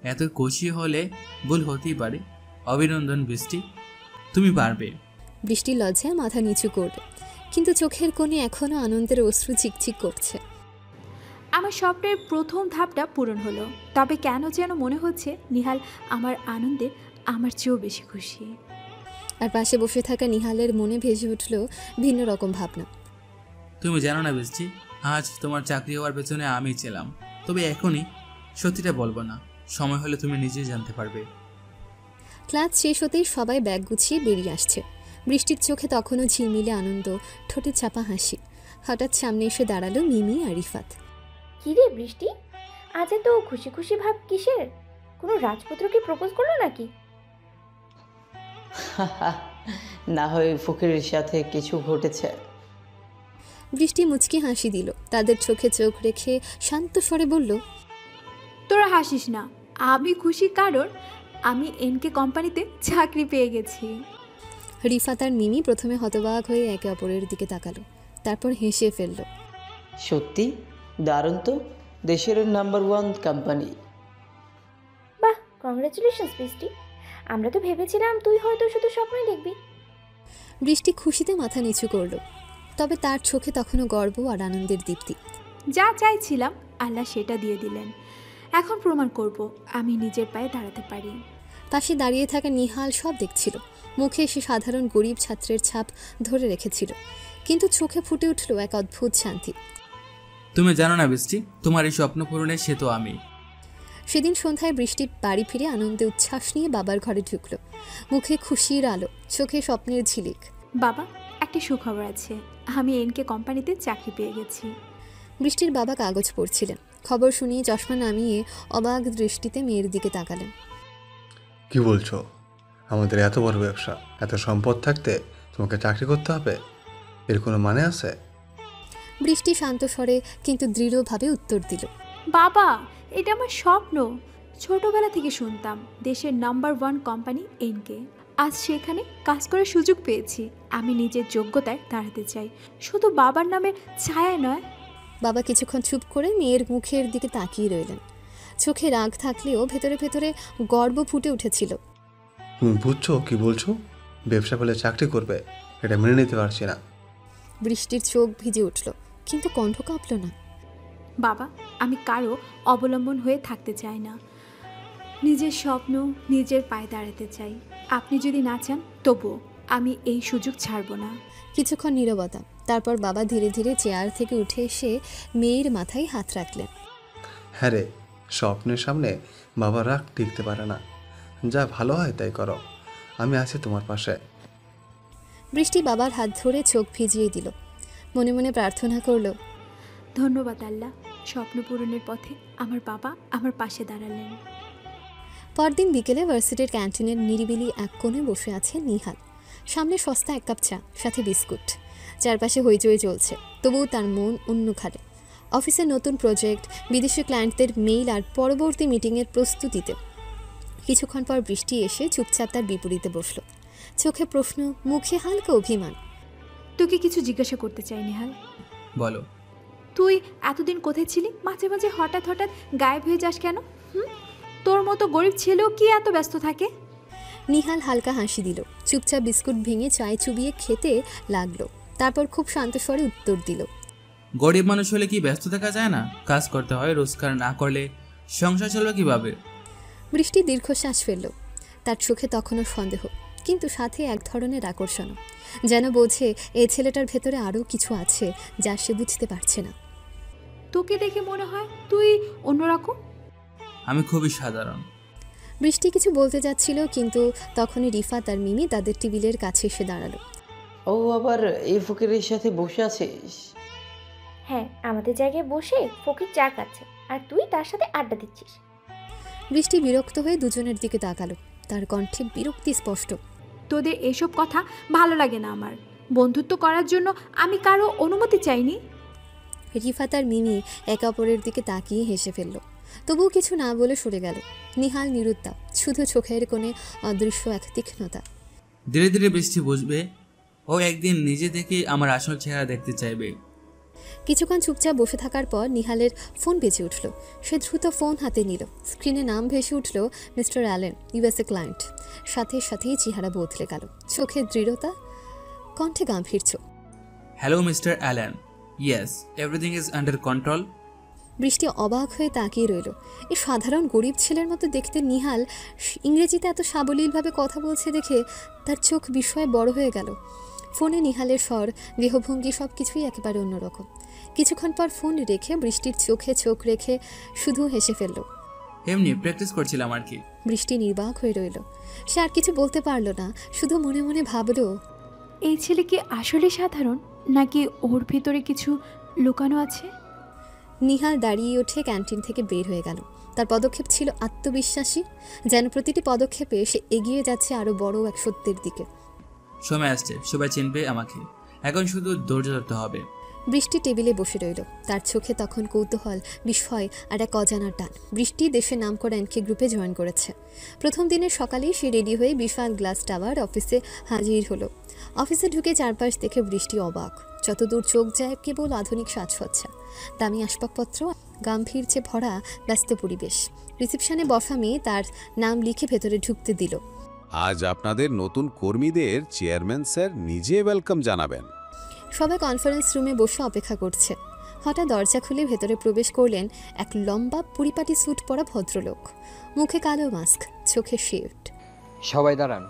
এত খুশি হলে ভুল হতেই পারে। অভিনন্দন বৃষ্টি, তুমি পারবে। বৃষ্টি লজ্জায় মাথা নিচু করল, কিন্তু চোখের কোণে এখনো আনন্দের অশ্রু চিকচিক করছে। আমার স্বপ্নের প্রথম ধাপটা পূরণ হলো, তবে কেন যেন মনে হচ্ছে নিহাল আমার আনন্দে আমার চেয়েও বেশি খুশি। আর পাশে বসে থাকা নিহালের মনে ভেসে উঠল ভিন্ন রকম ভাবনা। তুমি জানো না বৃষ্টি, আজ তোমার চাকরি হওয়ার পেছনে আমি ছিলাম। তবে এখনই সত্যিটা বলবো না, সময় হলে তুমি নিজেই জানতে পারবে। ক্লাস শেষ হতেই সবাই ব্যাগ গুছিয়ে বেরিয়ে আসছে। বৃষ্টির চোখে তখনও ঝিলমিলে আনন্দ, ঠোঁটে চাপা হাসি। হঠাৎ সামনে এসে দাঁড়ালো মিমি আর রিফাত। কি রে বৃষ্টি, আজ এত খুশি খুশি ভাব কিসের? কোনো রাজপুত্র কি প্রপোজ করলো নাকি? না হয় ফকিরের সাথে কিছু ঘটেছে। বৃষ্টি মুচকি হাসি দিল, তাদের চোখে চোখ রেখে শান্ত স্বরে বলল, তোরা হাসিস না, আমি খুশি কারণ আমি এনকে কোম্পানিতে চাকরি পেয়ে গেছি। রিফাত আর মিমি প্রথমে হতবাক হয়ে একে অপরের দিকে তাকালো, তারপর হেসে ফেলল। সত্যি দারুণ তো, দেশের নাম্বার 1 কোম্পানি। বাহ, কংগ্রেচুলেশনস বৃষ্টি। আমরা তো ভেবেছিলাম তুই হয়তো শুধু স্বপ্নই দেখবি। বৃষ্টি খুশিতে মাথা নিচু করল, তবে তার চোখে তখনও গর্ব আর আনন্দের দীপ্তি। যা চাইছিলাম আল্লাহ সেটা দিয়ে দিলেন। এখন প্রমাণ করব আমি নিজের পায়ে দাঁড়াতে পারি। পাশে দাঁড়িয়ে থাকা নিহাল সব দেখছিল। মুখে সে সাধারণ গরিব ছাত্রের ছাপ ধরে রেখেছিল, কিন্তু চোখে ফুটে উঠল এক অদ্ভুত শান্তি। তুমি জানো না বৃষ্টি, তোমার এই স্বপ্ন পূরণের সে তো আমি। সেদিন সন্ধ্যায় বৃষ্টি বাড়ি ফিরে আনন্দে উচ্ছ্বাস নিয়ে বাবার ঘরে ঢুকলো। মুখে খুশির আলো, চোখে স্বপ্নের ঝিলিক। বাবা, একটা সুখবর আছে, আমি এনকে কোম্পানিতে চাকরি পেয়ে গেছি। বৃষ্টির বাবা কাগজ পড়ছিলেন। খবর শুনিয়ে চশমা নামিয়ে অবাক দৃষ্টিতে মেয়ের দিকে তাকালেন। কি বলছো? আমাদের এত বড় ব্যবসা, এত সম্পদ থাকতে তোমাকে চাকরি করতে হবে, এর কোনো মানে আছে? বৃষ্টি শান্ত স্বরে কিন্তু দৃঢ়ভাবে উত্তর দিল, বাবা, এটা আমার স্বপ্ন। ছোটবেলা থেকে শুনতাম দেশের নাম্বার 1 কোম্পানি এনকে। আজ সেখানে কাজ করার সুযোগ পেয়েছি। আমি নিজের যোগ্যতায় দাঁড়াতে চাই, শুধু বাবার নামের ছায়া নয়। বাবা কিছুক্ষণ চুপ করে মেয়ের মুখের দিকে তাকিয়ে রইলেন। চোখে রাগ থাকলেও ভেতরে ভেতরে গর্ব ফুটে উঠেছিল। তুমি বুঝছো কি বলছো? ব্যবসা পেলে চাকরি করবে, এটা মেনে নিতে পারছি না। বৃষ্টির চোখ ভিজে উঠল, কিন্তু কণ্ঠ কাঁপল না। বাবা, আমি কারো অবলম্বন হয়ে থাকতে চাই না। নিজের স্বপ্ন, নিজের পায়ে দাঁড়াতে চাই। আপনি যদি না চান তবুও আমি এই সুযোগ ছাড়ব না। কিছুক্ষণ নীরবতা, তারপর বাবা ধীরে ধীরে চেয়ার থেকে উঠে এসে মেয়ের মাথায় হাত রাখলেন। হ্যাঁ রে, স্বপ্নের সামনে বাবা রাগ টিকতে পারে না। যা ভালো হয় তাই করো, আমি আছি তোমার পাশে। বৃষ্টি বাবার হাত ধরে চোখ ভিজিয়ে দিল, মনে মনে প্রার্থনা করল, ধন্যবাদ আল্লাহ, স্বপ্ন পূরণের পথে আমার বাবা আমার পাশে দাঁড়ালেন। পরদিন বিকেলে ভার্সিটির ক্যান্টিনের নিরিবিলি এক কোণে বসে আছে নিহাল। সামনে সস্তা এক কাপ চা, সাথে বিস্কুট। চারপাশে হইচই চলছে, তবুও তার মন অন্য খালে। অফিসের নতুন প্রজেক্ট, বিদেশি ক্লায়েন্টদের মেইল আর পরবর্তী মিটিংয়ের প্রস্তুতিতে। কিছুক্ষণ পর বৃষ্টি এসে চুপচাপ তার বিপরীতে বসল। চোখে প্রশ্ন, মুখে হালকা অভিমান। তোকে কিছু জিজ্ঞাসা করতে চাই নিহাল। বলো। তুই এতদিন কোথায় ছিলি? মাঝে মাঝে হঠাৎ হঠাৎ গায়েব হয়ে যাস কেন? তোর মতো গরিব ছেলেও কি এত ব্যস্ত থাকে? নিহাল হালকা হাসি দিল, চুপচাপ বিস্কুট ভেঙে চায়ে চুবিয়ে খেতে লাগলো। তারপর খুব শান্ত স্বরে উত্তর দিল, গরিব মানুষ হলে কি ব্যস্ত থাকা যায় না? কাজ করতে হয়, রোজগার না করলে সংসার চলবে কিভাবে? বৃষ্টি দীর্ঘশ্বাস ফেলল। তার চোখে তখনও সন্দেহ, কিন্তু সাথে এক ধরনের আকর্ষণ, যেন বোঝে এই ছেলেটার ভেতরে আরও কিছু আছে যা সে বুঝতে পারছে না। তোকে দেখে মনে হয় তুই অন্যরকম। আমি খুবই সাধারণ। বৃষ্টি কিছু বলতে যাচ্ছিল, কিন্তু তখনই রিফাত আর মিমি তাদের টেবিলের কাছে এসে দাঁড়ালো। ও আবার এই ফকিরের সাথে বসে আছিস? হ্যাঁ, আমাদের জায়গায় বসে ফকির চা খাচ্ছে আর তুই তার সাথে আড্ডা দিচ্ছিস। বৃষ্টি বিরক্ত হয়ে দুজনের দিকে তাকালো, তার কণ্ঠে বিরক্তি স্পষ্ট। তোদের এসব কথা ভালো লাগে না আমার। বন্ধুত্ব করার জন্য আমি কারো অনুমতি চাইনি। রিফাত আর মিমি একে অপরের দিকে তাকিয়ে হেসে ফেলল, তবুও কিছু না বলে সরে গেল। নিহাল নিরুত্তাপ, শুধু চোখের কোণে অদৃশ্য এক তীক্ষ্ণতা। ধীরে ধীরে বৃষ্টি বুঝবে, ও একদিন নিজে থেকে আমার আসল চেহারা দেখতে চাইবে। কিছুক্ষণ চুপচাপ বসে থাকার পর নিহালের ফোন বেজে উঠল। সে দ্রুত ফোন হাতে নিল। স্ক্রিনে নাম ভেসে উঠল মিস্টার অ্যালেন, ইউএসএ ক্লায়েন্ট। সাথে সাথেই চেহারা বদলে গেল, চোখে দৃঢ়তা, কণ্ঠে গাম্ভীর্য। Hello mister Allen, yes everything is under control. বৃষ্টি অবাক হয়ে তাকিয়ে রইল। এই সাধারণ গরিব ছেলের মতো দেখতে নিহাল ইংরেজিতে এত সাবলীলভাবে কথা বলছে দেখে তার চোখ বিস্ময়ে বড় হয়ে গেল। ফোনে নিহালের স্বর, দেহভঙ্গি সব কিছুই একেবারে অন্যরকম। কিছুক্ষণ পর ফোন রেখে বৃষ্টির চোখে চোখ রেখে শুধু হেসে ফেলল। এমনি প্র্যাকটিস করছিলাম আর কি। বৃষ্টি নির্বাক হয়ে রইল। সে আর কিছু বলতে পারল না, শুধু মনে মনে ভাবল, এই ছেলে কি আসলে সাধারণ, নাকি ওর ভিতরে কিছু লুকানো আছে? নিহাল দাঁড়িয়ে উঠে ক্যান্টিন থেকে বের হয়ে গেল। তার পদক্ষেপ ছিল আত্মবিশ্বাসী, যেন প্রতিটি পদক্ষেপে সে এগিয়ে যাচ্ছে আরও বড় এক সত্যের দিকে। সময় আসছে, সবাই চিনবে আমাকে, এখন শুধু ধৈর্য ধরতে হবে। বৃষ্টি টেবিলে বসে রইল, তার চোখে তখন কৌতূহল, বিস্ময় আর এক অজানার টান। বৃষ্টি দেশের নাম করা এনকে গ্রুপে জয়েন করেছে। প্রথম দিনের সকালেই সে রেডি হয়ে বিশাল গ্লাস টাওয়ার অফিসে হাজির হলো। অফিসে ঢুকে চারপাশ দেখে বৃষ্টি অবাক। যতদূর চোখ যায় কেবল আধুনিক সাজসজ্জা, দামি আসবাবপত্র, গাম্ভীর্যে ভরা ব্যস্ত পরিবেশ। রিসেপশনে বসা মেয়ে তার নাম লিখে ভেতরে ঢুকতে দিল। আজ আপনাদের নতুন কর্মীদের চেয়ারম্যান স্যার নিজে ওয়েলকাম জানাবেন। সবাই কনফারেন্স রুমে বসে অপেক্ষা করছে। হঠাৎ দরজা খুলে ভেতরে প্রবেশ করলেন এক লম্বা পরিপাটি স্যুট পরা ভদ্রলোক, মুখে কালো মাস্ক, চোখে শেড। সবাই দাঁড়ান,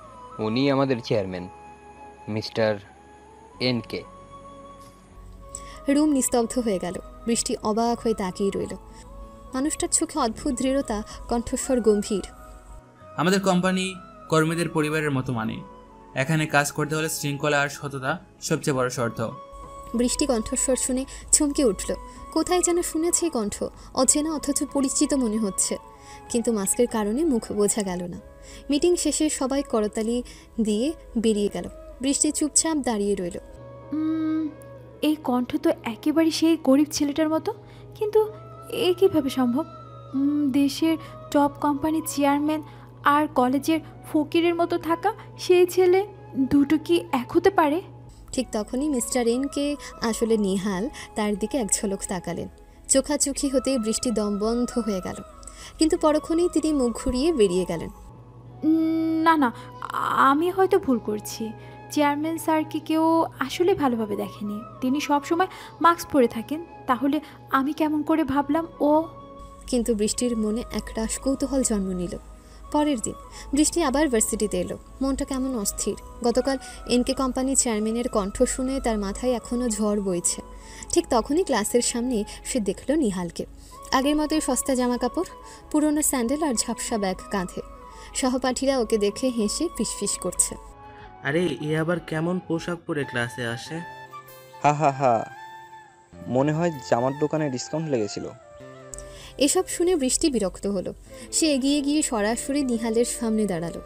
উনি আমাদের চেয়ারম্যান মিস্টার এনকে। রুম নিস্তব্ধ হয়ে গেল। বৃষ্টি অবাক হয়ে তাকিয়ে রইল। মানুষটার চোখে অদ্ভুত দৃঢ়তা, কণ্ঠস্বর গম্ভীর। আমাদের কোম্পানি কর্মীদের পরিবারের মতো মানে, এখানে কাজ করতে হলে শৃঙ্খলা আর সততা সবচেয়ে বড় শর্ত। বৃষ্টি কণ্ঠস্বর শুনে চমকে উঠল। কোথায় যেন শুনেছে কণ্ঠ, অচেনা অথচ পরিচিত মনে হচ্ছে, কিন্তু মাস্কের কারণে মুখ বোঝা গেল না। মিটিং শেষে সবাই করতালি দিয়ে বেরিয়ে গেল। বৃষ্টি চুপচাপ দাঁড়িয়ে রইল। এই কণ্ঠ তো একেবারে সেই গরিব ছেলেটার মতো, কিন্তু এ কীভাবে সম্ভব? দেশের টপ কোম্পানির চেয়ারম্যান আর কলেজের ফকিরের মতো থাকা সেই ছেলে দুটো কি এক হতে পারে? ঠিক তখনই মিস্টার এনকে, আসলে নিহাল, তার দিকে এক ঝলক তাকালেন। চোখাচোখি হতে বৃষ্টি দমবন্ধ হয়ে গেল, কিন্তু পরক্ষণেই তিনি মুখ ঘুরিয়ে বেরিয়ে গেলেন। না না, আমি হয়তো ভুল করছি। চেয়ারম্যান স্যারকে কেউ আসলে ভালোভাবে দেখেনি। তিনি সবসময় মাস্ক পরে থাকেন, তাহলে আমি কেমন করে ভাবলাম ও। কিন্তু বৃষ্টির মনে একরাশ কৌতূহল জন্ম নিল। পরের দিন বৃষ্টি আবার ভার্সিটিতে এলো। মনটা কেমন অস্থির। গতকাল এনকে কোম্পানি চেয়ারম্যানের কণ্ঠ শুনে তার মাথায় এখনও ঝড় বইছে। ঠিক তখনই ক্লাসের সামনে সে দেখল নিহালকে। আগের মতোই সস্তা জামা কাপড়, পুরনো স্যান্ডেল আর ঝাপসা ব্যাগ কাঁধে। সহপাঠীরা ওকে দেখে হেসে ফিসফিস করছে। আরে এ আবার কেমন পোশাক পরে ক্লাসে আসে? হা হা হা, মনে হয় জামার দোকানে ডিসকাউন্ট লেগেছিল। এসব শুনে বৃষ্টি বিরক্ত হলো। সে এগিয়ে গিয়ে সরাসরি নিহালের সামনে দাঁড়ালো।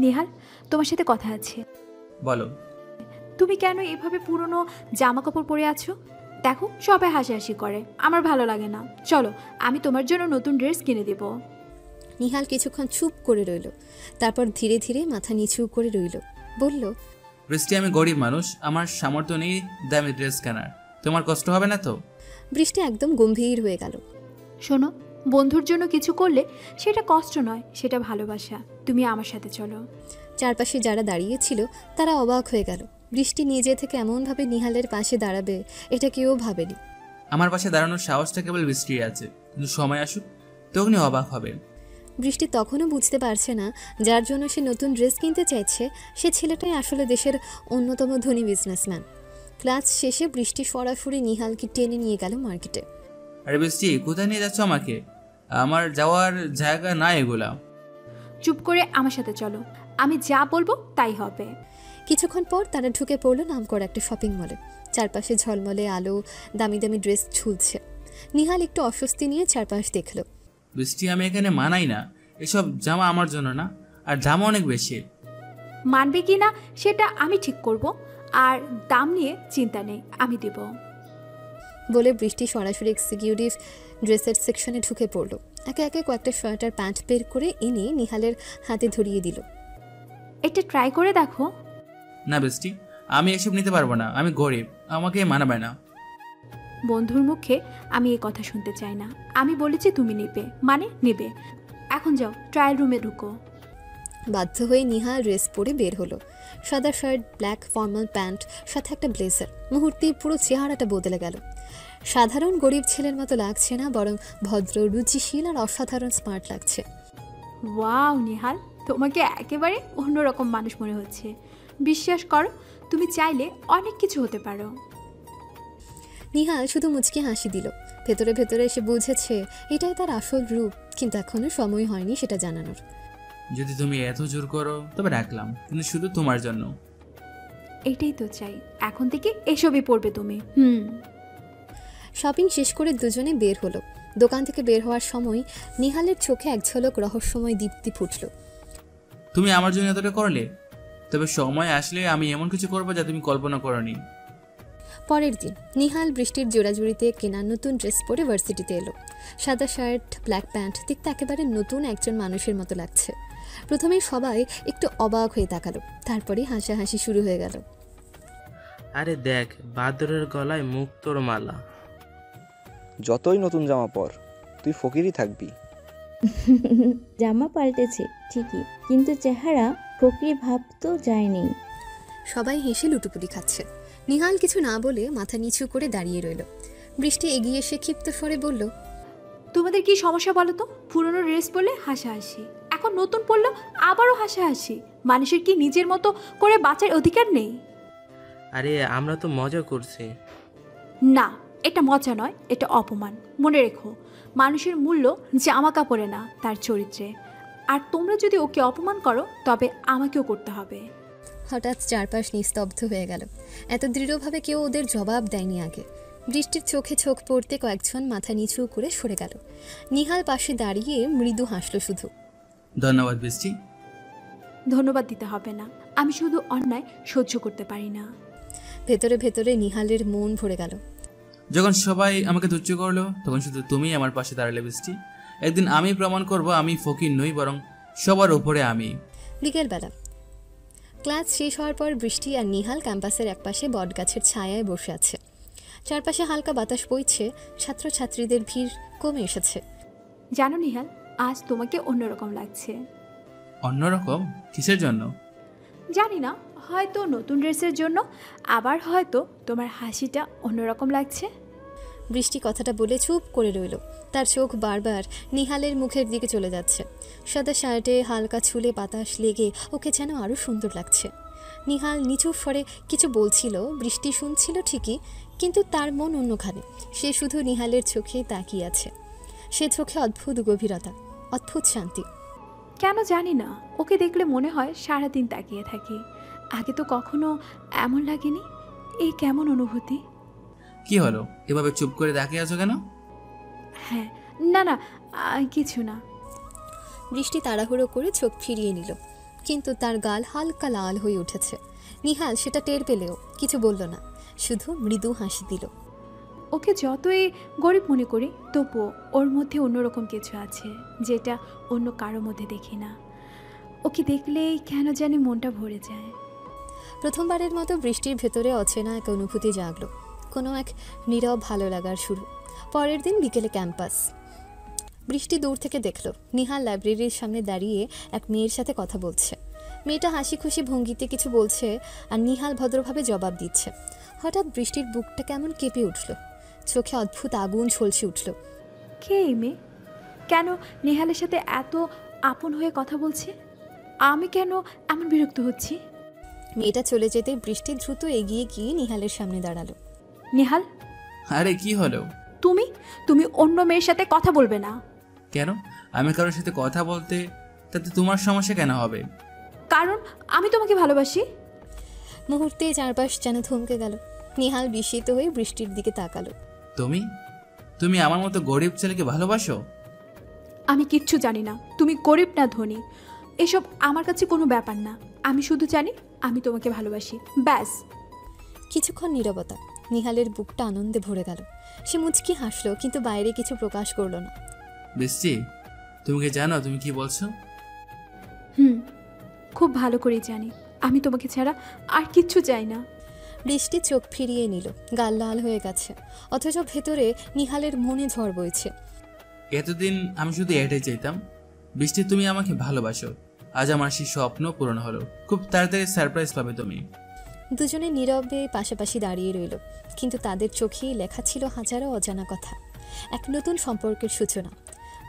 নিহাল, তোমার সাথে কথা আছে। বলো। তুমি কেন এভাবে পুরনো জামা কাপড় পরে আছো? দেখো সবাই হাসাহাসি করে, আমার ভালো লাগে না। চলো, আমি তোমার জন্য নতুন ড্রেস কিনে দেব। নিহাল কিছুক্ষণ চুপ করে রইল, তারপর ধীরে ধীরে মাথা নিচু করে রইল, বলল, বৃষ্টি, আমি গরিব মানুষ, আমার সামর্থ্য নেই দামি ড্রেস কেনার। তোমার কষ্ট হবে না তো? বৃষ্টি একদম গম্ভীর হয়ে গেল। শোনো, বন্ধুর জন্য কিছু করলে সেটা কষ্ট নয়, সেটা ভালোবাসা। তুমি আমার সাথে চলো। চারপাশে যারা দাঁড়িয়েছিল তারা অবাক হয়ে গেল। বৃষ্টি নিজে থেকে এমনভাবে নিহালের পাশে দাঁড়াবে এটা কেউ ভাবেনি। আমার পাশে দাঁড়ানোর সাহসটা কেবল বৃষ্টির আছে, কিন্তু সময় আসুক তখনই অবাক হবে। বৃষ্টি তখনও বুঝতে পারছে না যার জন্য সে নতুন ড্রেস কিনতে চাইছে সে ছেলেটাই আসলে দেশের অন্যতম ধনী বিজনেসম্যান। ক্লাস শেষে বৃষ্টি সরাসরি নিহালকে টেনে নিয়ে গেল মার্কেটে। আরে বৃষ্টি, কোথায় নিয়ে যাচ্ছ আমাকে? আমার যাওয়ার জায়গা না এগুলা। চুপ করে আমার সাথে চলো, আমি যা বলবো তাই হবে। কিছুক্ষণ পর তারা ঢুকে পড়লো নামকরা একটা শপিং মলে। চারপাশে ঝলমলে আলো, দামি দামি ড্রেস ঝুলছে। নিহাল একটু অস্বস্তি নিয়ে চারপাশ দেখলো। বৃষ্টি, আমি এখানে মানাই না, এসব জামা আমার জন্য না, আর দাম অনেক বেশি। মানবে কি না সেটা আমি ঠিক করব, আর দাম নিয়ে চিন্তা নেই, আমি দেব। বলে বৃষ্টি সরাসরি এক্সিকিউটিভ ড্রেসের সেকশনে ঢুকে পড়লো। একে একে কয়েকটা সোয়েটার প্যান্ট বের করে এনে নিহালের হাতে ধরিয়ে দিল। এটা ট্রাই করে দেখো। না বৃষ্টি, আমি এসব নিতে পারবো না, আমি গরিব, আমাকে মানাবে না। বন্ধুর মুখে আমি এই কথা শুনতে চাই না। আমি বলেছি তুমি নেবে মানে নেবে। এখন যাও, ট্রায়াল রুমে ঢুকো। বাধ্য হয়ে নিহাল ড্রেস পরে বের হলো। সাদা শার্ট, ব্ল্যাক ফর্মাল প্যান্ট, সাথে একটা ব্লেজার। মুহূর্তেই পুরো চেহারাটা বদলে গেল। সাধারণ গরিব ছেলের মতো লাগছে না, বরং ভদ্র, রুচিশীল আর অসাধারণ স্মার্ট লাগছে। ওয়াও নিহাল, তোমাকে একেবারে অন্যরকম মানুষ মনে হচ্ছে। বিশ্বাস করো, তুমি চাইলে অনেক কিছু হতে পারো। নিহাল শুধু মুচকি হাসি দিল। ভেতরে ভেতরে এসে বুঝেছে এটাই তার আসল রূপ, কিন্তু এখনো সময় হয়নি সেটা জানানোর। যদি তুমি এত জোর করো তবে রাখলাম, কিন্তু শুধু তোমার জন্য। এটাই তো চাই, এখন থেকে এসবই পড়বে তুমি। শপিং শেষ করে দুজনে বের হলো। দোকান থেকে বের হওয়ার সময় নিহালের চোখে এক ঝলক রহস্যময় দীপ্তি ফুটল। তুমি আমার জন্য এতটা করলে, তবে সময় আসলে আমি এমন কিছু করবো যা তুমি কল্পনা করনি। পরের দিন নিহাল বৃষ্টির জোড়াজুড়িতে কেনা নতুন ড্রেস পরে ভার্সিটিতে এলো। সাদা শার্ট, ব্ল্যাক প্যান্ট, দেখতে একেবারে নতুন একজন মানুষের মতো লাগছে। প্রথমেই সবাই একটু অবাক হয়ে তাকালো, তারপরে হাসাহাসি শুরু হয়ে গেল। আরে দেখ, বাদরের গলায় মুক্তোর মালা। যতই নতুন জামা পর, তুই ফকিরই থাকবি। জামা পাল্টেছে ঠিকই, কিন্তু চেহারা ফকির ভাব তো যায়নি। সবাই হেসে লুটুপুটি খাচ্ছে। নিহাল কিছু না বলে মাথা নিচু করে দাঁড়িয়ে রইল। বৃষ্টি এগিয়ে এসে ক্ষিপ্ত স্বরে বলল, তোমাদের কি সমস্যা বলো তো? পুরনো ড্রেস পরলে হাসাহাসি, এখন নতুন পরলো আবারও হাসাহাসি। মানুষের কি নিজের মতো করে বাঁচার অধিকার নেই? আরে আমরা তো মজা করছি। না, এটা মজা নয়, এটা অপমান। মনে রেখো, মানুষের মূল্য জামা কাপড়ে না, তার চরিত্রে। আর তোমরা যদি ওকে অপমান করো তবে আমাকেও করতে হবে। হঠাৎ চারপাশ নিস্তব্ধ হয়ে গেল। এত দৃঢ়ভাবে কেউ ওদের জবাব দেয়নি আগে। বৃষ্টির চোখে চোখ পড়তে কয়েকজন মাথা নিচু করে সরে গেল। নিহাল পাশে দাঁড়িয়ে মৃদু হাসলো শুধু। ধন্যবাদ বৃষ্টি। ধন্যবাদ দিতে হবে না, আমি শুধু অন্যায় সহ্য করতে পারি না। ভেতরে ভেতরে নিহালের মন ভরে গেল। যখন সবাই আমাকে তুচ্ছ করলো তখন শুধু তুমি আমার পাশে দাঁড়ালে বৃষ্টি। একদিন আমি প্রমাণ করব আমি ফকির নই, বরং সবার উপরে আমি। বিকেলবেলা ক্লাস শেষ হওয়ার পর বৃষ্টি আর নিহাল ক্যাম্পাসের একপাশে বটগাছের ছায়ায় বসে আছে। চারপাশে হালকা বাতাস বইছে, ছাত্রছাত্রীদের ভিড় কমে এসেছে। জানো নিহাল, আজ তোমাকে অন্যরকম লাগছে। অন্যরকম? কিসের জন্য? জানি না, হয়তো নতুন ড্রেসের জন্য, আবার হয়তো তোমার হাসিটা অন্যরকম লাগছে। বৃষ্টি কথাটা বলে চুপ করে রইল। তার চোখ বারবার নিহালের মুখের দিকে চলে যাচ্ছে। সাদা শার্টে হালকা ছুলে বাতাস লেগে ওকে যেন আরও সুন্দর লাগছে। নিহাল নিচু স্বরে কিছু বলছিল, বৃষ্টি শুনছিল ঠিকই, কিন্তু তার মন অন্যখানে। সে শুধু নিহালের চোখে তাকিয়ে আছে। সে চোখে অদ্ভুত গভীরতা, অদ্ভুত শান্তি। কেন জানি না, ওকে দেখলে মনে হয় সারাদিন তাকিয়ে থাকি। আগে তো কখনো এমন লাগেনি। এই কেমন অনুভূতি? কি হলো, এভাবে চুপ করে তাকিয়ে আছো কেন? হ্যাঁ, না না, কিছু না। বৃষ্টি তাড়াহুড়ো করে চোখ ফিরিয়ে নিল, কিন্তু তার গাল হালকা লাল হয়ে উঠেছে। নিহাল সেটা টের পেলেও কিছু বলল না, শুধু মৃদু হাসি দিল। ওকে যতই গরিব মনে করি তবুও ওর মধ্যে অন্যরকম কিছু আছে যেটা অন্য কারোর মধ্যে দেখি না। ওকে দেখলেই কেন জানি মনটা ভরে যায়। প্রথমবারের মতো বৃষ্টির ভেতরে অচেনা এক অনুভূতি জাগলো, কোনো এক নীরব ভালো লাগার শুরু। পরের দিন বিকেলে ক্যাম্পাস। বৃষ্টি দূর থেকে দেখলো নিহাল লাইব্রেরির সামনে দাঁড়িয়ে এক মেয়ের সাথে কথা বলছে। মেয়েটা হাসি খুশি ভঙ্গিতে কিছু বলছে আর নিহাল ভদ্রভাবে জবাব দিচ্ছে। হঠাৎ বৃষ্টির বুকটা কেমন কেঁপে উঠল, চোখে অদ্ভুত আগুন ঝলসে উঠল। কে এই মেয়ে? কেন নেহালের সাথে এত আপন হয়ে কথা বলছে? আমি কেন এমন বিরক্ত হচ্ছি? মেয়েটা চলে যেতে বৃষ্টি দ্রুত এগিয়ে গিয়ে নিহালের সামনে দাঁড়ালো। নেহাল, আরে কি হলো? তুমি তুমি অন্য মেয়ের সাথে কথা বলবে না। কেন? আমি কারোর সাথে কথা বলতে তাতে তোমার সমস্যা কেন হবে? কারণ আমি তোমাকে ভালোবাসি। মুহূর্তে চারপাশ যেন থমকে গেল। নিহাল বিস্মিত হয়ে বৃষ্টির দিকে তাকালো। তুমি তুমি আমার মতো গরিব ছেলেকে ভালোবাসো? আমি কিচ্ছু জানি না তুমি গরিব না ধনী, এসব আমার কাছে কোনো ব্যাপার না। আমি শুধু জানি আমি তোমাকে ভালোবাসি, ব্যাস। কিছুক্ষণ নীরবতা। নিহালের বুকটা আনন্দে ভরে গেল। সে মুচকি হাসলো, কিন্তু বাইরে কিছু প্রকাশ করলো না। বৃষ্টি, তুমি কি জানো তুমি কি বলছো? খুব ভালো করে জানি। আমি তোমাকে ছাড়া আর কিচ্ছু চাই না। বৃষ্টি চোখ ফিরিয়ে নিল, গাল লাল হয়ে গেছে, অথচ ভেতরে নিহালের মনে ঝড় বইছে। এতদিন আমি শুধু এটাই চাইতাম, বৃষ্টি তুমি আমাকে ভালোবাসো। আজ আমার সেই স্বপ্ন পূরণ হলো। খুব তাড়াতাড়ি সারপ্রাইজ পাবে তুমি। দুজনে নীরবে পাশাপাশি দাঁড়িয়ে রইল, কিন্তু তাদের চোখেই লেখা ছিল হাজারো অজানা কথা, এক নতুন সম্পর্কের সূচনা।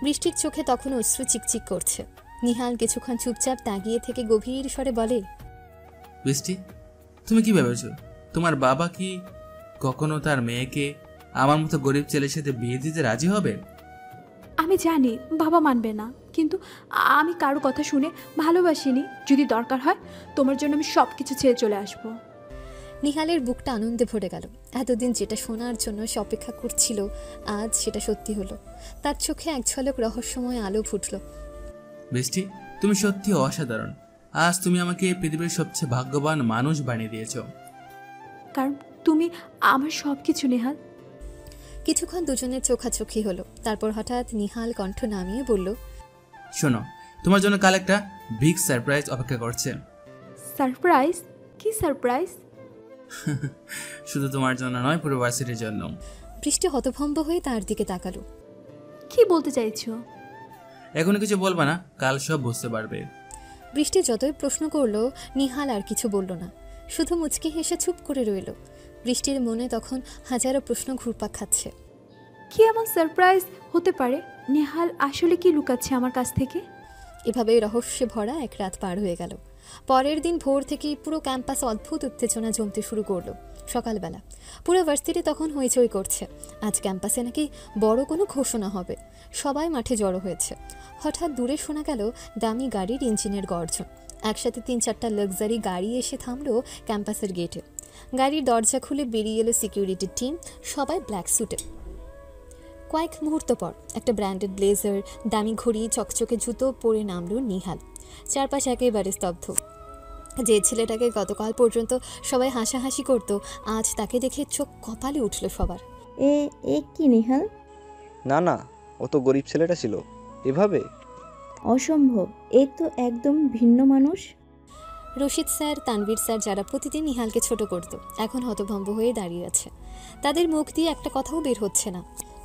বৃষ্টির চোখে তখন অশ্রু চিকচিক করছে। নিহাল কিছুক্ষণ চুপচাপ তাকিয়ে থেকে গভীর স্বরে বলে, বৃষ্টি, তুমি কি ভেবেছো তোমার বাবা কি কখনো তার মেয়েকে আমার মতো গরিব ছেলের সাথে বিয়ে দিতে রাজি হবে? আমি জানি বাবা মানবে না, কিন্তু আমি কারো কথা শুনে ভালোবাসিনি। যদি দরকার হয় তোমার জন্য আমি সব কিছু ছেড়ে চলে আসব। নিহালের বুকটা আনন্দে ভরে গেল। এতদিন যেটা শোনার জন্য সে অপেক্ষা করছিল, আজ সেটা সত্যি হলো। তার চোখে এক ঝলক রহস্যময় আলো ফুটল। বৃষ্টি, তুমি সত্যি অসাধারণ। আজ তুমি আমাকে পৃথিবীর সবচেয়ে ভাগ্যবান মানুষ বানিয়ে দিয়েছো। কারণ তুমি আমার সব কিছু। নেহাল, কিছুক্ষণ দুজনের চোখাচোখি হলো। তারপর হঠাৎ নিহাল কণ্ঠ নামিয়ে বলল, শোনো, তোমার জন্য কাল একটা বিগ সারপ্রাইজ অপেক্ষা করছে। সারপ্রাইজ? কি সারপ্রাইজ? শুধু তোমার জন্য নয়, পুরো ভার্সিটির জন্য। বৃষ্টি হতভম্ব হয়ে তার দিকে তাকালো। কি বলতে চাইছো? এখনো কিছু বলবা না, কাল সব বুঝতে পারবে। বৃষ্টি যতই প্রশ্ন করলো, নিহাল আর কিছু বলল না, শুধু মুচকি হেসে চুপ করে রইল। বৃষ্টির মনে তখন হাজারো প্রশ্ন ঘুরপাক খাচ্ছে। কি এমন সারপ্রাইজ হতে পারে? নেহাল আসলে কি লুকাচ্ছে আমার কাছ থেকে? এভাবে রহস্যে ভরা এক রাত পার হয়ে গেল। পরের দিন ভোর থেকেই পুরো ক্যাম্পাসে অদ্ভুত উত্তেজনা জমতে শুরু করলো। সকালবেলা পুরো ভার্সিটি তখন হইচই করছে। আজ ক্যাম্পাসে নাকি বড় কোনো ঘোষণা হবে। সবাই মাঠে জড়ো হয়েছে। হঠাৎ দূরে শোনা গেল দামি গাড়ির ইঞ্জিনের গর্জন। একসাথে ৩-৪টা লাক্সারি গাড়ি এসে থামলো ক্যাম্পাসের গেটে। গাড়ির দরজা খুলে বেরিয়ে এলো সিকিউরিটির টিম, সবাই ব্ল্যাক স্যুটে। কয়েক মুহূর্ত পর একটা ব্র্যান্ডেড ব্লেজার, দামি ঘড়ি, চকচকে জুতো পরে নামলো নিহাল। চারপাশ একেবারে স্তব্ধ। যে ছেলেটাকে গতকাল পর্যন্ত সবাই হাসাহাসি করতো, আজ তাকে দেখে চোখ কপালে উঠল সবার। এ কি নিহাল? না না, ও তো গরিব ছেলেটা ছিল। এভাবে অসম্ভব, এ তো একদম ভিন্ন মানুষ। রশিদ স্যার, তানভীর স্যার, যারা প্রতিদিন নিহালকে ছোট করত, এখন হতভম্ব হয়ে দাঁড়িয়ে আছে। তাদের মুখ দিয়ে একটা কথাও বের হচ্ছে না।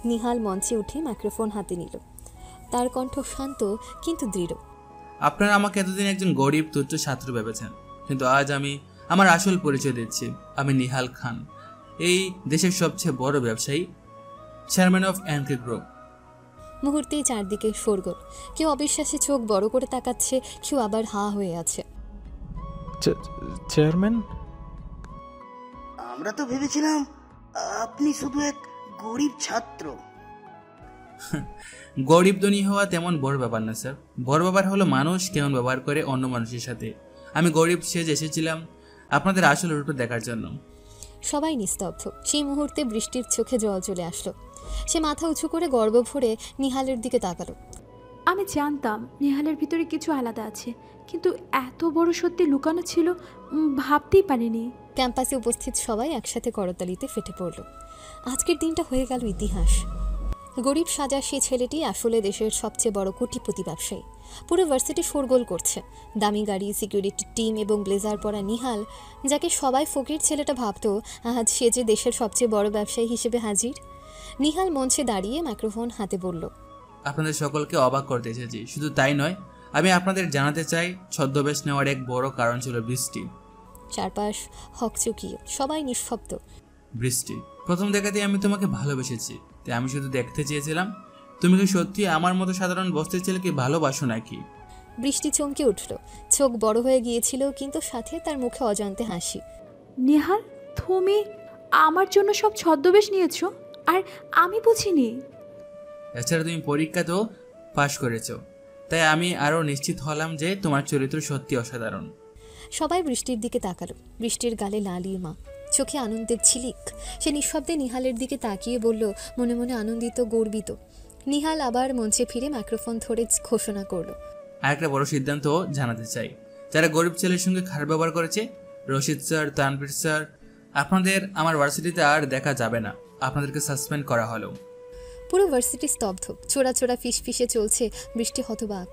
নিহাল মঞ্চে উঠে মাইক্রোফোন হাতে নিল। তার কণ্ঠ শান্ত কিন্তু দৃঢ়। আপনারা আমাকে এতদিন একজন গরিব তুচ্ছ ছাত্র ভেবেছেন, কিন্তু আজ আমি আমার আসল পরিচয় দিচ্ছি। আমি নিহাল খান, এই দেশের সবচেয়ে বড় ব্যবসায়ী, চেয়ারম্যান অফ এনকে গ্রুপ। মুহূর্তেই চারদিকে শোরগোল। কেউ অবিশ্বাসে চোখ বড় করে তাকাচ্ছে, কেউ আবার হা হয়ে আছে। চেয়ারম্যান? আমরা তো ভেবেছিলাম আপনি শুধু এক গরিব ছাত্র। গরিব ধনী হওয়া তেমন বড় ব্যাপার না স্যার। বড় ব্যাপার হলো মানুষ কেমন ব্যবহার করে অন্য মানুষের সাথে। আমি গরিব সেজে এসেছিলাম আপনাদের আসল রূপ দেখার জন্য। সবাই নিস্তব্ধ। সেই মুহূর্তে বৃষ্টির চোখে জল চলে আসলো। সে মাথা উঁচু করে গর্ব ভরে নিহালের দিকে তাকালো। আমি জানতাম নেহালের ভিতরে কিছু আলাদা আছে, কিন্তু এত বড় সত্যি লুকানো ছিল ভাবতেই পারিনি। ক্যাম্পাসে উপস্থিত সবাই একসাথে করতালিতে ফেটে পড়ল। আজকের দিনটা হয়ে গেল ইতিহাস। গরিব সাজা সে ছেলেটি আসলে দেশের সবচেয়ে বড় কোটিপতি ব্যবসায়ী। পুরো ভার্সিটি শোরগোল করছে। দামি গাড়ি, সিকিউরিটি টিম এবং ব্লেজার পরা নিহাল, যাকে সবাই ফকির ছেলেটা ভাবত, আজ সে যে দেশের সবচেয়ে বড় ব্যবসায়ী হিসেবে হাজির। নিহাল মঞ্চে দাঁড়িয়ে মাইক্রোফোন হাতে বলল, আপনাদের সকলকে অবাক করতে এসেছি। শুধু তাই নয়, আমি আপনাদের জানাতে চাই ছদ্মবেশ নেওয়ার এক বড় কারণ ছিল বৃষ্টি। চারপাশ হকচকিয়ে, সবাই নিঃশব্দ। বৃষ্টি, প্রথম দেখাতেই আমি তোমাকে ভালোবেসেছি। তাই আমি শুধু দেখতে চেয়েছিলাম তুমি কি সত্যি আমার মতো সাধারণ বস্তির ছেলেকে ভালোবাসো নাকি। বৃষ্টি চমকে উঠল, চোখ বড় হয়ে গিয়েছিল, কিন্তু সাথে তার মুখে অজান্তে হাসি। নেহাল, তুমি আমার জন্য সব ছদ্মবেশ নিয়েছো আর আমি বুঝিনি। এছাড়া তুমি পরীক্ষাতেও পাশ করেছো, তাই আমি আরও নিশ্চিত হলাম যে তোমার চরিত্র সত্যি অসাধারণ। সবাই বৃষ্টির দিকে তাকালো। বৃষ্টির গালে লালিমা, চোখে আনন্দের ঝিলিক। সে নিঃশব্দে নিহালের দিকে তাকিয়ে বলল, মনে মনে আনন্দিত, গর্বিত। নিহাল আবার মঞ্চে ফিরে মাইক্রোফোন ধরে ঘোষণা করলো, আরেকটা বড় সিদ্ধান্ত জানাতে চাই। যারা গরিব ছেলের সঙ্গে খারাপ ব্যবহার করেছে, রশিদ স্যার, তানভীর স্যার, আপনাদের আমার ভার্সিটিতে আর দেখা যাবে না। আপনাদেরকে সাসপেন্ড করা হলো। পুরো ভার্সিটি স্তব্ধ। চোরা চোরা ফিসফিসে চলছে। বৃষ্টি হতবাক,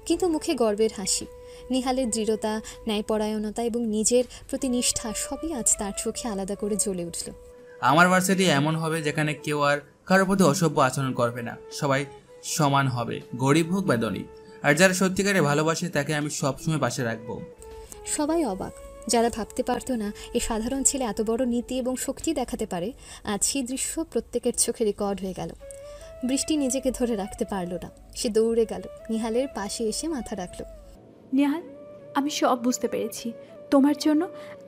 কিন্তু মুখে গর্বের হাসি। নিহালের দৃঢ়তা, ন্যায়পরায়ণতা এবং নিজের প্রতি নিষ্ঠা সবই আজ তার চোখে আলাদা করে জ্বলে উঠল। আমার ভার্সিটি এমন হবে যেখানে কেউ আর কারোর প্রতি অসভ্য আচরণ করবে না। সবাই সমান হবে, গরিব হোক বা ধনী। আর যারা সত্যিকারে ভালোবাসে তাকে আমি সবসময় পাশে রাখবো। সবাই অবাক। যারা ভাবতে পারতো না এই সাধারণ ছেলে এত বড় নীতি এবং শক্তি দেখাতে পারে, আজ সেই দৃশ্য প্রত্যেকের চোখে রেকর্ড হয়ে গেল। বৃষ্টি নিজেকে ধরে রাখতে পারল না। সে দৌড়ে গেল, নিহালের পাশে এসে মাথা রাখল। নেহাল, আমি সব বুঝতে পেরেছি। তোমার জন্য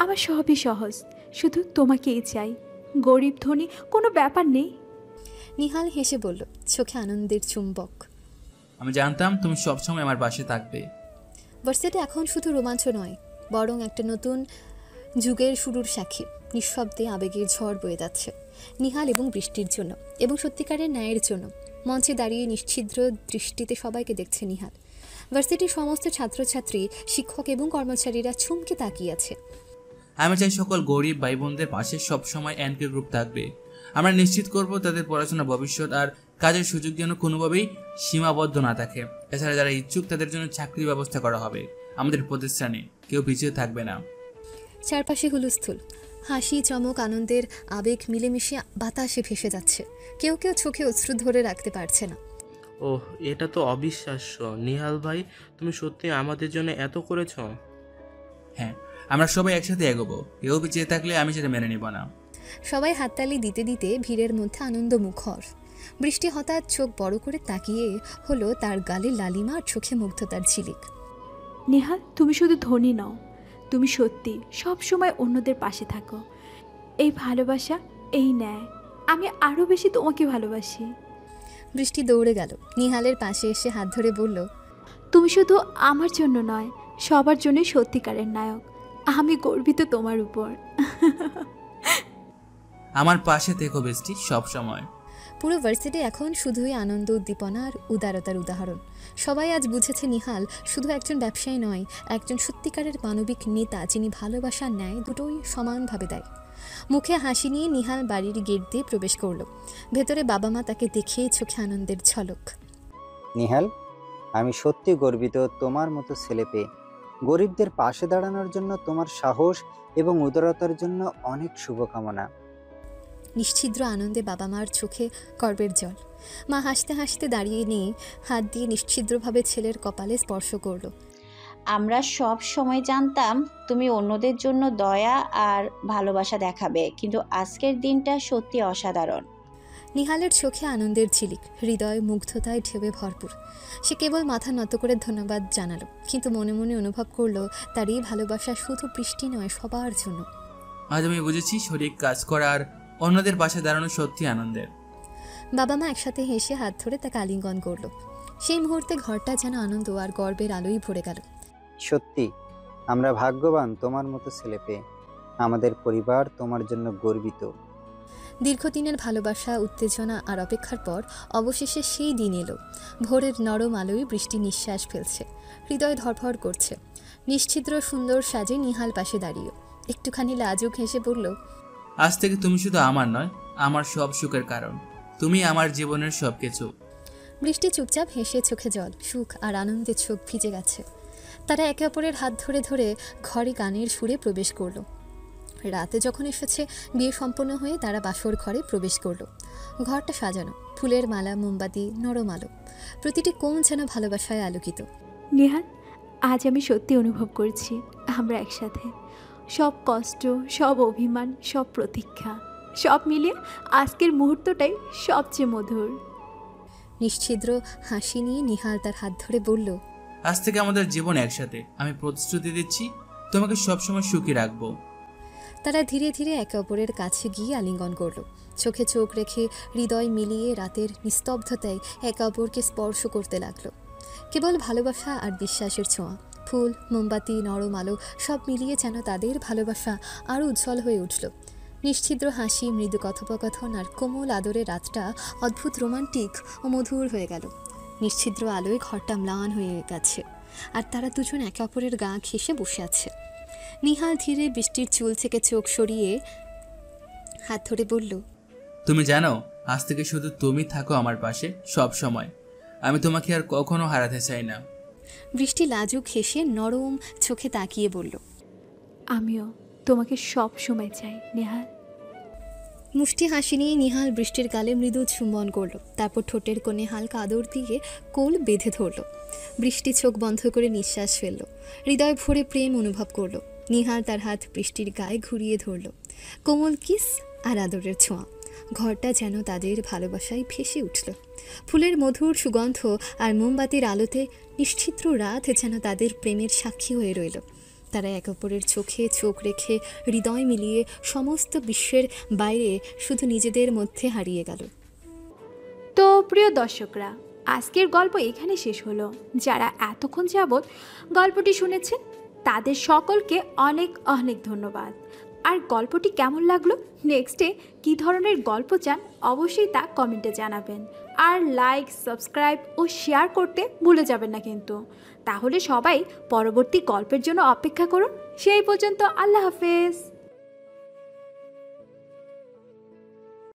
আমার সবই সহজ, শুধু তোমাকেই চাই। গরিব ধনী কোনো ব্যাপার নেই। নিহাল হেসে বলল, চোখে আনন্দের চুম্বক। আমি জানতাম তুমি সবসময় আমার পাশে থাকবে। ভার্সিটি এখন শুধু রোমাঞ্চ নয়, বরং একটা নতুন যুগের শুরুর সাক্ষী। নিঃশব্দে আবেগের ঝড় বয়ে যাচ্ছে নিহাল এবং বৃষ্টির জন্য, এবং সত্যিকারের ন্যায়ের জন্য। মঞ্চে দাঁড়িয়ে নিশ্ছিদ্র দৃষ্টিতে সবাইকে দেখছে নিহাল। ভার্সিটির সমস্ত ছাত্রছাত্রী, শিক্ষক এবং কর্মচারীরা চমকে তাকিয়ে আছে। আমি চাই সকল গরিব ভাই বোনদের পাশে সবসময় এনকে গ্রুপ থাকবে। আমরা নিশ্চিত করব তাদের পড়াশোনা, ভবিষ্যৎ আর কাজের সুযোগ যেন কোনোভাবেই সীমাবদ্ধ না থাকে। এছাড়া যারা ইচ্ছুক তাদের জন্য চাকরির ব্যবস্থা করা হবে। আমাদের প্রতিষ্ঠানে কেউ পিছিয়ে থাকবে না। চারপাশে হুলস্থুল, হাসি, চমক, আনন্দের আবেগ মিলেমিশে বাতাসে ভেসে যাচ্ছে। কেউ কেউ চোখে অশ্রু ধরে রাখতে পারছে না। ওহ, এটা তো অবিশ্বাস্য। নিহাল ভাই, তুমি সত্যি আমাদের জন্য এত করেছ। হ্যাঁ, আমরা সবাই একসাথে এগোবো। কেউ পিছিয়ে থাকলে আমি সেটা মেনে নিব না। সবাই হাততালি দিতে দিতে ভিড়ের মধ্যে আনন্দ মুখর। বৃষ্টি হঠাৎ চোখ বড় করে তাকিয়ে হলো তার গালে লালিমা আর চোখে মুগ্ধতার ঝিলিক। নেহাল, তুমি শুধু ধনী নও, তুমি সত্যি সব সময় অন্যদের পাশে থাকো। এই ভালোবাসা, এই ন্যায়, আমি আরও বেশি তোমাকে ভালোবাসি। বৃষ্টি দৌড়ে গেল, নিহালের পাশে এসে হাত ধরে বলল, তুমি শুধু আমার জন্য নয়, সবার জন্যই সত্যিকারের নায়ক। আমি গর্বিত তোমার উপর। আমার পাশে থেকো বৃষ্টি, সব সময়। পুরো ভার্সিটি এখন শুধুই আনন্দ, উদ্দীপনা আর উদারতার উদাহরণ। সবাই আজ বুঝেছে নিহাল শুধু একজন ব্যবসায়ী নয়, একজন সত্যিকারের মানবিক নেতা, যিনি ভালোবাসা, ন্যায় দুটোই সমানভাবে দেয়। মুখে হাসি নিয়ে নিহাল বাড়ির গেট দিয়ে প্রবেশ করলো। ভেতরে বাবা মা তাকে দেখে চোখে আনন্দের ঝলক। নিহাল, আমি সত্যি গর্বিত তোমার মতো ছেলে পেয়ে। গরিবদের পাশে দাঁড়ানোর জন্য তোমার সাহস এবং উদারতার জন্য অনেক শুভকামনা। নিশ্ছিদ্র আনন্দে বাবা মার চোখে গর্বের জল। মা হাসতে হাসতে দাঁড়িয়ে নিয়ে হাত দিয়ে নিশ্ছিদ্রভাবে ছেলের কপালে স্পর্শ করলো। আমরা সব সময় জানতাম তুমি অন্যদের জন্য দয়া আর ভালোবাসা দেখাবে, কিন্তু আজকের দিনটা সত্যি অসাধারণ। নিহালের চোখে আনন্দের ঝিলিক, হৃদয় মুগ্ধতায় ঢেউয়ে ভরপুর। সে কেবল মাথা নত করে ধন্যবাদ জানালো, কিন্তু মনে মনে অনুভব করলো তার এই ভালোবাসা শুধু বৃষ্টি নয়, সবার জন্য। আজ আমি বুঝেছি শরীর কাজ করার, অন্যদের পাশে দাঁড়ানো সত্যি আনন্দের। বাবা মা একসাথে হেসে হাত ধরে তাকে আলিঙ্গন করলো। সেই মুহূর্তে ঘরটা যেন আনন্দ আর গর্বের আলোয় ভরে গেল। সত্যি আমরা ভাগ্যবান তোমার মতো ছেলে পেয়ে। আমাদের পরিবার তোমার জন্য গর্বিত। দীর্ঘদিনের ভালোবাসা, উত্তেজনা আর অপেক্ষার পর অবশেষে সেই দিন এলো। ভোরের নরম আলোয় বৃষ্টি নিঃশ্বাস ফেলছে, হৃদয় ধড়ফড় করছে। নিশ্ছিদ্র সুন্দর সাজে নিহাল পাশে দাঁড়িয়ে একটুখানি লাজুক হেসে বলল, আজ থেকে তুমি শুধু আমার নয়, আমার সব সুখের কারণ। তুমি আমার জীবনের সব কিছু। বৃষ্টি চুপচাপ হেসে, চোখে জল, সুখ আর আনন্দে চোখ ভিজে গেছে। তারা একে অপরের হাত ধরে ধরে ঘরে গানের সুরে প্রবেশ করলো। রাতে যখন এসেছে বিয়ে সম্পন্ন হয়ে তারা বাসর ঘরে প্রবেশ করলো। ঘরটা সাজানো, ফুলের মালা, মোমবাতি, নরম আলো, প্রতিটি কোণ যেন ভালোবাসায় আলোকিত। নিহাল, আজ আমি সত্যি অনুভব করছি আমরা একসাথে। সব কষ্ট, সব অভিমান, সব প্রতীক্ষা, সব মিলিয়ে আজকের মুহূর্তটাই সবচেয়ে মধুর। নিশ্ছিদ্র হাসি নিয়ে নিহাল তার হাত ধরে বলল, আজ থেকে আমাদের জীবন একসাথে। আমি প্রতিশ্রুতি দিচ্ছি তোমাকে সবসময় সুখী রাখবো। তারা ধীরে ধীরে একে অপরের কাছে গিয়ে আলিঙ্গন করল, চোখে চোখ রেখে হৃদয় মিলিয়ে রাতের নিস্তব্ধতায় একে অপরকে স্পর্শ করতে লাগলো। কেবল ভালোবাসা আর বিশ্বাসের ছোঁয়া, ফুল, মোমবাতি, নরম আলো সব মিলিয়ে যেন তাদের ভালোবাসা আরও উজ্জ্বল হয়ে উঠল। নিশ্ছিদ্র হাসি, মৃদু কথোপকথন আর কোমল আদরে রাতটা অদ্ভুত রোমান্টিক ও মধুর হয়ে গেল। নিশ্ছিদ্র আলোয় ঘরটা ম্লান হয়ে গেছে, আর তারা দুজন একে অপরের গা ঘেঁষে বসে আছে। নিহাল ধীরে বৃষ্টির চুল থেকে চোখ সরিয়ে হাত ধরে বলল, তুমি জানো, আজ থেকে শুধু তুমি থাকো আমার পাশে সব সময়। আমি তোমাকে আর কখনো হারাতে চাই না। বৃষ্টি লাজুক হেসে নরম চোখে তাকিয়ে বলল, আমিও তোমাকে সব সময় চাই নেহাল। মুষ্টি হাসি নিয়ে নিহাল বৃষ্টির গালে মৃদু চুম্বন করল, তারপর ঠোঁটের কোণে হালকা আদর দিয়ে কোল বেঁধে ধরল। বৃষ্টি চোখ বন্ধ করে নিঃশ্বাস ফেলল, হৃদয় ভরে প্রেম অনুভব করল। নিহাল তার হাত বৃষ্টির গায়ে ঘুরিয়ে ধরল, কোমল কিস আর আদরের ছোঁয়া। ঘরটা যেন তাদের ভালোবাসায় ভেসে উঠল। ফুলের মধুর সুগন্ধ আর মোমবাতির আলোতে নিশ্চিদ্র রাত যেন তাদের প্রেমের সাক্ষী হয়ে রইল। তারা একে অপরের চোখে চোখ রেখে হৃদয় মিলিয়ে সমস্ত বিশ্বের বাইরে শুধু নিজেদের মধ্যে হারিয়ে গেল। তো প্রিয় দর্শকরা, আজকের গল্প এখানে শেষ হলো। যারা এতক্ষণ যাবৎ গল্পটি শুনেছেন তাদের সকলকে অনেক অনেক ধন্যবাদ। আর গল্পটি কেমন লাগলো, নেক্সটে কী ধরনের গল্প চান অবশ্যই তা কমেন্টে জানাবেন। আর লাইক, সাবস্ক্রাইব ও শেয়ার করতে ভুলে যাবেন না কিন্তু। তাহলে সবাই পরবর্তী গল্পের জন্য অপেক্ষা করুন। সেই পর্যন্ত আল্লাহ হাফেজ।